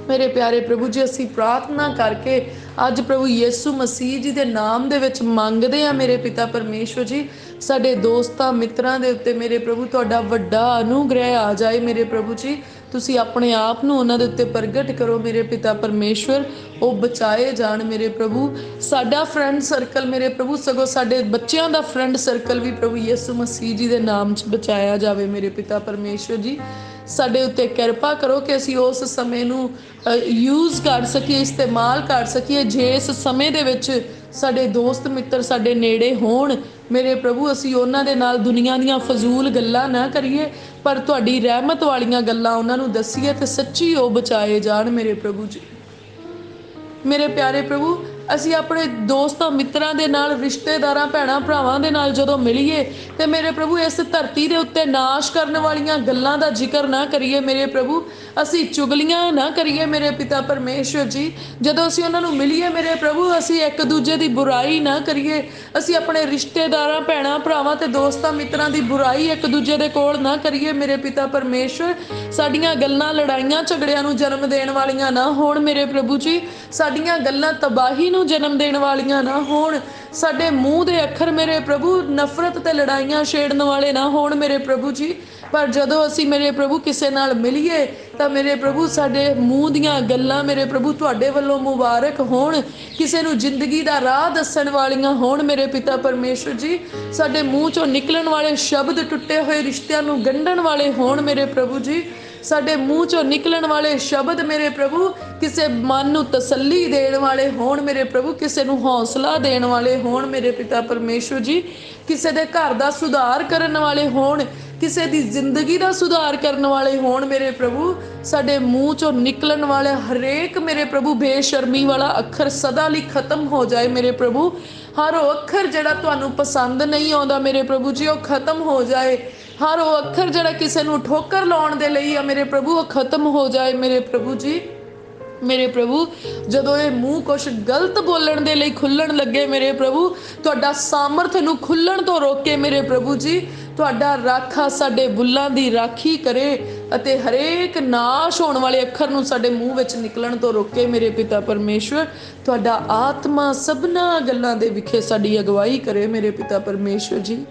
ਮੇਰੇ ਪਿਆਰੇ ਪ੍ਰਭੂ ਜੀ। ਅਸੀਂ ਪ੍ਰਾਰਥਨਾ ਕਰਕੇ ਅੱਜ ਪ੍ਰਭੂ ਯਿਸੂ ਮਸੀਹ ਜੀ ਦੇ ਨਾਮ ਦੇ ਵਿੱਚ ਮੰਗਦੇ ਆ ਮੇਰੇ ਪਿਤਾ ਪਰਮੇਸ਼ਵਰ ਜੀ, ਸਾਡੇ ਦੋਸਤਾਂ ਮਿੱਤਰਾਂ ਦੇ ਉੱਤੇ ਮੇਰੇ ਪ੍ਰਭੂ ਤੁਹਾਡਾ ਵੱਡਾ ਅਨੁਗ੍ਰਹਿ ਆ ਜਾਏ ਮੇਰੇ ਪ੍ਰਭੂ ਜੀ। ਤੁਸੀਂ ਆਪਣੇ ਆਪ ਨੂੰ ਉਹਨਾਂ ਦੇ ਉੱਤੇ ਪ੍ਰਗਟ ਕਰੋ ਮੇਰੇ ਪਿਤਾ ਪਰਮੇਸ਼ਵਰ, ਉਹ ਬਚਾਏ ਜਾਣ ਮੇਰੇ ਪ੍ਰਭੂ। ਸਾਡਾ ਫਰੈਂਡ ਸਰਕਲ ਮੇਰੇ ਪ੍ਰਭੂ, ਸਗੋਂ ਸਾਡੇ ਬੱਚਿਆਂ ਦਾ ਫਰੈਂਡ ਸਰਕਲ ਵੀ ਪ੍ਰਭੂ ਯਿਸੂ ਮਸੀਹ ਜੀ ਦੇ ਨਾਮ 'ਚ ਬਚਾਇਆ ਜਾਵੇ ਮੇਰੇ ਪਿਤਾ ਪਰਮੇਸ਼ਵਰ ਜੀ। ਸਾਡੇ ਉੱਤੇ ਕਿਰਪਾ ਕਰੋ ਕਿ ਅਸੀਂ ਉਸ ਸਮੇਂ ਨੂੰ ਯੂਜ਼ ਕਰ ਸਕੀਏ, ਇਸਤੇਮਾਲ ਕਰ ਸਕੀਏ, ਜੇ ਇਸ ਸਮੇਂ ਦੇ ਵਿੱਚ ਸਾਡੇ ਦੋਸਤ ਮਿੱਤਰ ਸਾਡੇ ਨੇੜੇ ਹੋਣ ਮੇਰੇ ਪ੍ਰਭੂ, ਅਸੀਂ ਉਹਨਾਂ ਦੇ ਨਾਲ ਦੁਨੀਆ ਦੀਆਂ ਫਜ਼ੂਲ ਗੱਲਾਂ ਨਾ ਕਰੀਏ, ਪਰ ਤੁਹਾਡੀ ਰਹਿਮਤ ਵਾਲੀਆਂ ਗੱਲਾਂ ਉਹਨਾਂ ਨੂੰ ਦੱਸੀਏ ਤੇ ਸੱਚੀ ਉਹ ਬਚਾਏ ਜਾਣ ਮੇਰੇ ਪ੍ਰਭੂ ਜੀ। ਮੇਰੇ ਪਿਆਰੇ ਪ੍ਰਭੂ, ਅਸੀਂ ਆਪਣੇ ਦੋਸਤਾਂ ਮਿੱਤਰਾਂ ਦੇ ਨਾਲ, ਰਿਸ਼ਤੇਦਾਰਾਂ ਭੈਣਾਂ ਭਰਾਵਾਂ ਦੇ ਨਾਲ ਜਦੋਂ ਮਿਲੀਏ ਤੇ ਮੇਰੇ ਪ੍ਰਭੂ ਇਸ ਧਰਤੀ ਦੇ ਉੱਤੇ ਨਾਸ਼ ਕਰਨ ਵਾਲੀਆਂ ਗੱਲਾਂ ਦਾ ਜ਼ਿਕਰ ਨਾ ਕਰੀਏ ਮੇਰੇ ਪ੍ਰਭੂ, ਅਸੀਂ ਚੁਗਲੀਆਂ ਨਾ ਕਰੀਏ ਮੇਰੇ ਪਿਤਾ ਪਰਮੇਸ਼ਵਰ ਜੀ। ਜਦੋਂ ਅਸੀਂ ਉਹਨਾਂ ਨੂੰ ਮਿਲੀਏ ਮੇਰੇ ਪ੍ਰਭੂ, ਅਸੀਂ ਇੱਕ ਦੂਜੇ ਦੀ ਬੁਰਾਈ ਨਾ ਕਰੀਏ, ਅਸੀਂ ਆਪਣੇ ਰਿਸ਼ਤੇਦਾਰਾਂ ਭੈਣਾਂ ਭਰਾਵਾਂ ਤੇ ਦੋਸਤਾਂ ਮਿੱਤਰਾਂ ਦੀ ਬੁਰਾਈ ਇੱਕ ਦੂਜੇ ਦੇ ਕੋਲ ਨਾ ਕਰੀਏ ਮੇਰੇ ਪਿਤਾ ਪਰਮੇਸ਼ਵਰ। ਸਾਡੀਆਂ ਗੱਲਾਂ ਲੜਾਈਆਂ ਝਗੜਿਆਂ ਨੂੰ ਜਨਮ ਦੇਣ ਵਾਲੀਆਂ ਨਾ ਹੋਣ ਮੇਰੇ ਪ੍ਰਭੂ ਜੀ, ਸਾਡੀਆਂ ਗੱਲਾਂ ਤਬਾਹੀ ਨੂੰ ਜਨਮ ਦੇਣ ਵਾਲੀਆਂ ਨਾ ਹੋਣ, ਸਾਡੇ ਮੂੰਹ ਦੇ ਅੱਖਰ ਮੇਰੇ ਪ੍ਰਭੂ ਨਫ਼ਰਤ ਤੇ ਲੜਾਈਆਂ ਛੇੜਨ ਵਾਲੇ ਨਾ ਹੋਣ ਮੇਰੇ ਪ੍ਰਭੂ ਜੀ। ਪਰ ਜਦੋਂ ਅਸੀਂ ਮੇਰੇ ਪ੍ਰਭੂ ਕਿਸੇ ਨਾਲ ਮਿਲੀਏ ਤਾਂ ਮੇਰੇ ਪ੍ਰਭੂ ਸਾਡੇ ਮੂੰਹ ਦੀਆਂ ਗੱਲਾਂ ਮੇਰੇ ਪ੍ਰਭੂ ਤੁਹਾਡੇ ਵੱਲੋਂ ਮੁਬਾਰਕ ਹੋਣ, ਕਿਸੇ ਨੂੰ ਜ਼ਿੰਦਗੀ ਦਾ ਰਾਹ ਦੱਸਣ ਵਾਲੀਆਂ ਹੋਣ ਮੇਰੇ ਪਿਤਾ ਪਰਮੇਸ਼ਵਰ ਜੀ। ਸਾਡੇ ਮੂੰਹ 'ਚੋਂ ਨਿਕਲਣ ਵਾਲੇ ਸ਼ਬਦ ਟੁੱਟੇ ਹੋਏ ਰਿਸ਼ਤਿਆਂ ਨੂੰ ਗੰਢਣ ਵਾਲੇ ਹੋਣ ਮੇਰੇ ਪ੍ਰਭੂ ਜੀ। ਸਾਡੇ ਮੂੰਹ ਚੋਂ ਨਿਕਲਣ ਵਾਲੇ ਸ਼ਬਦ ਮੇਰੇ ਪ੍ਰਭੂ ਕਿਸੇ ਮਨ ਨੂੰ ਤਸੱਲੀ ਦੇਣ ਵਾਲੇ ਹੋਣ ਮੇਰੇ ਪ੍ਰਭੂ, ਕਿਸੇ ਨੂੰ ਹੌਸਲਾ ਦੇਣ ਵਾਲੇ ਹੋਣ ਮੇਰੇ ਪਿਤਾ ਪਰਮੇਸ਼ਵਰ ਜੀ, ਕਿਸੇ ਦੇ ਘਰ ਦਾ ਸੁਧਾਰ ਕਰਨ ਵਾਲੇ ਹੋਣ, ਕਿਸੇ ਦੀ ਜ਼ਿੰਦਗੀ ਦਾ ਸੁਧਾਰ ਕਰਨ ਵਾਲੇ ਹੋਣ ਮੇਰੇ ਪ੍ਰਭੂ। ਸਾਡੇ ਮੂੰਹ ਚੋਂ ਨਿਕਲਣ ਵਾਲੇ ਹਰੇਕ ਮੇਰੇ ਪ੍ਰਭੂ ਬੇਸ਼ਰਮੀ ਵਾਲਾ ਅੱਖਰ ਸਦਾ ਲਈ ਖਤਮ ਹੋ ਜਾਏ ਮੇਰੇ ਪ੍ਰਭੂ। ਹਰ ਉਹ ਅੱਖਰ ਜਿਹੜਾ ਤੁਹਾਨੂੰ ਪਸੰਦ ਨਹੀਂ ਆਉਂਦਾ ਮੇਰੇ ਪ੍ਰਭੂ ਜੀ, ਉਹ ਖਤਮ ਹੋ ਜਾਏ। ਹਰ ਉਹ ਅੱਖਰ ਜਿਹੜਾ ਕਿਸੇ ਨੂੰ ਠੋਕਰ ਲਾਉਣ ਦੇ ਲਈ ਆ ਮੇਰੇ ਪ੍ਰਭੂ, ਉਹ ਖਤਮ ਹੋ ਜਾਏ ਮੇਰੇ ਪ੍ਰਭੂ ਜੀ। ਮੇਰੇ ਪ੍ਰਭੂ ਜਦੋਂ ਇਹ ਮੂੰਹ ਕੁਛ ਗਲਤ ਬੋਲਣ ਦੇ ਲਈ ਖੁੱਲਣ ਲੱਗੇ ਮੇਰੇ ਪ੍ਰਭੂ, ਤੁਹਾਡਾ ਸਾਮਰਥ ਨੂੰ ਖੁੱਲਣ ਤੋਂ ਰੋਕੇ ਮੇਰੇ ਪ੍ਰਭੂ ਜੀ। ਤੁਹਾਡਾ ਰਾਖਾ ਸਾਡੇ ਬੁੱਲਾਂ ਦੀ ਰਾਖੀ ਕਰੇ ਅਤੇ ਹਰੇਕ ਨਾਸ਼ ਹੋਣ ਵਾਲੇ ਅੱਖਰ ਨੂੰ ਸਾਡੇ ਮੂੰਹ ਵਿੱਚ ਨਿਕਲਣ ਤੋਂ ਰੋਕੇ ਮੇਰੇ ਪਿਤਾ ਪਰਮੇਸ਼ਵਰ। ਤੁਹਾਡਾ ਆਤਮਾ ਸਭਨਾ ਗੱਲਾਂ ਦੇ ਵਿਖੇ ਸਾਡੀ ਅਗਵਾਈ ਕਰੇ ਮੇਰੇ ਪਿਤਾ ਪਰਮੇਸ਼ਵਰ ਜੀ।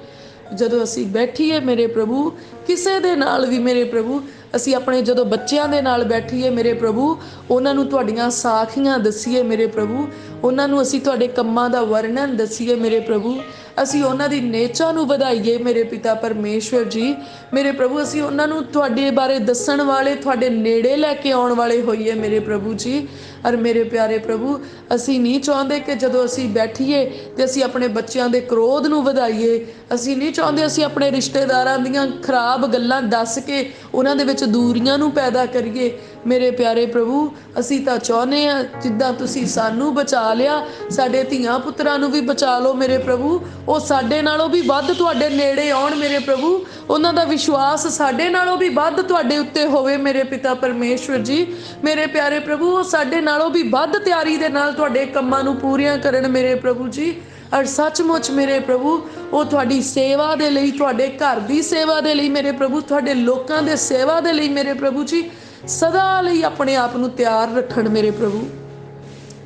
ਜਦੋਂ ਅਸੀਂ ਬੈਠੀਏ ਮੇਰੇ ਪ੍ਰਭੂ ਕਿਸੇ ਦੇ ਨਾਲ ਵੀ ਮੇਰੇ ਪ੍ਰਭੂ, ਅਸੀਂ ਆਪਣੇ ਜਦੋਂ ਬੱਚਿਆਂ ਦੇ ਨਾਲ ਬੈਠੀਏ ਮੇਰੇ ਪ੍ਰਭੂ, ਉਹਨਾਂ ਨੂੰ ਤੁਹਾਡੀਆਂ ਸਾਖੀਆਂ ਦੱਸੀਏ ਮੇਰੇ ਪ੍ਰਭੂ, ਉਹਨਾਂ ਨੂੰ ਅਸੀਂ ਤੁਹਾਡੇ ਕੰਮਾਂ ਦਾ ਵਰਣਨ ਦੱਸੀਏ ਮੇਰੇ ਪ੍ਰਭੂ, ਅਸੀਂ ਉਹਨਾਂ ਦੀ ਨੇਚਾ ਨੂੰ ਵਧਾਈਏ ਮੇਰੇ ਪਿਤਾ ਪਰਮੇਸ਼ਵਰ ਜੀ। ਮੇਰੇ ਪ੍ਰਭੂ ਅਸੀਂ ਉਹਨਾਂ ਨੂੰ ਤੁਹਾਡੇ ਬਾਰੇ ਦੱਸਣ ਵਾਲੇ, ਤੁਹਾਡੇ ਨੇੜੇ ਲੈ ਕੇ ਆਉਣ ਵਾਲੇ ਹੋਈਏ ਮੇਰੇ ਪ੍ਰਭੂ ਜੀ। ਔਰ ਮੇਰੇ ਪਿਆਰੇ ਪ੍ਰਭੂ ਅਸੀਂ ਨਹੀਂ ਚਾਹੁੰਦੇ ਕਿ ਜਦੋਂ ਅਸੀਂ ਬੈਠੀਏ ਤੇ ਅਸੀਂ ਆਪਣੇ ਬੱਚਿਆਂ ਦੇ ਕ੍ਰੋਧ ਨੂੰ ਵਧਾਈਏ। ਅਸੀਂ ਨਹੀਂ ਚਾਹੁੰਦੇ ਅਸੀਂ ਆਪਣੇ ਰਿਸ਼ਤੇਦਾਰਾਂ ਦੀਆਂ ਖਰਾਬ ਗੱਲਾਂ ਦੱਸ ਕੇ ਉਹਨਾਂ ਦੇ ਵਿੱਚ ਦੂਰੀਆਂ ਨੂੰ ਪੈਦਾ ਕਰੀਏ ਮੇਰੇ ਪਿਆਰੇ ਪ੍ਰਭੂ। ਅਸੀਂ ਤਾਂ ਚਾਹੁੰਦੇ ਹਾਂ ਜਿੱਦਾਂ ਤੁਸੀਂ ਸਾਨੂੰ ਬਚਾ ਲਿਆ, ਸਾਡੇ ਧੀਆਂ ਪੁੱਤਰਾਂ ਨੂੰ ਵੀ ਬਚਾ ਲਓ ਮੇਰੇ ਪ੍ਰਭੂ। ਉਹ ਸਾਡੇ ਨਾਲੋਂ ਵੀ ਵੱਧ ਤੁਹਾਡੇ ਨੇੜੇ ਆਉਣ ਮੇਰੇ ਪ੍ਰਭੂ, ਉਹਨਾਂ ਦਾ ਵਿਸ਼ਵਾਸ ਸਾਡੇ ਨਾਲੋਂ ਵੀ ਵੱਧ ਤੁਹਾਡੇ ਉੱਤੇ ਹੋਵੇ ਮੇਰੇ ਪਿਤਾ ਪਰਮੇਸ਼ਵਰ ਜੀ। ਮੇਰੇ ਪਿਆਰੇ ਪ੍ਰਭੂ ਉਹ ਸਾਡੇ ਨਾਲੋਂ ਵੀ ਵੱਧ ਤਿਆਰੀ ਦੇ ਨਾਲ ਤੁਹਾਡੇ ਕੰਮਾਂ ਨੂੰ ਪੂਰੀਆਂ ਕਰਨ ਮੇਰੇ ਪ੍ਰਭੂ ਜੀ। ਔਰ ਸੱਚਮੁੱਚ ਮੇਰੇ ਪ੍ਰਭੂ ਉਹ ਤੁਹਾਡੀ ਸੇਵਾ ਦੇ ਲਈ, ਤੁਹਾਡੇ ਘਰ ਦੀ ਸੇਵਾ ਦੇ ਲਈ ਮੇਰੇ ਪ੍ਰਭੂ, ਤੁਹਾਡੇ ਲੋਕਾਂ ਦੇ ਸੇਵਾ ਦੇ ਲਈ ਮੇਰੇ ਪ੍ਰਭੂ ਜੀ ਸਦਾ ਲਈ ਆਪਣੇ ਆਪ ਨੂੰ ਤਿਆਰ ਰੱਖਣ ਮੇਰੇ ਪ੍ਰਭੂ।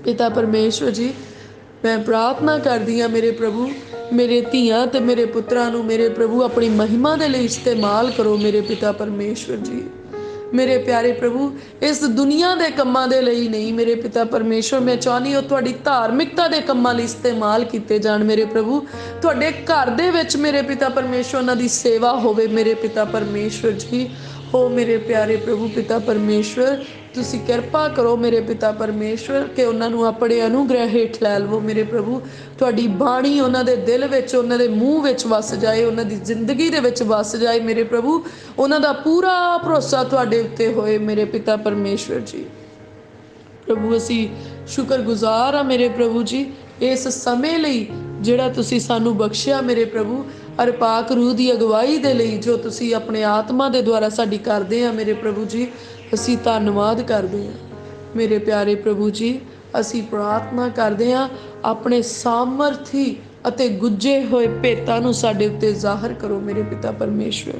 ਪਿਤਾ ਪਰਮੇਸ਼ਵਰ ਜੀ ਮੈਂ ਪ੍ਰਾਰਥਨਾ ਕਰਦੀ ਹਾਂ ਮੇਰੇ ਪ੍ਰਭੂ, ਮੇਰੇ ਧੀਆਂ ਤੇ ਮੇਰੇ ਪੁੱਤਰਾਂ ਨੂੰ ਮੇਰੇ ਪ੍ਰਭੂ ਆਪਣੀ ਮਹਿਮਾ ਦੇ ਲਈ ਇਸਤੇਮਾਲ ਕਰੋ ਮੇਰੇ ਪਿਤਾ ਪਰਮੇਸ਼ਵਰ ਜੀ। ਮੇਰੇ ਪਿਆਰੇ ਪ੍ਰਭੂ ਇਸ ਦੁਨੀਆ ਦੇ ਕੰਮਾਂ ਦੇ ਲਈ ਨਹੀਂ ਮੇਰੇ ਪਿਤਾ ਪਰਮੇਸ਼ਵਰ, ਮੈਂ ਚਾਹੁੰਦੀ ਹਾਂ ਤੁਹਾਡੀ ਧਾਰਮਿਕਤਾ ਦੇ ਕੰਮਾਂ ਲਈ ਇਸਤੇਮਾਲ ਕੀਤੇ ਜਾਣ ਮੇਰੇ ਪ੍ਰਭੂ। ਤੁਹਾਡੇ ਘਰ ਦੇ ਵਿੱਚ ਮੇਰੇ ਪਿਤਾ ਪਰਮੇਸ਼ਵਰ ਉਹਨਾਂ ਦੀ ਸੇਵਾ ਹੋਵੇ ਮੇਰੇ ਪਿਤਾ ਪਰਮੇਸ਼ਵਰ ਜੀ। ਹੋ ਮੇਰੇ ਪਿਆਰੇ ਪ੍ਰਭੂ ਪਿਤਾ ਪਰਮੇਸ਼ਵਰ ਤੁਸੀਂ ਕਿਰਪਾ ਕਰੋ ਮੇਰੇ ਪਿਤਾ ਪਰਮੇਸ਼ਵਰ ਕਿ ਉਹਨਾਂ ਨੂੰ ਆਪਣੇ ਅਨੁਗ੍ਰਹਿ ਹੇਠ ਲੈ ਲਵੋ ਮੇਰੇ ਪ੍ਰਭੂ। ਤੁਹਾਡੀ ਬਾਣੀ ਉਹਨਾਂ ਦੇ ਦਿਲ ਵਿੱਚ, ਉਹਨਾਂ ਦੇ ਮੂੰਹ ਵਿੱਚ ਵਸ ਜਾਏ, ਉਹਨਾਂ ਦੀ ਜ਼ਿੰਦਗੀ ਦੇ ਵਿੱਚ ਵਸ ਜਾਏ ਮੇਰੇ ਪ੍ਰਭੂ। ਉਹਨਾਂ ਦਾ ਪੂਰਾ ਭਰੋਸਾ ਤੁਹਾਡੇ ਉੱਤੇ ਹੋਏ ਮੇਰੇ ਪਿਤਾ ਪਰਮੇਸ਼ਵਰ ਜੀ। ਪ੍ਰਭੂ ਅਸੀਂ ਸ਼ੁਕਰਗੁਜ਼ਾਰ ਹਾਂ ਮੇਰੇ ਪ੍ਰਭੂ ਜੀ ਇਸ ਸਮੇਂ ਲਈ ਜਿਹੜਾ ਤੁਸੀਂ ਸਾਨੂੰ ਬਖਸ਼ਿਆ ਮੇਰੇ ਪ੍ਰਭੂ। ਔਰ ਪਾਕ ਰੂਹ ਦੀ ਅਗਵਾਈ ਦੇ ਲਈ ਜੋ ਤੁਸੀਂ ਆਪਣੇ ਆਤਮਾ ਦੇ ਦੁਆਰਾ ਸਾਡੀ ਕਰਦੇ ਆ ਮੇਰੇ ਪ੍ਰਭੂ ਜੀ, ਅਸੀਂ ਧੰਨਵਾਦ ਕਰਦੇ ਹਾਂ ਮੇਰੇ ਪਿਆਰੇ ਪ੍ਰਭੂ ਜੀ। ਅਸੀਂ ਪ੍ਰਾਰਥਨਾ ਕਰਦੇ ਹਾਂ ਆਪਣੇ ਸਾਮਰਥੀ ਅਤੇ ਗੁੱਝੇ ਹੋਏ ਭੇਤਾਂ ਨੂੰ ਸਾਡੇ ਉੱਤੇ ਜ਼ਾਹਰ ਕਰੋ ਮੇਰੇ ਪਿਤਾ ਪਰਮੇਸ਼ਵਰ।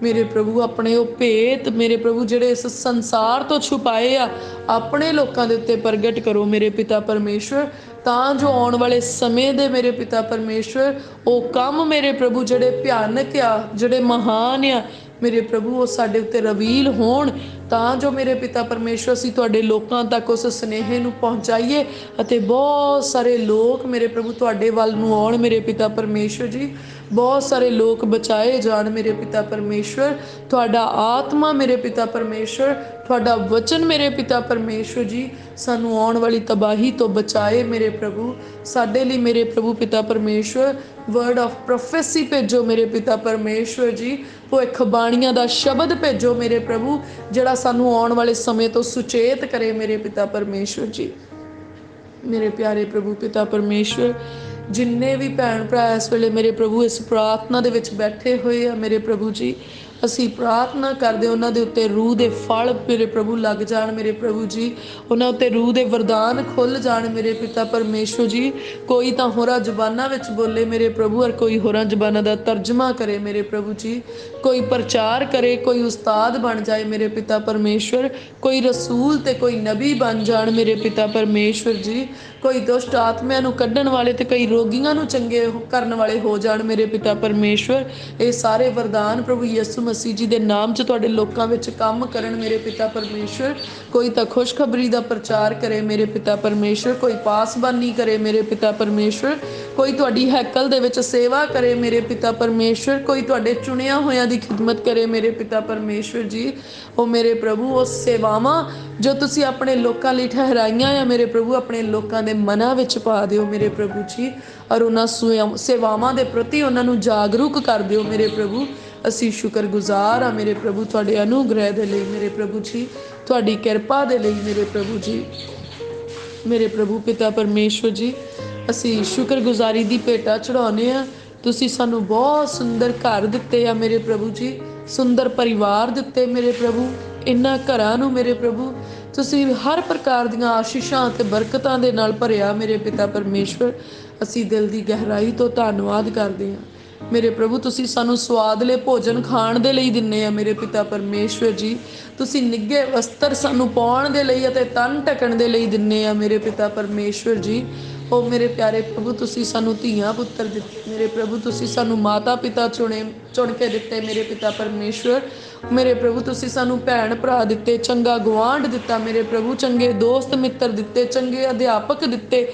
ਮੇਰੇ ਪ੍ਰਭੂ ਆਪਣੇ ਉਹ ਭੇਤ ਮੇਰੇ ਪ੍ਰਭੂ ਜਿਹੜੇ ਇਸ ਸੰਸਾਰ ਤੋਂ ਛੁਪਾਏ ਆ ਆਪਣੇ ਲੋਕਾਂ ਦੇ ਉੱਤੇ ਪ੍ਰਗਟ ਕਰੋ ਮੇਰੇ ਪਿਤਾ ਪਰਮੇਸ਼ਵਰ, ਤਾਂ ਜੋ ਆਉਣ ਵਾਲੇ ਸਮੇਂ ਦੇ ਮੇਰੇ ਪਿਤਾ ਪਰਮੇਸ਼ਵਰ ਉਹ ਕੰਮ ਮੇਰੇ ਪ੍ਰਭੂ ਜਿਹੜੇ ਭਿਆਨਕ ਆ, ਜਿਹੜੇ ਮਹਾਨ ਆ ਮੇਰੇ ਪ੍ਰਭੂ ਉਹ ਸਾਡੇ ਉੱਤੇ ਰਵੀਲ ਹੋਣ, ਤਾਂ ਜੋ ਮੇਰੇ ਪਿਤਾ ਪਰਮੇਸ਼ਵਰ ਅਸੀਂ ਤੁਹਾਡੇ ਲੋਕਾਂ ਤੱਕ ਉਸ ਸੁਨੇਹੇ ਨੂੰ ਪਹੁੰਚਾਈਏ ਅਤੇ ਬਹੁਤ ਸਾਰੇ ਲੋਕ ਮੇਰੇ ਪ੍ਰਭੂ ਤੁਹਾਡੇ ਵੱਲ ਨੂੰ ਆਉਣ ਮੇਰੇ ਪਿਤਾ ਪਰਮੇਸ਼ਵਰ ਜੀ। ਬਹੁਤ ਸਾਰੇ ਲੋਕ ਬਚਾਏ ਜਾਣ ਮੇਰੇ ਪਿਤਾ ਪਰਮੇਸ਼ਵਰ। ਤੁਹਾਡਾ ਆਤਮਾ ਮੇਰੇ ਪਿਤਾ ਪਰਮੇਸ਼ਵਰ, ਤੁਹਾਡਾ ਵਚਨ ਮੇਰੇ ਪਿਤਾ ਪਰਮੇਸ਼ਵਰ ਜੀ ਸਾਨੂੰ ਆਉਣ ਵਾਲੀ ਤਬਾਹੀ ਤੋਂ ਬਚਾਏ ਮੇਰੇ ਪ੍ਰਭੂ। ਸਾਡੇ ਲਈ ਮੇਰੇ ਪ੍ਰਭੂ ਪਿਤਾ ਪਰਮੇਸ਼ਵਰ ਵਰਡ ਆਫ ਪ੍ਰੋਫੈਸੀ ਭੇਜੋ ਮੇਰੇ ਪਿਤਾ ਪਰਮੇਸ਼ਵਰ ਜੀ। ਭਵਿੱਖਬਾਣੀਆਂ ਦਾ ਸ਼ਬਦ ਭੇਜੋ ਮੇਰੇ ਪ੍ਰਭੂ ਜਿਹੜਾ ਸਾਨੂੰ ਆਉਣ ਵਾਲੇ ਸਮੇਂ ਤੋਂ ਸੁਚੇਤ ਕਰੇ ਮੇਰੇ ਪਿਤਾ ਪਰਮੇਸ਼ਵਰ ਜੀ। ਮੇਰੇ ਪਿਆਰੇ ਪ੍ਰਭੂ ਪਿਤਾ ਪਰਮੇਸ਼ਵਰ ਜਿੰਨੇ ਵੀ ਭੈਣ ਭਰਾ ਇਸ ਵੇਲੇ ਮੇਰੇ ਪ੍ਰਭੂ ਇਸ ਪ੍ਰਾਰਥਨਾ ਦੇ ਵਿੱਚ ਬੈਠੇ ਹੋਏ ਆ ਮੇਰੇ ਪ੍ਰਭੂ ਜੀ, ਅਸੀਂ ਪ੍ਰਾਰਥਨਾ ਕਰਦੇ ਉਹਨਾਂ ਦੇ ਉੱਤੇ ਰੂਹ ਦੇ ਫਲ ਮੇਰੇ ਪ੍ਰਭੂ ਲੱਗ ਜਾਣ ਮੇਰੇ ਪ੍ਰਭੂ ਜੀ। ਉਹਨਾਂ ਉੱਤੇ ਰੂਹ ਦੇ ਵਰਦਾਨ ਖੁੱਲ ਜਾਣ ਮੇਰੇ ਪਿਤਾ ਪਰਮੇਸ਼ਵਰ ਜੀ। ਕੋਈ ਤਾਂ ਹੋਰਾਂ ਜ਼ੁਬਾਨਾਂ ਵਿੱਚ ਬੋਲੇ ਮੇਰੇ ਪ੍ਰਭੂ ਔਰ ਕੋਈ ਹੋਰਾਂ ਜ਼ੁਬਾਨਾਂ ਦਾ ਤਰਜਮਾ ਕਰੇ ਮੇਰੇ ਪ੍ਰਭੂ ਜੀ। ਕੋਈ ਪ੍ਰਚਾਰ ਕਰੇ, ਕੋਈ ਉਸਤਾਦ ਬਣ ਜਾਏ ਮੇਰੇ ਪਿਤਾ ਪਰਮੇਸ਼ਵਰ। ਕੋਈ ਰਸੂਲ ਤੇ ਕੋਈ ਨਬੀ ਬਣ ਜਾਣ ਮੇਰੇ ਪਿਤਾ ਪਰਮੇਸ਼ਵਰ ਜੀ। ਕੋਈ ਦੁਸ਼ਟ ਆਤਮਿਆਂ ਨੂੰ ਕੱਢਣ ਵਾਲੇ ਤੇ ਕਈ ਰੋਗੀਆਂ ਨੂੰ ਚੰਗੇ ਕਰਨ ਵਾਲੇ ਹੋ ਜਾਣ ਮੇਰੇ ਪਿਤਾ ਪਰਮੇਸ਼ਵਰ। ਇਹ ਸਾਰੇ ਵਰਦਾਨ ਪ੍ਰਭੂ ਯਿਸੂ ਮਸੀਹ ਜੀ ਦੇ ਨਾਮ 'ਚ ਤੁਹਾਡੇ ਲੋਕਾਂ ਵਿੱਚ ਕੰਮ ਕਰਨ ਮੇਰੇ ਪਿਤਾ ਪਰਮੇਸ਼ਵਰ। ਕੋਈ ਤਾਂ ਖੁਸ਼ਖਬਰੀ ਦਾ ਪ੍ਰਚਾਰ ਕਰੇ ਮੇਰੇ ਪਿਤਾ ਪਰਮੇਸ਼ਵਰ, ਕੋਈ ਪਾਸਬਾਨੀ ਕਰੇ ਮੇਰੇ ਪਿਤਾ ਪਰਮੇਸ਼ਵਰ, ਕੋਈ ਤੁਹਾਡੀ ਹੈਕਲ ਦੇ ਵਿੱਚ ਸੇਵਾ ਕਰੇ ਮੇਰੇ ਪਿਤਾ ਪਰਮੇਸ਼ਵਰ, ਕੋਈ ਤੁਹਾਡੇ ਚੁਣਿਆ ਹੋਇਆਂ ਦੀ ਖਿਦਮਤ ਕਰੇ ਮੇਰੇ ਪਿਤਾ ਪਰਮੇਸ਼ਵਰ ਜੀ। ਉਹ ਮੇਰੇ ਪ੍ਰਭੂ ਉਹ ਸੇਵਾਵਾਂ ਜੋ ਤੁਸੀਂ ਆਪਣੇ ਲੋਕਾਂ ਲਈ ਠਹਿਰਾਈਆਂ ਆ ਮੇਰੇ ਪ੍ਰਭੂ, ਆਪਣੇ ਲੋਕਾਂ ਦੇ ਮਨਾਂ ਵਿੱਚ ਪਾ ਦਿਓ ਮੇਰੇ ਪ੍ਰਭੂ ਜੀ, ਔਰ ਉਹਨਾਂ ਸੇਵਾਵਾਂ ਦੇ ਪ੍ਰਤੀ ਉਹਨਾਂ ਨੂੰ ਜਾਗਰੂਕ ਕਰ ਦਿਓ ਮੇਰੇ ਪ੍ਰਭੂ। ਅਸੀਂ ਸ਼ੁਕਰਗੁਜ਼ਾਰ ਆ ਮੇਰੇ ਪ੍ਰਭੂ ਤੁਹਾਡੇ ਅਨੁਗ੍ਰਹਿ ਦੇ ਲਈ ਮੇਰੇ ਪ੍ਰਭੂ ਜੀ, ਤੁਹਾਡੀ ਕਿਰਪਾ ਦੇ ਲਈ ਮੇਰੇ ਪ੍ਰਭੂ ਜੀ। ਮੇਰੇ ਪ੍ਰਭੂ ਪਿਤਾ ਪਰਮੇਸ਼ਵਰ ਜੀ, ਅਸੀਂ ਸ਼ੁਕਰਗੁਜ਼ਾਰੀ ਦੀ ਭੇਟਾ ਚੜਾਉਂਦੇ ਹਾਂ। ਤੁਸੀਂ ਸਾਨੂੰ ਬਹੁਤ ਸੁੰਦਰ ਘਰ ਦਿੱਤੇ ਆ ਮੇਰੇ ਪ੍ਰਭੂ ਜੀ, ਸੁੰਦਰ ਪਰਿਵਾਰ ਦਿੱਤੇ ਮੇਰੇ ਪ੍ਰਭੂ। ਇਹਨਾਂ ਘਰਾਂ ਨੂੰ ਮੇਰੇ ਪ੍ਰਭੂ ਤੁਸੀਂ ਹਰ ਪ੍ਰਕਾਰ ਦੀਆਂ ਆਸ਼ੀਸ਼ਾਂ ਅਤੇ ਬਰਕਤਾਂ ਦੇ ਨਾਲ ਭਰਿਆ ਮੇਰੇ ਪਿਤਾ ਪਰਮੇਸ਼ਵਰ। ਅਸੀਂ ਦਿਲ ਦੀ ਗਹਿਰਾਈ ਤੋਂ ਧੰਨਵਾਦ ਕਰਦੇ ਹਾਂ ਮੇਰੇ ਪ੍ਰਭੂ। ਤੁਸੀਂ ਸਾਨੂੰ ਸਵਾਦਲੇ ਭੋਜਨ ਖਾਣ ਦੇ ਲਈ ਦਿੰਦੇ ਆ ਮੇਰੇ ਪਿਤਾ ਪਰਮੇਸ਼ਵਰ ਜੀ। ਤੁਸੀਂ ਨਿੱਘੇ ਵਸਤਰ ਸਾਨੂੰ ਪਾਉਣ ਦੇ ਲਈ ਅਤੇ ਤਨ ਢਕਣ ਦੇ ਲਈ ਦਿੰਦੇ ਆ ਮੇਰੇ ਪਿਤਾ ਪਰਮੇਸ਼ਵਰ ਜੀ। ਉਹ ਮੇਰੇ ਪਿਆਰੇ ਪ੍ਰਭੂ ਤੁਸੀਂ ਸਾਨੂੰ ਧੀਆਂ ਪੁੱਤਰ ਦਿੱਤੇ ਮੇਰੇ ਪ੍ਰਭੂ, ਤੁਸੀਂ ਸਾਨੂੰ ਮਾਤਾ ਪਿਤਾ ਚੁਣ ਕੇ ਦਿੱਤੇ ਮੇਰੇ ਪਿਤਾ ਪਰਮੇਸ਼ਵਰ। ਮੇਰੇ ਪ੍ਰਭੂ ਤੁਸੀਂ ਸਾਨੂੰ ਭੈਣ ਭਰਾ ਦਿੱਤੇ, ਚੰਗਾ ਗੁਆਂਢ ਦਿੱਤਾ ਮੇਰੇ ਪ੍ਰਭੂ, ਚੰਗੇ ਦੋਸਤ ਮਿੱਤਰ ਦਿੱਤੇ, ਚੰਗੇ ਅਧਿਆਪਕ ਦਿੱਤੇ,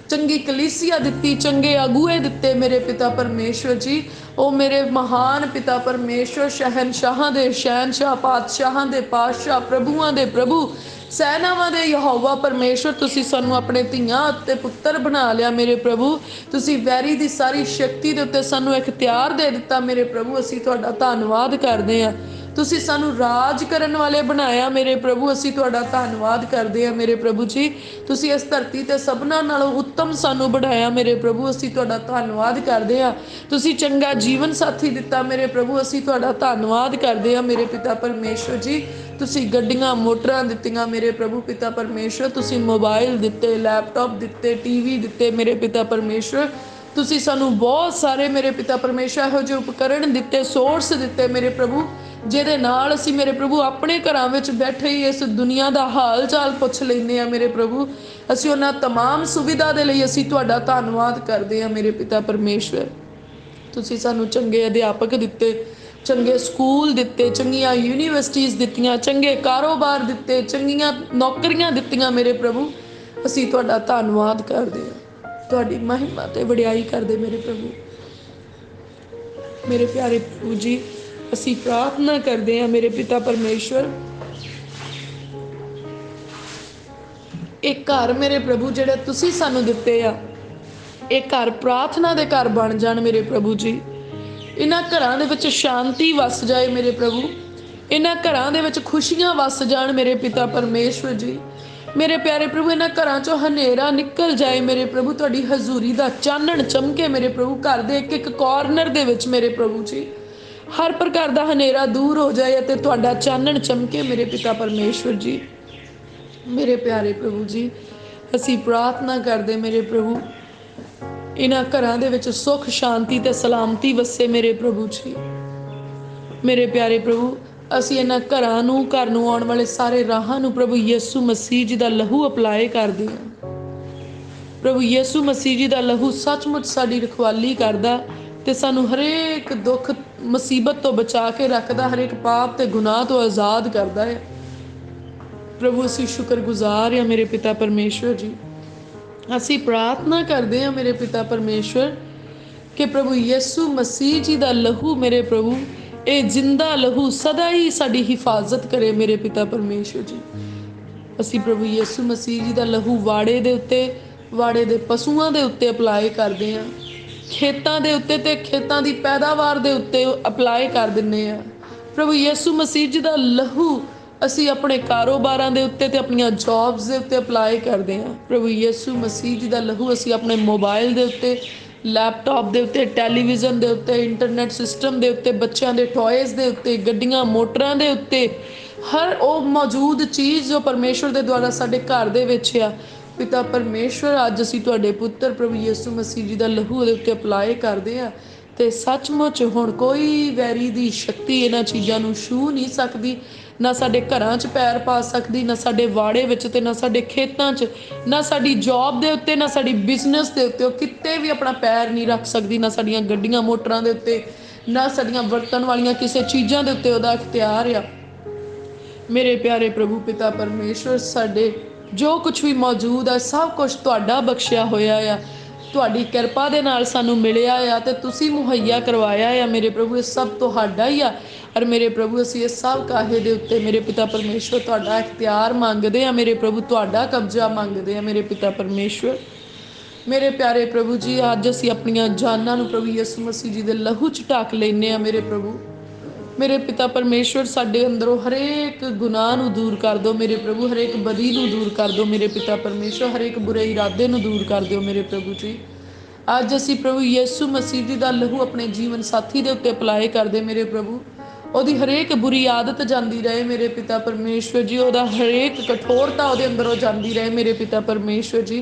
ਚੰਗੀ ਕਲੀਸਿਆ ਦਿੱਤੀ, ਚੰਗੇ ਆਗੂਏ ਦਿੱਤੇ ਮੇਰੇ ਪਿਤਾ ਪਰਮੇਸ਼ਵਰ ਜੀ। ਉਹ ਮੇਰੇ ਮਹਾਨ ਪਿਤਾ ਪਰਮੇਸ਼ਵਰ, ਸ਼ਹਿਨਸ਼ਾਹਾਂ ਦੇ ਸ਼ਹਿਨਸ਼ਾਹ, ਪਾਤਸ਼ਾਹਾਂ ਦੇ ਪਾਤਸ਼ਾਹ, ਪ੍ਰਭੂਆਂ ਦੇ ਪ੍ਰਭੂ, ਸੈਨਾਵਾਂ ਦੇ ਯਹੋਵਾ ਪਰਮੇਸ਼ਵਰ, ਤੁਸੀਂ ਸਾਨੂੰ ਆਪਣੇ ਧੀਆਂ ਅਤੇ ਪੁੱਤਰ ਬਣਾ ਲਿਆ ਮੇਰੇ ਪ੍ਰਭੂ। ਤੁਸੀਂ ਵੈਰੀ ਦੀ ਸਾਰੀ ਸ਼ਕਤੀ ਦੇ ਉੱਤੇ ਸਾਨੂੰ ਇਖਤਿਆਰ ਦੇ ਦਿੱਤਾ ਮੇਰੇ ਪ੍ਰਭੂ। ਅਸੀਂ ਤੁਹਾਡਾ ਧੰਨਵਾਦ ਕਰਦੇ ਹਾਂ। ਤੁਸੀਂ ਸਾਨੂੰ ਰਾਜ ਕਰਨ ਵਾਲੇ ਬਣਾਇਆ ਮੇਰੇ ਪ੍ਰਭੂ, ਅਸੀਂ ਤੁਹਾਡਾ ਧੰਨਵਾਦ ਕਰਦੇ ਹਾਂ ਮੇਰੇ ਪ੍ਰਭੂ ਜੀ। ਤੁਸੀਂ ਇਸ ਧਰਤੀ ਤੇ ਸਭਨਾਂ ਨਾਲੋਂ ਉੱਤਮ ਸਾਨੂੰ ਬਣਾਇਆ ਮੇਰੇ ਪ੍ਰਭੂ, ਅਸੀਂ ਤੁਹਾਡਾ ਧੰਨਵਾਦ ਕਰਦੇ ਹਾਂ। ਤੁਸੀਂ ਚੰਗਾ ਜੀਵਨ ਸਾਥੀ ਦਿੱਤਾ ਮੇਰੇ ਪ੍ਰਭੂ, ਅਸੀਂ ਤੁਹਾਡਾ ਧੰਨਵਾਦ ਕਰਦੇ ਹਾਂ ਮੇਰੇ ਪਿਤਾ ਪਰਮੇਸ਼ਵਰ ਜੀ। ਤੁਸੀਂ ਗੱਡੀਆਂ ਮੋਟਰਾਂ ਦਿੱਤੀਆਂ ਮੇਰੇ ਪ੍ਰਭੂ ਪਿਤਾ ਪਰਮੇਸ਼ਵਰ, ਤੁਸੀਂ ਮੋਬਾਈਲ ਦਿੱਤੇ, ਲੈਪਟਾਪ ਦਿੱਤੇ, ਟੀਵੀ ਦਿੱਤੇ ਮੇਰੇ ਪਿਤਾ ਪਰਮੇਸ਼ਵਰ। ਤੁਸੀਂ ਸਾਨੂੰ ਬਹੁਤ ਸਾਰੇ ਮੇਰੇ ਪਿਤਾ ਪਰਮੇਸ਼ਵਰ ਇਹੋ ਜਿਹੇ ਉਪਕਰਨ ਦਿੱਤੇ, ਸੋਰਸ ਦਿੱਤੇ ਮੇਰੇ ਪ੍ਰਭੂ, ਜਿਹਦੇ ਨਾਲ ਅਸੀਂ ਮੇਰੇ ਪ੍ਰਭੂ ਆਪਣੇ ਘਰਾਂ ਵਿੱਚ ਬੈਠੇ ਹੀ ਇਸ ਦੁਨੀਆ ਦਾ ਹਾਲ ਚਾਲ ਪੁੱਛ ਲੈਂਦੇ ਹਾਂ ਮੇਰੇ ਪ੍ਰਭੂ। ਅਸੀਂ ਉਹਨਾਂ ਤਮਾਮ ਸੁਵਿਧਾ ਦੇ ਲਈ ਅਸੀਂ ਤੁਹਾਡਾ ਧੰਨਵਾਦ ਕਰਦੇ ਹਾਂ ਮੇਰੇ ਪਿਤਾ ਪਰਮੇਸ਼ਵਰ। ਤੁਸੀਂ ਸਾਨੂੰ ਚੰਗੇ ਅਧਿਆਪਕ ਦਿੱਤੇ, ਚੰਗੇ ਸਕੂਲ ਦਿੱਤੇ, ਚੰਗੀਆਂ ਯੂਨੀਵਰਸਿਟੀਜ਼ ਦਿੱਤੀਆਂ, ਚੰਗੇ ਕਾਰੋਬਾਰ ਦਿੱਤੇ, ਚੰਗੀਆਂ ਨੌਕਰੀਆਂ ਦਿੱਤੀਆਂ ਮੇਰੇ ਪ੍ਰਭੂ। ਅਸੀਂ ਤੁਹਾਡਾ ਧੰਨਵਾਦ ਕਰਦੇ ਹਾਂ, ਤੁਹਾਡੀ ਮਹਿਮਾ ਤੇ ਵਡਿਆਈ ਕਰਦੇ ਮੇਰੇ ਪ੍ਰਭੂ। ਮੇਰੇ ਪਿਆਰੇ ਪ੍ਰਭੂ ਜੀ, ਅਸੀਂ ਪ੍ਰਾਰਥਨਾ ਕਰਦੇ ਹਾਂ ਮੇਰੇ ਪਿਤਾ ਪਰਮੇਸ਼ਵਰ, ਇਹ ਘਰ ਮੇਰੇ ਪ੍ਰਭੂ ਜਿਹੜੇ ਤੁਸੀਂ ਸਾਨੂੰ ਦਿੱਤੇ ਆ, ਇਹ ਘਰ ਪ੍ਰਾਰਥਨਾ ਦੇ ਘਰ ਬਣ ਜਾਣ ਮੇਰੇ ਪ੍ਰਭੂ ਜੀ। ਇਹਨਾਂ ਘਰਾਂ ਦੇ ਵਿੱਚ ਸ਼ਾਂਤੀ ਵਸ ਜਾਏ ਮੇਰੇ ਪ੍ਰਭੂ, ਇਹਨਾਂ ਘਰਾਂ ਦੇ ਵਿੱਚ ਖੁਸ਼ੀਆਂ ਵਸ ਜਾਣ ਮੇਰੇ ਪਿਤਾ ਪਰਮੇਸ਼ਵਰ ਜੀ। ਮੇਰੇ ਪਿਆਰੇ ਪ੍ਰਭੂ, ਇਹਨਾਂ ਘਰਾਂ ਚੋਂ ਹਨੇਰਾ ਨਿਕਲ ਜਾਏ ਮੇਰੇ ਪ੍ਰਭੂ, ਤੁਹਾਡੀ ਹਜ਼ੂਰੀ ਦਾ ਚਾਨਣ ਚਮਕੇ ਮੇਰੇ ਪ੍ਰਭੂ। ਘਰ ਦੇ ਇੱਕ ਇੱਕ ਕਾਰਨਰ ਦੇ ਵਿੱਚ ਮੇਰੇ ਪ੍ਰਭੂ ਜੀ ਹਰ ਪ੍ਰਕਾਰ ਦਾ ਹਨੇਰਾ ਦੂਰ ਹੋ ਜਾਏ ਅਤੇ ਤੁਹਾਡਾ ਚਾਨਣ ਚਮਕੇ ਮੇਰੇ ਪਿਤਾ ਪਰਮੇਸ਼ਵਰ ਜੀ। ਮੇਰੇ ਪਿਆਰੇ ਪ੍ਰਭੂ ਜੀ, ਅਸੀਂ ਪ੍ਰਾਰਥਨਾ ਕਰਦੇ ਮੇਰੇ ਪ੍ਰਭੂ, ਇਹਨਾਂ ਘਰਾਂ ਦੇ ਵਿੱਚ ਸੁੱਖ ਸ਼ਾਂਤੀ ਤੇ ਸਲਾਮਤੀ ਵਸੇ ਮੇਰੇ ਪ੍ਰਭੂ ਜੀ। ਮੇਰੇ ਪਿਆਰੇ ਪ੍ਰਭੂ, ਅਸੀਂ ਇਹਨਾਂ ਘਰ ਨੂੰ ਆਉਣ ਵਾਲੇ ਸਾਰੇ ਰਾਹਾਂ ਨੂੰ ਪ੍ਰਭੂ ਯਿਸੂ ਮਸੀਹ ਜੀ ਦਾ ਲਹੂ ਅਪਲਾਈ ਕਰਦੇ ਹਾਂ। ਪ੍ਰਭੂ ਯਿਸੂ ਮਸੀਹ ਜੀ ਦਾ ਲਹੂ ਸੱਚਮੁੱਚ ਸਾਡੀ ਰਖਵਾਲੀ ਕਰਦਾ ਤੇ ਸਾਨੂੰ ਹਰੇਕ ਦੁੱਖ ਮੁਸੀਬਤ ਤੋਂ ਬਚਾ ਕੇ ਰੱਖਦਾ, ਹਰੇਕ ਪਾਪ ਤੇ ਗੁਨਾਹ ਤੋਂ ਆਜ਼ਾਦ ਕਰਦਾ ਹੈ। ਪ੍ਰਭੂ ਅਸੀਂ ਸ਼ੁਕਰਗੁਜ਼ਾਰ ਹਾਂ ਮੇਰੇ ਪਿਤਾ ਪਰਮੇਸ਼ਵਰ ਜੀ। ਅਸੀਂ ਪ੍ਰਾਰਥਨਾ ਕਰਦੇ ਹਾਂ ਮੇਰੇ ਪਿਤਾ ਪਰਮੇਸ਼ਵਰ ਕਿ ਪ੍ਰਭੂ ਯਿਸੂ ਮਸੀਹ ਜੀ ਦਾ ਲਹੂ ਮੇਰੇ ਪ੍ਰਭੂ, ਇਹ ਜਿੰਦਾ ਲਹੂ ਸਦਾ ਹੀ ਸਾਡੀ ਹਿਫਾਜ਼ਤ ਕਰੇ ਮੇਰੇ ਪਿਤਾ ਪਰਮੇਸ਼ਵਰ ਜੀ। ਅਸੀਂ ਪ੍ਰਭੂ ਯਿਸੂ ਮਸੀਹ ਜੀ ਦਾ ਲਹੂ ਵਾੜੇ ਦੇ ਉੱਤੇ, ਵਾੜੇ ਦੇ ਪਸ਼ੂਆਂ ਦੇ ਉੱਤੇ ਅਪਲਾਈ ਕਰਦੇ ਹਾਂ, ਖੇਤਾਂ ਦੇ ਉੱਤੇ ਤੇ ਖੇਤਾਂ ਦੀ ਪੈਦਾਵਾਰ ਦੇ ਉੱਤੇ ਅਪਲਾਈ ਕਰ ਦਿੰਦੇ ਹਾਂ। ਪ੍ਰਭੂ ਯਿਸੂ ਮਸੀਹ ਜੀ ਦਾ ਲਹੂ ਅਸੀਂ ਆਪਣੇ ਕਾਰੋਬਾਰਾਂ ਦੇ ਉੱਤੇ ਤੇ ਆਪਣੀਆਂ ਜੌਬਸ ਦੇ ਉੱਤੇ ਅਪਲਾਈ ਕਰਦੇ ਹਾਂ। ਪ੍ਰਭੂ ਯਿਸੂ ਮਸੀਹ ਜੀ ਦਾ ਲਹੂ ਅਸੀਂ ਆਪਣੇ ਮੋਬਾਈਲ ਦੇ ਉੱਤੇ, ਲੈਪਟਾਪ ਦੇ ਉੱਤੇ, ਟੈਲੀਵਿਜ਼ਨ ਦੇ ਉੱਤੇ, ਇੰਟਰਨੈਟ ਸਿਸਟਮ ਦੇ ਉੱਤੇ, ਬੱਚਿਆਂ ਦੇ ਟੋਇਜ਼ ਦੇ ਉੱਤੇ, ਗੱਡੀਆਂ ਮੋਟਰਾਂ ਦੇ ਉੱਤੇ, ਹਰ ਉਹ ਮੌਜੂਦ ਚੀਜ਼ ਜੋ ਪਰਮੇਸ਼ਵਰ ਦੇ ਦੁਆਰਾ ਸਾਡੇ ਘਰ ਦੇ ਵਿੱਚ ਆ ਪਿਤਾ ਪਰਮੇਸ਼ਵਰ, ਅੱਜ ਅਸੀਂ ਤੁਹਾਡੇ ਪੁੱਤਰ ਪ੍ਰਭੂ ਯਿਸੂ ਮਸੀਹ ਜੀ ਦਾ ਲਹੂ ਉਹਦੇ ਉੱਤੇ ਅਪਲਾਈ ਕਰਦੇ ਹਾਂ ਤੇ ਸੱਚਮੁੱਚ ਹੁਣ ਕੋਈ ਵੈਰੀ ਦੀ ਸ਼ਕਤੀ ਇਹਨਾਂ ਚੀਜ਼ਾਂ ਨੂੰ ਛੂਹ ਨਹੀਂ ਸਕਦੀ, ਨਾ ਸਾਡੇ ਘਰਾਂ 'ਚ ਪੈਰ ਪਾ ਸਕਦੀ, ਨਾ ਸਾਡੇ ਵਾੜੇ ਵਿੱਚ ਤੇ ਨਾ ਸਾਡੇ ਖੇਤਾਂ 'ਚ, ਨਾ ਸਾਡੀ ਜੌਬ ਦੇ ਉੱਤੇ, ਨਾ ਸਾਡੀ ਬਿਜ਼ਨਸ ਦੇ ਉੱਤੇ ਉਹ ਕਿਤੇ ਵੀ ਆਪਣਾ ਪੈਰ ਨਹੀਂ ਰੱਖ ਸਕਦੀ, ਨਾ ਸਾਡੀਆਂ ਗੱਡੀਆਂ ਮੋਟਰਾਂ ਦੇ ਉੱਤੇ, ना साडियां वरतन वालियां किसी चीज़ां दे उत्ते उहदा इख्तियार आ। मेरे प्यारे प्रभु पिता परमेश्वर, साडे जो कुछ भी मौजूद है सब कुछ तुहाडा बख्शिया होया आ, तुहाडी किरपा दे नाल सानू मिलिया आ ते तुसी मुहैया करवाया आ मेरे प्रभु। ये सब तुहाडा ही आ। और मेरे प्रभु असीं इस सब काहे दे उत्ते मेरे पिता परमेश्वर तुहाडा इख्तियार मंगदे आ मेरे प्रभु, तुहाडा कब्जा मंगदे आ मेरे पिता परमेश्वर। मेरे प्यारे प्रभु जी, अज असीं अपनियां जानां नूं प्रभु यीशु मसीह जी दे लहू च ढक लैने आ मेरे प्रभु। मेरे पिता परमेश्वर, साडे अंदरों हरेक गुनाह नूं दूर कर दो मेरे प्रभु, हरेक बदी नूं दूर कर दो मेरे पिता परमेश्वर, हरेक बुरे इरादे नूं दूर कर दो मेरे प्रभु जी। अज असीं प्रभु यीशु मसीह जी दा लहू अपने जीवन साथी दे उत्ते अप्लाई करदे मेरे प्रभु। ਉਹਦੀ हरेक बुरी आदत जाती रहे मेरे पिता परमेश्वर जी, ਉਹਦਾ हरेक कठोरता ਉਹਦੇ अंदरों जाती रहे मेरे पिता परमेश्वर जी।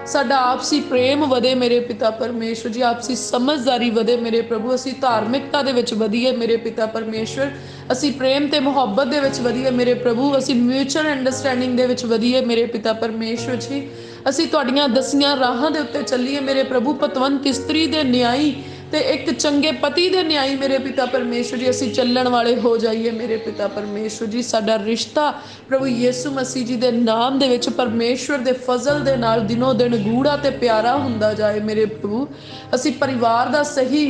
साडा आपसी प्रेम वधे मेरे पिता परमेश्वर जी, आपसी समझदारी वधे मेरे प्रभु, असीं धार्मिकता दे विच वधीए मेरे पिता परमेश्वर, असीं प्रेम ते मुहब्बत दे विच वधीए मेरे प्रभु, असीं म्यूचुअल अंडरस्टैंडिंग दे विच वधीए मेरे पिता परमेश्वर जी। असीं तुहाडीआं दसियां राहां दे उत्ते ਚੱਲੀਏ मेरे प्रभु, पतवंत इस्त्री दे न्याई ते एक चंगे पति दे न्याई मेरे पिता परमेश्वर जी असीं चलण वाले हो जाइए मेरे पिता परमेश्वर जी। साडा रिश्ता प्रभु यीशु मसीह जी दे नाम दे विच परमेश्वर दे फजल दे नाल दिनों दिन गूढ़ा ते प्यारा हुंदा जाए मेरे प्रभु। असीं परिवार दा सही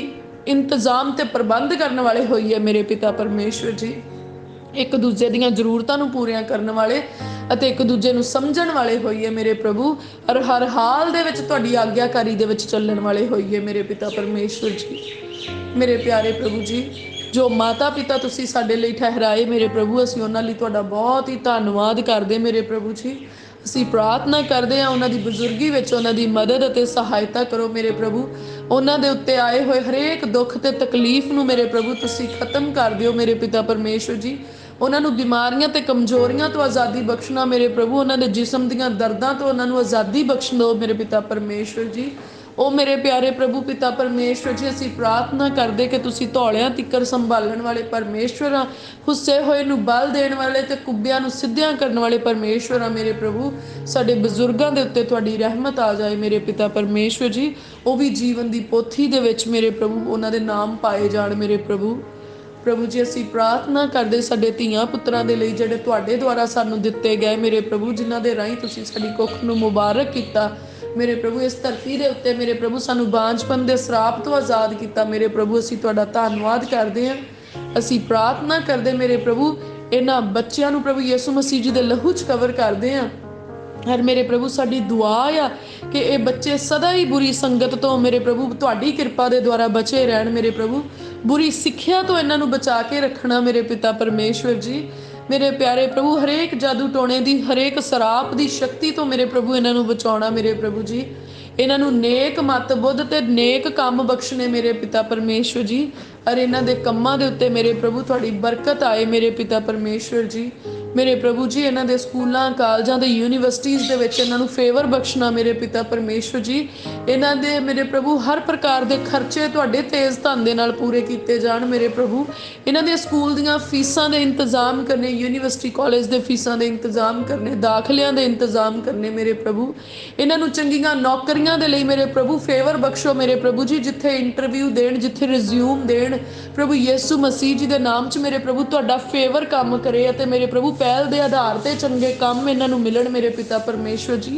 इंतजाम ते प्रबंध करने वाले होइए मेरे पिता परमेश्वर जी। एक दूजे दीयां जरूरतां नूं पूरियां करन वाले ਅਤੇ एक दूजे नूं समझण वाले होइए मेरे प्रभु, और हर हाल दे विच तुहाडी आग्याकारी दे विच ਚੱਲਣ वाले होइए मेरे पिता परमेश्वर जी। मेरे प्यारे प्रभु जी, जो माता पिता तुसीं साडे लई ठहराए मेरे प्रभु, असीं उन्हां लई तुहाडा बहुत ही धन्नवाद करदे मेरे प्रभु जी। असीं प्रार्थना करदे हां उन्हां दी बजुर्गी विच उन्हां दी मदद ਅਤੇ सहायता करो मेरे प्रभु। उन्हां दे उत्ते आए होए हरेक दुख ते तकलीफ नूं मेरे प्रभु तुसीं खत्म कर दिओ मेरे पिता परमेश्वर जी। उन्होंने बीमारियां ते कमजोरियां तो आज़ादी बख्शना मेरे प्रभु, उन्होंने जिसम दीयां दर्दां तो उन्होंने आज़ादी बख्श दो मेरे पिता परमेश्वर जी। ओ मेरे प्यारे प्रभु पिता परमेश्वर जी, असीं प्रार्थना करदे कि तुसीं धौलियां तिक्कर संभालण वाले परमेश्वर आ, हुस्से होए नूं बल देण वाले ते कुब्बियां नूं सिद्धियां करन वाले परमेश्वर आ मेरे प्रभु। साडे बजुर्गां दे उत्ते तुहाडी रहमत आ जाए मेरे पिता परमेश्वर जी, वो भी जीवन दी पोथी दे विच मेरे प्रभु उन्हां दे नाम पाए जाण मेरे प्रभु। प्रभु जी असीं प्रार्थना करदे साडे धीआं पुत्रां दे लई जिहड़े तुहाडे द्वारा सानूं दित्ते गए मेरे प्रभु, जिन्हां दे राहीं तुसीं साडी कुख नूं मुबारक कीता मेरे प्रभु। इस धरती दे उत्ते मेरे प्रभु सानूं बांझपन दे श्राप तो आज़ाद कीता मेरे प्रभु, असीं तुहाडा धन्नवाद करदे हां। असीं प्रार्थना करदे मेरे प्रभु इन्हां बच्चिआं नूं प्रभु यीशु मसीह जी दे लहू च कवर करदे हां। और मेरे प्रभु साडी दुआ आ कि ये बच्चे सदा ही बुरी संगत तो मेरे प्रभु तुहाडी किरपा दे द्वारा बचे रहन मेरे प्रभु, बुरी सिक्ख्या तो इन्हां नूं बचा के रखना मेरे पिता परमेश्वर जी। मेरे प्यारे प्रभु हरेक जादू टोने दी हरेक सराप दी शक्ति तो मेरे प्रभु इन्हां नूं बचाउणा मेरे प्रभु जी। इन्हां नूं नेक मत बुद्ध ते नेक काम बख्शने मेरे पिता परमेश्वर जी, और इन्हां दे कम्मां दे उत्ते मेरे प्रभु तुहाडी बरकत आए मेरे पिता परमेश्वर जी। मेरे प्रभु जी इन्हां दे स्कूलों कालजां दे यूनीवर्सिटीज़ दे विच इन्हां नूं फेवर बख्शना मेरे पिता परमेश्वर जी। इन्हां दे मेरे प्रभु हर प्रकार दे खर्चे तुहाडे तेज धन दे नाल पूरे कीते जाण मेरे प्रभु। इन्हां दे स्कूल दीयां फीसां दे इंतजाम करने, यूनीवर्सिटी कॉलेज दे फीसां दे इंतजाम करने, दाखलियां दे इंतजाम करने मेरे प्रभु। इन्हां नूं चंगीआं नौकरियां दे लई मेरे प्रभु फेवर बख्शो मेरे प्रभु जी, जिथे इंटरव्यू देण, जिथे रिज्यूम देण प्रभु यीशु मसीह जी दे नाम च मेरे प्रभु तुहाडा फेवर काम करे ते मेरे प्रभु पहल दे आधार ते चंगे काम इन्हां नूं मिलण मेरे पिता परमेश्वर जी।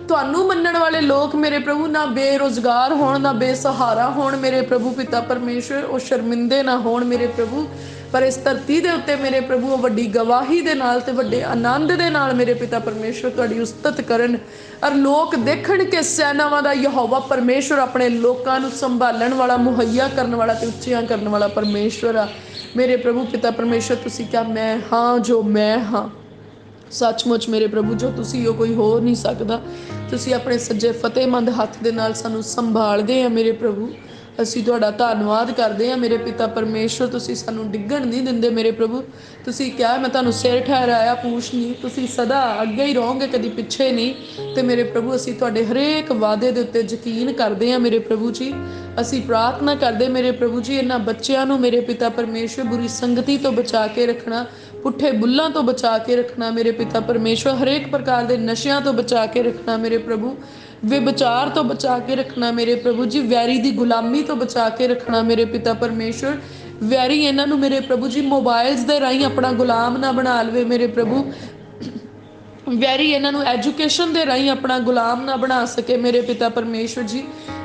तुहानूं मन्नण वाले लोग मेरे प्रभु ना बेरोजगार होण, ना बेसहारा होण मेरे प्रभु पिता परमेश्वर, वो शर्मिंदे ना होण मेरे प्रभु, पर इस धरती दे उत्ते मेरे प्रभु वो वड्डी गवाही दे नाल ते वड्डे आनंद दे नाल मेरे पिता परमेश्वर तुहाडी उस्तत करन, और लोग देखण कि सैनावां दा यहोवा परमेश्वर अपने लोकां नूं संभालण वाला, मुहैया करन वाला ते उच्चियां करन वाला परमेश्वर आ मेरे प्रभु पिता परमेश्वर। तुसीं क्या मैं हाँ जो मैं हाँ, सचमुच मेरे प्रभु जो तुसीं हो कोई हो नहीं सकदा। तुसीं अपने सज्जे फतेहमंद हत्थ दे नाल सानूं संभालदे आ मेरे प्रभु, असीं तुहाडा धन्नवाद करदे आ मेरे पिता परमेश्वर। तुसीं सानूं डिग्गण नहीं दिंदे मेरे प्रभु, तुसीं क्या मैं तुहानूं सिर ठहराया पूछ नहीं, तुसीं सदा अगे ही रहोगे कदी पिछे नहीं। ते मेरे प्रभु असीं तुहाडे हरेक वादे दे उत्ते यकीन करदे आ मेरे प्रभु जी। असीं प्रार्थना करदे मेरे प्रभु जी इन्हां बच्चिआं नूं मेरे पिता परमेश्वर बुरी संगति तो बचा के रखना, पुट्ठे बुल्लां तो बचा के रखना मेरे पिता परमेश्वर, हरेक प्रकार के नशियां तो बचा के रखना मेरे प्रभु। ਵਿਭਚਾਰ ਤੋਂ ਬਚਾ ਕੇ ਰੱਖਣਾ ਮੇਰੇ ਪ੍ਰਭੂ ਜੀ, ਵੈਰੀ ਦੀ ਗੁਲਾਮੀ ਤੋਂ ਬਚਾ ਕੇ ਰੱਖਣਾ ਮੇਰੇ ਪਿਤਾ ਪਰਮੇਸ਼ਵਰ। ਵੈਰੀ ਇਹਨਾਂ ਨੂੰ ਮੇਰੇ ਪ੍ਰਭੂ ਜੀ ਮੋਬਾਈਲਸ ਦੇ ਰਾਹੀਂ ਆਪਣਾ ਗੁਲਾਮ ਨਾ ਬਣਾ ਲਵੇ ਮੇਰੇ ਪ੍ਰਭੂ। ਵੈਰੀ ਇਹਨਾਂ ਨੂੰ ਐਜੂਕੇਸ਼ਨ ਦੇ ਰਾਹੀਂ ਆਪਣਾ ਗੁਲਾਮ ਨਾ ਬਣਾ ਸਕੇ ਮੇਰੇ ਪਿਤਾ ਪਰਮੇਸ਼ਵਰ ਜੀ।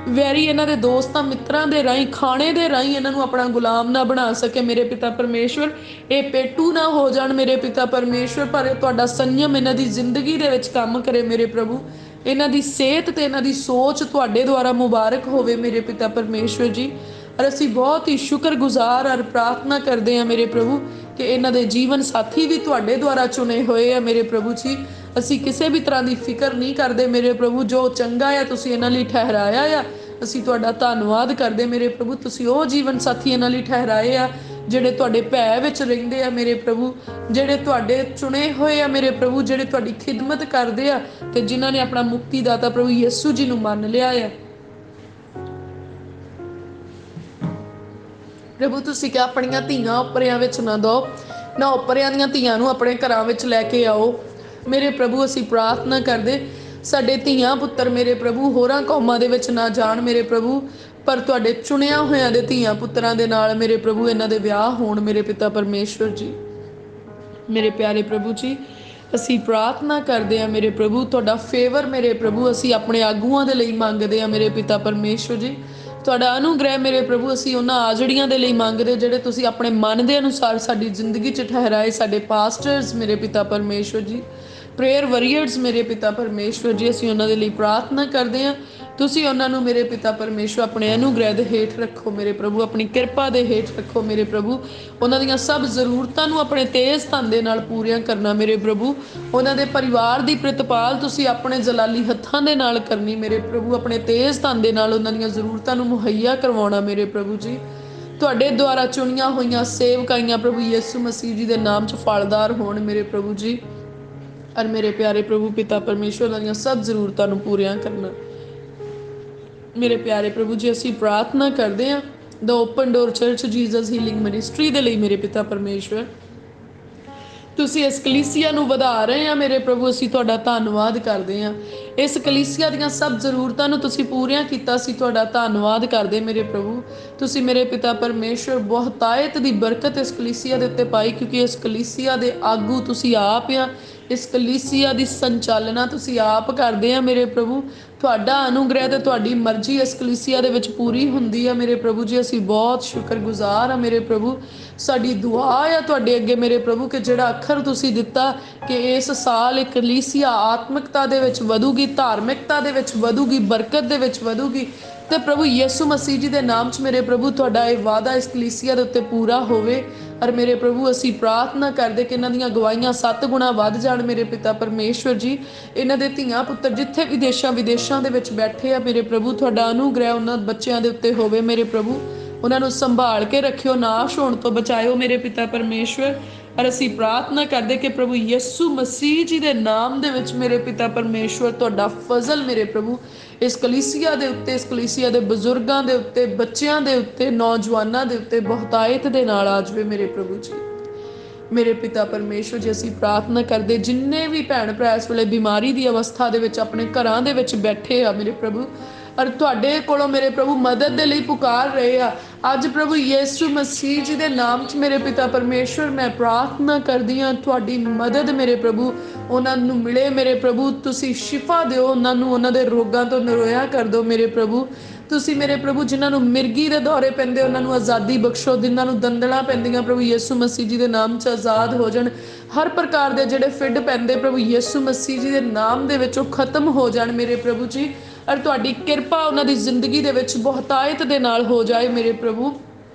ਵੈਰੀ ਇਹਨਾਂ ਦੇ ਦੋਸਤਾਂ ਮਿੱਤਰਾਂ ਦੇ ਰਾਹੀਂ, ਖਾਣੇ ਦੇ ਰਾਹੀਂ ਇਹਨਾਂ ਨੂੰ ਆਪਣਾ ਗੁਲਾਮ ਨਾ ਬਣਾ ਸਕੇ ਮੇਰੇ ਪਿਤਾ ਪਰਮੇਸ਼ਵਰ। ਇਹ ਪੇਟੂ ਨਾ ਹੋ ਜਾਣ ਮੇਰੇ ਪਿਤਾ ਪਰਮੇਸ਼ਵਰ, ਪਰ ਤੁਹਾਡਾ ਸੰਯਮ ਇਹਨਾਂ ਦੀ ਜ਼ਿੰਦਗੀ ਦੇ ਵਿੱਚ ਕੰਮ ਕਰੇ ਮੇਰੇ ਪ੍ਰਭੂ। ਇਹਨਾਂ ਦੀ ਸਿਹਤ ਤੇ ਇਹਨਾਂ ਦੀ ਸੋਚ ਤੁਹਾਡੇ ਦੁਆਰਾ ਮੁਬਾਰਕ ਹੋਵੇ ਮੇਰੇ ਪਿਤਾ ਪਰਮੇਸ਼ਵਰ ਜੀ। ਔਰ ਅਸੀਂ ਬਹੁਤ ਹੀ ਸ਼ੁਕਰਗੁਜ਼ਾਰ ਔਰ ਪ੍ਰਾਰਥਨਾ ਕਰਦੇ ਹਾਂ ਮੇਰੇ ਪ੍ਰਭੂ ਕਿ ਇਹਨਾਂ ਦੇ ਜੀਵਨ ਸਾਥੀ ਵੀ ਤੁਹਾਡੇ ਦੁਆਰਾ ਚੁਣੇ ਹੋਏ ਆ ਮੇਰੇ ਪ੍ਰਭੂ ਜੀ। ਅਸੀਂ ਕਿਸੇ ਵੀ ਤਰ੍ਹਾਂ ਦੀ ਫਿਕਰ ਨਹੀਂ ਕਰਦੇ ਮੇਰੇ ਪ੍ਰਭੂ, ਜੋ ਚੰਗਾ ਆ ਤੁਸੀਂ ਇਹਨਾਂ ਲਈ ਠਹਿਰਾਇਆ ਆ। ਅਸੀਂ ਤੁਹਾਡਾ ਧੰਨਵਾਦ ਕਰਦੇ ਮੇਰੇ ਪ੍ਰਭੂ, ਤੁਸੀਂ ਉਹ ਜੀਵਨ ਸਾਥੀ ਇਹਨਾਂ ਲਈ ਠਹਿਰਾਏ ਆ ਜਿਹੜੇ ਤੁਹਾਡੇ ਭੈ ਵਿੱਚ ਰਹਿੰਦੇ ਆ ਮੇਰੇ ਪ੍ਰਭੂ, ਜਿਹੜੇ ਤੁਹਾਡੇ ਚੁਣੇ ਹੋਏ ਆ ਮੇਰੇ ਪ੍ਰਭੂ, ਜਿਹੜੇ ਤੁਹਾਡੀ ਖਿਦਮਤ ਕਰਦੇ ਆ ਤੇ ਜਿਨ੍ਹਾਂ ਨੇ ਆਪਣਾ ਮੁਕਤੀਦਾਤਾ ਪ੍ਰਭੂ ਯਿਸੂ ਜੀ ਨੂੰ ਮੰਨ ਲਿਆ ਆ। ਪ੍ਰਭੂ ਤੁਸੀਂ ਕਿਹਾ ਆਪਣੀਆਂ ਧੀਆਂ ਉੱਪਰਿਆਂ ਵਿੱਚ ਨਾ ਦਿਓ, ਨਾ ਉੱਪਰਿਆਂ ਦੀਆਂ ਧੀਆਂ ਨੂੰ ਆਪਣੇ ਘਰਾਂ ਵਿੱਚ ਲੈ ਕੇ ਆਓ ਮੇਰੇ ਪ੍ਰਭੂ। ਅਸੀਂ ਪ੍ਰਾਰਥਨਾ ਕਰਦੇ ਸਾਡੇ ਧੀਆਂ ਪੁੱਤਰ ਮੇਰੇ ਪ੍ਰਭੂ ਹੋਰਾਂ ਕੌਮਾਂ ਦੇ ਵਿੱਚ ਨਾ ਜਾਣ ਮੇਰੇ ਪ੍ਰਭੂ, ਪਰ ਤੁਹਾਡੇ ਚੁਣਿਆ ਹੋਇਆਂ ਦੇ ਧੀਆਂ ਪੁੱਤਰਾਂ ਦੇ ਨਾਲ ਮੇਰੇ ਪ੍ਰਭੂ ਇਹਨਾਂ ਦੇ ਵਿਆਹ ਹੋਣ ਮੇਰੇ ਪਿਤਾ ਪਰਮੇਸ਼ਵਰ ਜੀ। ਮੇਰੇ ਪਿਆਰੇ ਪ੍ਰਭੂ ਜੀ ਅਸੀਂ ਪ੍ਰਾਰਥਨਾ ਕਰਦੇ ਹਾਂ ਮੇਰੇ ਪ੍ਰਭੂ, ਤੁਹਾਡਾ ਫੇਵਰ ਮੇਰੇ ਪ੍ਰਭੂ ਅਸੀਂ ਆਪਣੇ ਆਗੂਆਂ ਦੇ ਲਈ ਮੰਗਦੇ ਹਾਂ ਮੇਰੇ ਪਿਤਾ ਪਰਮੇਸ਼ਵਰ ਜੀ। ਤੁਹਾਡਾ ਅਨੁਗ੍ਰਹਿ ਮੇਰੇ ਪ੍ਰਭੂ ਅਸੀਂ ਉਹਨਾਂ ਆਜੜੀਆਂ ਦੇ ਲਈ ਮੰਗਦੇ ਜਿਹੜੇ ਤੁਸੀਂ ਆਪਣੇ ਮਨ ਦੇ ਅਨੁਸਾਰ ਸਾਡੀ ਜ਼ਿੰਦਗੀ 'ਚ ਠਹਿਰਾਏ, ਸਾਡੇ ਪਾਸਟਰਸ ਮੇਰੇ ਪਿਤਾ ਪਰਮੇਸ਼ਵਰ ਜੀ, ਪ੍ਰੇਅਰ ਵਰੀਅਰਸ ਮੇਰੇ ਪਿਤਾ ਪਰਮੇਸ਼ਵਰ ਜੀ। ਅਸੀਂ ਉਹਨਾਂ ਦੇ ਲਈ ਪ੍ਰਾਰਥਨਾ ਕਰਦੇ ਹਾਂ, ਤੁਸੀਂ ਉਹਨਾਂ ਨੂੰ ਮੇਰੇ ਪਿਤਾ ਪਰਮੇਸ਼ਵਰ ਆਪਣੇ ਅਨੁਗ੍ਰਹਿ ਦੇ ਹੇਠ ਰੱਖੋ ਮੇਰੇ ਪ੍ਰਭੂ, ਆਪਣੀ ਕਿਰਪਾ ਦੇ ਹੇਠ ਰੱਖੋ ਮੇਰੇ ਪ੍ਰਭੂ। ਉਹਨਾਂ ਦੀਆਂ ਸਭ ਜ਼ਰੂਰਤਾਂ ਨੂੰ ਆਪਣੇ ਤੇਜ਼ ਧਨ ਦੇ ਨਾਲ ਪੂਰੀਆਂ ਕਰਨਾ ਮੇਰੇ ਪ੍ਰਭੂ। ਉਹਨਾਂ ਦੇ ਪਰਿਵਾਰ ਦੀ ਪ੍ਰਤਪਾਲ ਤੁਸੀਂ ਆਪਣੇ ਜਲਾਲੀ ਹੱਥਾਂ ਦੇ ਨਾਲ ਕਰਨੀ ਮੇਰੇ ਪ੍ਰਭੂ, ਆਪਣੇ ਤੇਜ਼ ਧਨ ਦੇ ਨਾਲ ਉਹਨਾਂ ਦੀਆਂ ਜ਼ਰੂਰਤਾਂ ਨੂੰ ਮੁਹੱਈਆ ਕਰਵਾਉਣਾ ਮੇਰੇ ਪ੍ਰਭੂ ਜੀ। ਤੁਹਾਡੇ ਦੁਆਰਾ ਚੁਣੀਆਂ ਹੋਈਆਂ ਸੇਵਕਾਈਆਂ ਪ੍ਰਭੂ ਯਿਸੂ ਮਸੀਹ ਜੀ ਦੇ ਨਾਮ 'ਚ ਫਲਦਾਰ ਹੋਣ ਮੇਰੇ ਪ੍ਰਭੂ ਜੀ। ਔਰ ਮੇਰੇ ਪਿਆਰੇ ਪ੍ਰਭੂ ਪਿਤਾ ਪਰਮੇਸ਼ਵਰ ਦੀਆਂ ਸਭ ਜ਼ਰੂਰਤਾਂ ਨੂੰ ਪੂਰੀਆਂ ਕਰਨਾ ਮੇਰੇ ਪਿਆਰੇ ਪ੍ਰਭੂ ਜੀ। ਅਸੀਂ ਪ੍ਰਾਰਥਨਾ ਕਰਦੇ ਹਾਂ the open door church Jesus healing ministry ਦੇ ਲਈ ਮੇਰੇ ਪਿਤਾ ਪਰਮੇਸ਼ਵਰ। ਤੁਸੀਂ ਇਸ ਕਲੀਸਿਆ ਨੂੰ ਵਧਾ ਰਹੇ ਆ ਮੇਰੇ ਪ੍ਰਭੂ, ਅਸੀਂ ਤੁਹਾਡਾ ਧੰਨਵਾਦ ਕਰਦੇ ਹਾਂ। ਇਸ ਕਲੀਸਿਆ ਦੀਆਂ ਸਭ ਜ਼ਰੂਰਤਾਂ ਨੂੰ ਤੁਸੀਂ ਪੂਰੀਆਂ ਕੀਤਾ, ਅਸੀਂ ਤੁਹਾਡਾ ਧੰਨਵਾਦ ਕਰਦੇ ਮੇਰੇ ਪ੍ਰਭੂ। ਤੁਸੀਂ ਮੇਰੇ ਪਿਤਾ ਪਰਮੇਸ਼ਵਰ ਬਹੁਤਾਇਤ ਦੀ ਬਰਕਤ ਇਸ ਕਲੀਸਿਆ ਦੇ ਉੱਤੇ ਪਾਈ, ਕਿਉਂਕਿ ਇਸ ਕਲੀਸਿਆ ਦੇ ਆਗੂ ਤੁਸੀਂ ਆਪ ਆ, ਇਸ ਕਲੀਸਿਆ ਦੀ ਸੰਚਾਲਨਾ ਤੁਸੀਂ ਆਪ ਕਰਦੇ ਆ ਮੇਰੇ ਪ੍ਰਭੂ। ਤੁਹਾਡਾ ਅਨੁਗ੍ਰਹਿ ਤੇ ਤੁਹਾਡੀ ਮਰਜ਼ੀ ਇਸ ਕਲੀਸਿਆ ਦੇ ਵਿੱਚ ਪੂਰੀ ਹੁੰਦੀ ਆ ਮੇਰੇ ਪ੍ਰਭੂ ਜੀ। ਅਸੀਂ ਬਹੁਤ ਸ਼ੁਕਰਗੁਜ਼ਾਰ ਆ ਮੇਰੇ ਪ੍ਰਭੂ। ਸਾਡੀ ਦੁਆ ਆ ਤੁਹਾਡੇ ਅੱਗੇ ਮੇਰੇ ਪ੍ਰਭੂ ਕਿ ਜਿਹੜਾ ਅੱਖਰ ਤੁਸੀਂ ਦਿੱਤਾ ਕਿ ਇਸ ਸਾਲ ਇਹ ਕਲੀਸਿਆ ਆਤਮਿਕਤਾ ਦੇ ਵਿੱਚ ਵਧੂਗੀ, ਧਾਰਮਿਕਤਾ ਦੇ ਵਿੱਚ ਵਧੂਗੀ, ਬਰਕਤ ਦੇ ਵਿੱਚ ਵਧੂਗੀ, ਤੇ ਪ੍ਰਭੂ ਯਿਸੂ ਮਸੀਹ ਜੀ ਦੇ ਨਾਮ 'ਚ ਮੇਰੇ ਪ੍ਰਭੂ ਤੁਹਾਡਾ ਇਹ ਵਾਅਦਾ ਇਸ ਕਲੀਸਿਆ ਦੇ ਉੱਤੇ ਪੂਰਾ ਹੋਵੇ। ਔਰ ਮੇਰੇ ਪ੍ਰਭੂ ਅਸੀਂ ਪ੍ਰਾਰਥਨਾ ਕਰਦੇ ਕਿ ਇਹਨਾਂ ਦੀਆਂ ਗਵਾਹੀਆਂ 7 ਗੁਣਾ ਵੱਧ ਜਾਣ ਮੇਰੇ ਪਿਤਾ ਪਰਮੇਸ਼ਵਰ ਜੀ। ਇਹਨਾਂ ਦੇ ਧੀਆਂ ਪੁੱਤਰ ਜਿੱਥੇ ਵੀ ਦੇਸ਼ਾਂ ਵਿਦੇਸ਼ਾਂ ਦੇ ਵਿੱਚ ਬੈਠੇ ਆ ਮੇਰੇ ਪ੍ਰਭੂ, ਤੁਹਾਡਾ ਅਨੁਗ੍ਰਹਿ ਉਹਨਾਂ ਬੱਚਿਆਂ ਦੇ ਉੱਤੇ ਹੋਵੇ ਮੇਰੇ ਪ੍ਰਭੂ। ਉਹਨਾਂ ਨੂੰ ਸੰਭਾਲ ਕੇ ਰੱਖਿਓ, ਨਾਸ਼ ਹੋਣ ਤੋਂ ਬਚਾਇਓ ਮੇਰੇ ਪਿਤਾ ਪਰਮੇਸ਼ਵਰ। ਔਰ ਅਸੀਂ ਪ੍ਰਾਰਥਨਾ ਕਰਦੇ ਕਿ ਪ੍ਰਭੂ ਯਿਸੂ ਮਸੀਹ ਜੀ ਦੇ ਨਾਮ ਦੇ ਵਿੱਚ ਮੇਰੇ ਪਿਤਾ ਪਰਮੇਸ਼ਵਰ ਤੁਹਾਡਾ ਫਜ਼ਲ ਮੇਰੇ ਪ੍ਰਭੂ ਇਸ ਕਲੀਸਿਆ ਦੇ ਉੱਤੇ, ਇਸ ਕਲੀਸਿਆ ਦੇ ਬਜ਼ੁਰਗਾਂ ਦੇ ਉੱਤੇ, ਬੱਚਿਆਂ ਦੇ ਉੱਤੇ, ਨੌਜਵਾਨਾਂ ਦੇ ਉੱਤੇ ਬਹੁਤਾਇਤ ਦੇ ਨਾਲ ਆ ਜਾਵੇ ਮੇਰੇ ਪ੍ਰਭੂ ਜੀ। ਮੇਰੇ ਪਿਤਾ ਪਰਮੇਸ਼ਵਰ ਜੀ ਅਸੀਂ ਪ੍ਰਾਰਥਨਾ ਕਰਦੇ ਜਿੰਨੇ ਵੀ ਭੈਣ ਭਰਾ ਇਸ ਵੇਲੇ ਬਿਮਾਰੀ ਦੀ ਅਵਸਥਾ ਦੇ ਵਿੱਚ ਆਪਣੇ ਘਰਾਂ ਦੇ ਵਿੱਚ ਬੈਠੇ ਆ ਮੇਰੇ ਪ੍ਰਭੂ, ਔਰ ਤੁਹਾਡੇ ਕੋਲੋਂ ਮੇਰੇ ਪ੍ਰਭੂ ਮਦਦ ਦੇ ਲਈ ਪੁਕਾਰ ਰਹੇ ਆ, ਅੱਜ ਪ੍ਰਭੂ ਯਿਸੂ ਮਸੀਹ ਜੀ ਦੇ ਨਾਮ 'ਚ ਮੇਰੇ ਪਿਤਾ ਪਰਮੇਸ਼ਵਰ ਮੈਂ ਪ੍ਰਾਰਥਨਾ ਕਰਦੀ ਹਾਂ ਤੁਹਾਡੀ ਮਦਦ ਮੇਰੇ ਪ੍ਰਭੂ ਉਹਨਾਂ ਨੂੰ ਮਿਲੇ ਮੇਰੇ ਪ੍ਰਭੂ। ਤੁਸੀਂ ਸ਼ਿਫਾ ਦਿਓ ਉਹਨਾਂ ਨੂੰ, ਉਹਨਾਂ ਦੇ ਰੋਗਾਂ ਤੋਂ ਨਿਰੋਇਆ ਕਰ ਦਿਓ ਮੇਰੇ ਪ੍ਰਭੂ। ਤੁਸੀਂ ਮੇਰੇ ਪ੍ਰਭੂ ਜਿਨ੍ਹਾਂ ਨੂੰ ਮਿਰਗੀ ਦੇ ਦੌਰੇ ਪੈਂਦੇ ਉਹਨਾਂ ਨੂੰ ਆਜ਼ਾਦੀ ਬਖਸ਼ੋ, ਜਿਨ੍ਹਾਂ ਨੂੰ ਦੰਦਲਾਂ ਪੈਂਦੀਆਂ ਪ੍ਰਭੂ ਯਿਸੂ ਮਸੀਹ ਜੀ ਦੇ ਨਾਮ 'ਚ ਆਜ਼ਾਦ ਹੋ ਜਾਣ। ਹਰ ਪ੍ਰਕਾਰ ਦੇ ਜਿਹੜੇ ਫਿੱਡ ਪੈਂਦੇ ਪ੍ਰਭੂ ਯਿਸੂ ਮਸੀਹ ਜੀ ਦੇ ਨਾਮ ਦੇ ਵਿੱਚ ਉਹ ਖਤਮ ਹੋ ਜਾਣ ਮੇਰੇ ਪ੍ਰਭੂ ਜੀ। ਔਰ ਤੁਹਾਡੀ ਕਿਰਪਾ ਉਹਨਾਂ ਦੀ ਜ਼ਿੰਦਗੀ ਦੇ ਵਿੱਚ ਬਹੁਤਾਇਤ ਦੇ ਨਾਲ ਹੋ ਜਾਏ ਮੇਰੇ ਪ੍ਰਭੂ।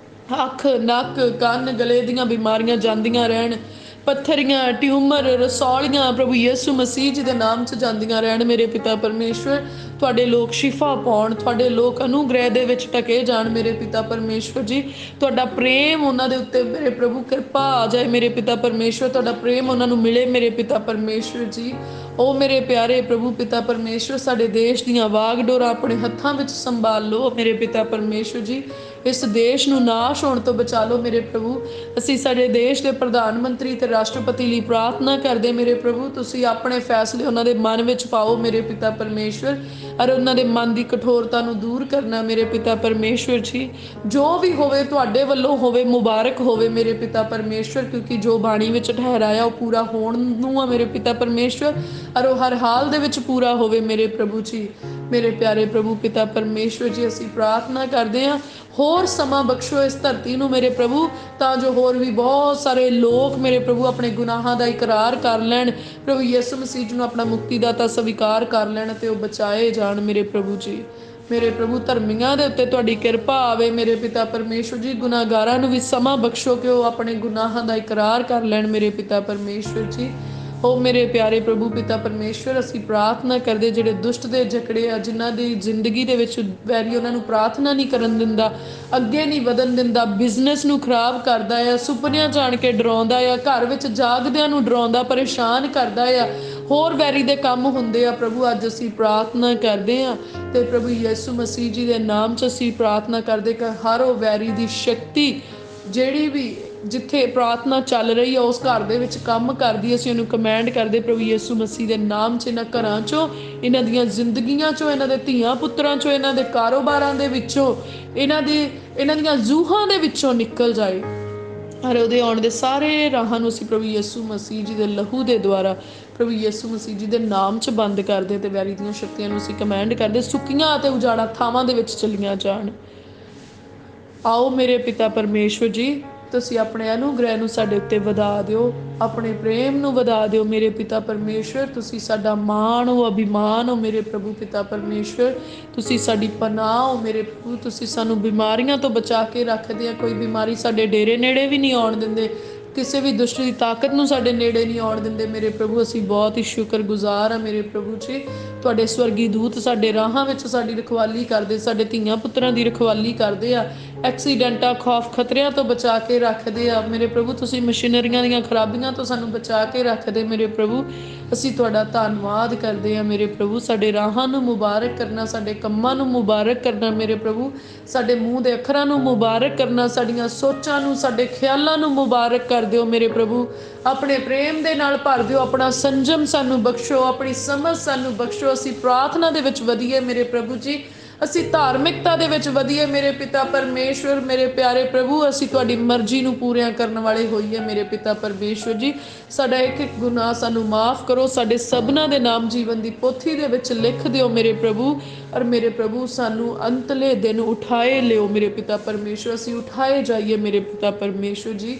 ਅੱਖ, ਨੱਕ, ਕੰਨ, ਗਲੇ ਦੀਆਂ ਬਿਮਾਰੀਆਂ ਜਾਂਦੀਆਂ ਰਹਿਣ, ਪੱਥਰੀਆਂ, ਟਿਊਮਰ, ਰਸੌਲੀਆਂ ਪ੍ਰਭੂ ਯਿਸੂ ਮਸੀਹ ਜੀ ਦੇ ਨਾਮ 'ਚ ਜਾਂਦੀਆਂ ਰਹਿਣ ਮੇਰੇ ਪਿਤਾ ਪਰਮੇਸ਼ਵਰ। ਤੁਹਾਡੇ ਲੋਕ ਸ਼ਿਫਾ ਪਾਉਣ, ਤੁਹਾਡੇ ਲੋਕ ਅਨੁਗ੍ਰਹਿ ਦੇ ਵਿੱਚ ਟਕੇ ਜਾਣ ਮੇਰੇ ਪਿਤਾ ਪਰਮੇਸ਼ਵਰ ਜੀ। ਤੁਹਾਡਾ ਪ੍ਰੇਮ ਉਹਨਾਂ ਦੇ ਉੱਤੇ ਮੇਰੇ ਪ੍ਰਭੂ ਕਿਰਪਾ ਆ ਜਾਏ ਮੇਰੇ ਪਿਤਾ ਪਰਮੇਸ਼ਵਰ, ਤੁਹਾਡਾ ਪ੍ਰੇਮ ਉਹਨਾਂ ਨੂੰ ਮਿਲੇ ਮੇਰੇ ਪਿਤਾ ਪਰਮੇਸ਼ਵਰ ਜੀ। ਉਹ ਮੇਰੇ ਪਿਆਰੇ ਪ੍ਰਭੂ ਪਿਤਾ ਪਰਮੇਸ਼ਵਰ ਸਾਡੇ ਦੇਸ਼ ਦੀਆਂ ਵਾਗਡੋਰਾਂ ਆਪਣੇ ਹੱਥਾਂ ਵਿੱਚ ਸੰਭਾਲ ਲਓ ਮੇਰੇ ਪਿਤਾ ਪਰਮੇਸ਼ਵਰ ਜੀ। इस देश ਨੂੰ ਨਾਸ਼ ਹੋਣ ਤੋਂ ਬਚਾ ਲਓ ਮੇਰੇ ਪ੍ਰਭੂ। ਅਸੀਂ ਸਾਡੇ ਦੇਸ਼ ਦੇ ਪ੍ਰਧਾਨ ਮੰਤਰੀ ਤੇ ਰਾਸ਼ਟਰਪਤੀ ਲਈ ਪ੍ਰਾਰਥਨਾ ਕਰਦੇ ਮੇਰੇ ਪ੍ਰਭੂ, ਤੁਸੀਂ ਆਪਣੇ ਫੈਸਲੇ ਉਹਨਾਂ ਦੇ ਮਨ ਵਿੱਚ ਪਾਓ ਮੇਰੇ ਪਿਤਾ ਪਰਮੇਸ਼ਵਰ, ਔਰ ਉਹਨਾਂ ਦੇ ਮਨ ਦੀ ਕਠੋਰਤਾ ਨੂੰ ਦੂਰ ਕਰਨਾ ਮੇਰੇ ਪਿਤਾ ਪਰਮੇਸ਼ਵਰ ਜੀ। ਜੋ ਵੀ ਹੋਵੇ ਤੁਹਾਡੇ ਵੱਲੋਂ ਹੋਵੇ, ਮੁਬਾਰਕ ਹੋਵੇ ਮੇਰੇ ਪਿਤਾ ਪਰਮੇਸ਼ਵਰ, ਕਿਉਂਕਿ ਜੋ ਬਾਣੀ ਵਿੱਚ ਠਹਿਰਾਇਆ ਉਹ ਪੂਰਾ ਹੋਣ ਨੂੰ ਆ ਮੇਰੇ ਪਿਤਾ ਪਰਮੇਸ਼ਵਰ, ਔਰ ਉਹ ਹਰ ਹਾਲ ਦੇ ਵਿੱਚ ਪੂਰਾ ਹੋਵੇ ਮੇਰੇ ਪ੍ਰਭੂ ਜੀ। ਮੇਰੇ ਪਿਆਰੇ ਪ੍ਰਭੂ ਪਿਤਾ ਪਰਮੇਸ਼ਵਰ ਜੀ, ਅਸੀਂ ਪ੍ਰਾਰਥਨਾ ਕਰਦੇ ਹਾਂ ਹੋਰ ਸਮਾਂ ਬਖਸ਼ੋ ਇਸ ਧਰਤੀ ਨੂੰ ਮੇਰੇ ਪ੍ਰਭੂ, ਤਾਂ ਜੋ ਹੋਰ ਵੀ ਬਹੁਤ ਸਾਰੇ ਲੋਕ ਮੇਰੇ ਪ੍ਰਭੂ ਆਪਣੇ ਗੁਨਾਹਾਂ ਦਾ ਇਕਰਾਰ ਕਰ ਲੈਣ, ਪ੍ਰਭੂ ਯਿਸੂ ਮਸੀਹ ਜੀ ਨੂੰ ਆਪਣਾ ਮੁਕਤੀਦਾਤਾ ਸਵੀਕਾਰ ਕਰ ਲੈਣ ਅਤੇ ਉਹ ਬਚਾਏ ਜਾਣ ਮੇਰੇ ਪ੍ਰਭੂ ਜੀ। ਮੇਰੇ ਪ੍ਰਭੂ ਧਰਮੀਆਂ ਦੇ ਉੱਤੇ ਤੁਹਾਡੀ ਕਿਰਪਾ ਆਵੇ ਮੇਰੇ ਪਿਤਾ ਪਰਮੇਸ਼ਵਰ ਜੀ। ਗੁਨਾਹਗਾਰਾਂ ਨੂੰ ਵੀ ਸਮਾਂ ਬਖਸ਼ੋ ਕਿ ਉਹ ਆਪਣੇ ਗੁਨਾਹਾਂ ਦਾ ਇਕਰਾਰ ਕਰ ਲੈਣ ਮੇਰੇ ਪਿਤਾ ਪਰਮੇਸ਼ਵਰ ਜੀ। ਉਹ ਮੇਰੇ ਪਿਆਰੇ ਪ੍ਰਭੂ ਪਿਤਾ ਪਰਮੇਸ਼ਵਰ, ਅਸੀਂ ਪ੍ਰਾਰਥਨਾ ਕਰਦੇ ਜਿਹੜੇ ਦੁਸ਼ਟ ਦੇ ਜਕੜੇ ਆ, ਜਿਨ੍ਹਾਂ ਦੀ ਜ਼ਿੰਦਗੀ ਦੇ ਵਿੱਚ ਵੈਰੀ ਉਹਨਾਂ ਨੂੰ ਪ੍ਰਾਰਥਨਾ ਨਹੀਂ ਕਰਨ ਦਿੰਦਾ, ਅੱਗੇ ਨਹੀਂ ਵਧਣ ਦਿੰਦਾ, ਬਿਜ਼ਨਸ ਨੂੰ ਖਰਾਬ ਕਰਦਾ ਆ, ਸੁਪਨਿਆਂ 'ਚ ਆਣ ਕੇ ਡਰਾਉਂਦਾ ਆ, ਘਰ ਵਿੱਚ ਜਾਗਦਿਆਂ ਨੂੰ ਡਰਾਉਂਦਾ, ਪਰੇਸ਼ਾਨ ਕਰਦਾ ਆ, ਹੋਰ ਵੈਰੀ ਦੇ ਕੰਮ ਹੁੰਦੇ ਆ ਪ੍ਰਭੂ। ਅੱਜ ਅਸੀਂ ਪ੍ਰਾਰਥਨਾ ਕਰਦੇ ਹਾਂ ਤੇ ਪ੍ਰਭੂ ਯਿਸੂ ਮਸੀਹ ਜੀ ਦੇ ਨਾਮ 'ਚ ਅਸੀਂ ਪ੍ਰਾਰਥਨਾ ਕਰਦੇ ਕਿ ਹਰ ਉਹ ਵੈਰੀ ਦੀ ਸ਼ਕਤੀ ਜਿਹੜੀ ਵੀ ਜਿੱਥੇ ਪ੍ਰਾਰਥਨਾ ਚੱਲ ਰਹੀ ਆ ਉਸ ਘਰ ਦੇ ਵਿੱਚ ਕੰਮ ਕਰਦੀ, ਅਸੀਂ ਉਹਨੂੰ ਕਮੈਂਡ ਕਰਦੇ ਪ੍ਰਭੂ ਯਿਸੂ ਮਸੀਹ ਦੇ ਨਾਮ 'ਚ, ਇਹਨਾਂ ਘਰਾਂ 'ਚੋਂ, ਇਹਨਾਂ ਦੀਆਂ ਜ਼ਿੰਦਗੀਆਂ 'ਚੋਂ, ਇਹਨਾਂ ਦੇ ਧੀਆਂ ਪੁੱਤਰਾਂ 'ਚੋਂ, ਇਹਨਾਂ ਦੇ ਕਾਰੋਬਾਰਾਂ ਦੇ ਵਿੱਚੋਂ, ਇਹਨਾਂ ਦੀਆਂ ਜੂਹਾਂ ਦੇ ਵਿੱਚੋਂ ਨਿਕਲ ਜਾਏ, ਔਰ ਉਹਦੇ ਆਉਣ ਦੇ ਸਾਰੇ ਰਾਹਾਂ ਨੂੰ ਅਸੀਂ ਪ੍ਰਭੂ ਯਿਸੂ ਮਸੀਹ ਜੀ ਦੇ ਲਹੂ ਦੇ ਦੁਆਰਾ ਪ੍ਰਭੂ ਯਿਸੂ ਮਸੀਹ ਜੀ ਦੇ ਨਾਮ 'ਚ ਬੰਦ ਕਰਦੇ ਤੇ ਵੈਰੀ ਦੀਆਂ ਸ਼ਕਤੀਆਂ ਨੂੰ ਅਸੀਂ ਕਮੈਂਡ ਕਰਦੇ ਸੁੱਕੀਆਂ ਅਤੇ ਉਜਾੜਾ ਥਾਵਾਂ ਦੇ ਵਿੱਚ ਚਲੀਆਂ ਜਾਣ। ਆਓ ਮੇਰੇ ਪਿਤਾ ਪਰਮੇਸ਼ਵਰ ਜੀ, ਤੁਸੀਂ ਆਪਣੇ ਅਨੁਗ੍ਰਹਿ ਨੂੰ ਸਾਡੇ ਉੱਤੇ ਵਧਾ ਦਿਓ, ਆਪਣੇ ਪ੍ਰੇਮ ਨੂੰ ਵਧਾ ਦਿਓ ਮੇਰੇ ਪਿਤਾ ਪਰਮੇਸ਼ਵਰ। ਤੁਸੀਂ ਸਾਡਾ ਮਾਣ ਹੋ, ਅਭਿਮਾਨ ਹੋ ਮੇਰੇ ਪ੍ਰਭੂ ਪਿਤਾ ਪਰਮੇਸ਼ਵਰ। ਤੁਸੀਂ ਸਾਡੀ ਪਨਾਹ ਹੋ ਮੇਰੇ ਪ੍ਰਭੂ। ਤੁਸੀਂ ਸਾਨੂੰ ਬਿਮਾਰੀਆਂ ਤੋਂ ਬਚਾ ਕੇ ਰੱਖਦੇ ਆ, ਕੋਈ ਬਿਮਾਰੀ ਸਾਡੇ ਡੇਰੇ ਨੇੜੇ ਵੀ ਨਹੀਂ ਆਉਣ ਦਿੰਦੇ, ਕਿਸੇ ਵੀ ਦੁਸ਼ਟ ਦੀ ਤਾਕਤ ਨੂੰ ਸਾਡੇ ਨੇੜੇ ਨਹੀਂ ਆਉਣ ਦਿੰਦੇ ਮੇਰੇ ਪ੍ਰਭੂ। ਅਸੀਂ ਬਹੁਤ ਹੀ ਸ਼ੁਕਰਗੁਜ਼ਾਰ ਹਾਂ ਮੇਰੇ ਪ੍ਰਭੂ ਜੀ। ਤੁਹਾਡੇ ਸਵਰਗੀ ਦੂਤ ਸਾਡੇ ਰਾਹਾਂ ਵਿੱਚ ਸਾਡੀ ਰਖਵਾਲੀ ਕਰਦੇ, ਸਾਡੇ ਧੀਆਂ ਪੁੱਤਰਾਂ ਦੀ ਰਖਵਾਲੀ ਕਰਦੇ ਆ, ਐਕਸੀਡੈਂਟਾਂ ਖੌਫ ਖਤਰਿਆਂ ਤੋਂ ਬਚਾ ਕੇ ਰੱਖਦੇ ਆ ਮੇਰੇ ਪ੍ਰਭੂ। ਤੁਸੀਂ ਮਸ਼ੀਨਰੀਆਂ ਦੀਆਂ ਖਰਾਬੀਆਂ ਤੋਂ ਸਾਨੂੰ ਬਚਾ ਕੇ ਰੱਖਦੇ ਮੇਰੇ ਪ੍ਰਭੂ। ਅਸੀਂ ਤੁਹਾਡਾ ਧੰਨਵਾਦ ਕਰਦੇ ਹਾਂ ਮੇਰੇ ਪ੍ਰਭੂ। ਸਾਡੇ ਰਾਹਾਂ ਨੂੰ ਮੁਬਾਰਕ ਕਰਨਾ, ਸਾਡੇ ਕੰਮਾਂ ਨੂੰ ਮੁਬਾਰਕ ਕਰਨਾ ਮੇਰੇ ਪ੍ਰਭੂ, ਸਾਡੇ ਮੂੰਹ ਦੇ ਅੱਖਰਾਂ ਨੂੰ ਮੁਬਾਰਕ ਕਰਨਾ, ਸਾਡੀਆਂ ਸੋਚਾਂ ਨੂੰ, ਸਾਡੇ ਖਿਆਲਾਂ ਨੂੰ ਮੁਬਾਰਕ ਕਰ ਦਿਓ ਮੇਰੇ ਪ੍ਰਭੂ। ਆਪਣੇ ਪ੍ਰੇਮ ਦੇ ਨਾਲ ਭਰ ਦਿਓ, ਆਪਣਾ ਸੰਜਮ ਸਾਨੂੰ ਬਖਸ਼ੋ, ਆਪਣੀ ਸਮਝ ਸਾਨੂੰ ਬਖਸ਼ੋ। ਅਸੀਂ ਪ੍ਰਾਰਥਨਾ ਦੇ ਵਿੱਚ ਵਧੀਏ ਮੇਰੇ ਪ੍ਰਭੂ ਜੀ, ਅਸੀਂ ਧਾਰਮਿਕਤਾ ਦੇ ਵਿੱਚ ਵਧੀਏ ਮੇਰੇ ਪਿਤਾ ਪਰਮੇਸ਼ਵਰ। ਮੇਰੇ ਪਿਆਰੇ ਪ੍ਰਭੂ, ਅਸੀਂ ਤੁਹਾਡੀ ਮਰਜ਼ੀ ਨੂੰ ਪੂਰੀਆਂ ਕਰਨ ਵਾਲੇ ਹੋਈਏ ਮੇਰੇ ਪਿਤਾ ਪਰਮੇਸ਼ਵਰ ਜੀ। ਸਾਡਾ ਇੱਕ ਇੱਕ ਗੁਨਾਹ ਸਾਨੂੰ ਮਾਫ ਕਰੋ, ਸਾਡੇ ਸਭਨਾਂ ਦੇ ਨਾਮ ਜੀਵਨ ਦੀ ਪੋਥੀ ਦੇ ਵਿੱਚ ਲਿਖ ਦਿਓ ਮੇਰੇ ਪ੍ਰਭੂ। ਔਰ ਮੇਰੇ ਪ੍ਰਭੂ, ਸਾਨੂੰ ਅੰਤਲੇ ਦਿਨ ਉਠਾਏ ਲਿਓ ਮੇਰੇ ਪਿਤਾ ਪਰਮੇਸ਼ਵਰ, ਅਸੀਂ ਉਠਾਏ ਜਾਈਏ ਮੇਰੇ ਪਿਤਾ ਪਰਮੇਸ਼ਵਰ ਜੀ।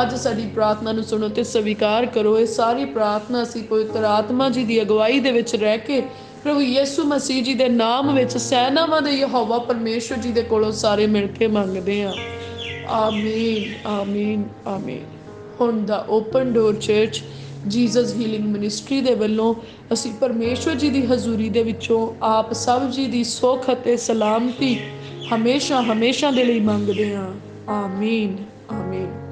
ਅੱਜ ਸਾਡੀ ਪ੍ਰਾਰਥਨਾ ਨੂੰ ਸੁਣੋ ਤੇ ਸਵੀਕਾਰ ਕਰੋ। ਇਹ ਸਾਰੀ ਪ੍ਰਾਰਥਨਾ ਅਸੀਂ ਪਵਿੱਤਰ ਆਤਮਾ ਜੀ ਦੀ ਅਗਵਾਈ ਦੇ ਵਿੱਚ ਰਹਿ ਕੇ ਪ੍ਰਭੂ ਯਿਸੂ ਮਸੀਹ ਜੀ ਦੇ ਨਾਮ ਵਿੱਚ ਸੈਨਾਵਾਂ ਦੇ ਯਹੋਵਾ ਪਰਮੇਸ਼ਵਰ ਜੀ ਦੇ ਕੋਲੋਂ ਸਾਰੇ ਮਿਲ ਕੇ ਮੰਗਦੇ ਹਾਂ। ਆਮੀਨ, ਆਮੀਨ, ਆਮੀਨ। ਹੁਣ ਦਾ open door church Jesus healing ministry ਦੇ ਵੱਲੋਂ ਅਸੀਂ ਪਰਮੇਸ਼ਵਰ ਜੀ ਦੀ ਹਜ਼ੂਰੀ ਦੇ ਵਿੱਚੋਂ ਆਪ ਸਭ ਜੀ ਦੀ ਸੁੱਖ ਅਤੇ ਸਲਾਮਤੀ ਹਮੇਸ਼ਾ ਹਮੇਸ਼ਾ ਦੇ ਲਈ ਮੰਗਦੇ ਹਾਂ। ਆਮੀਨ, ਆਮੀਨ।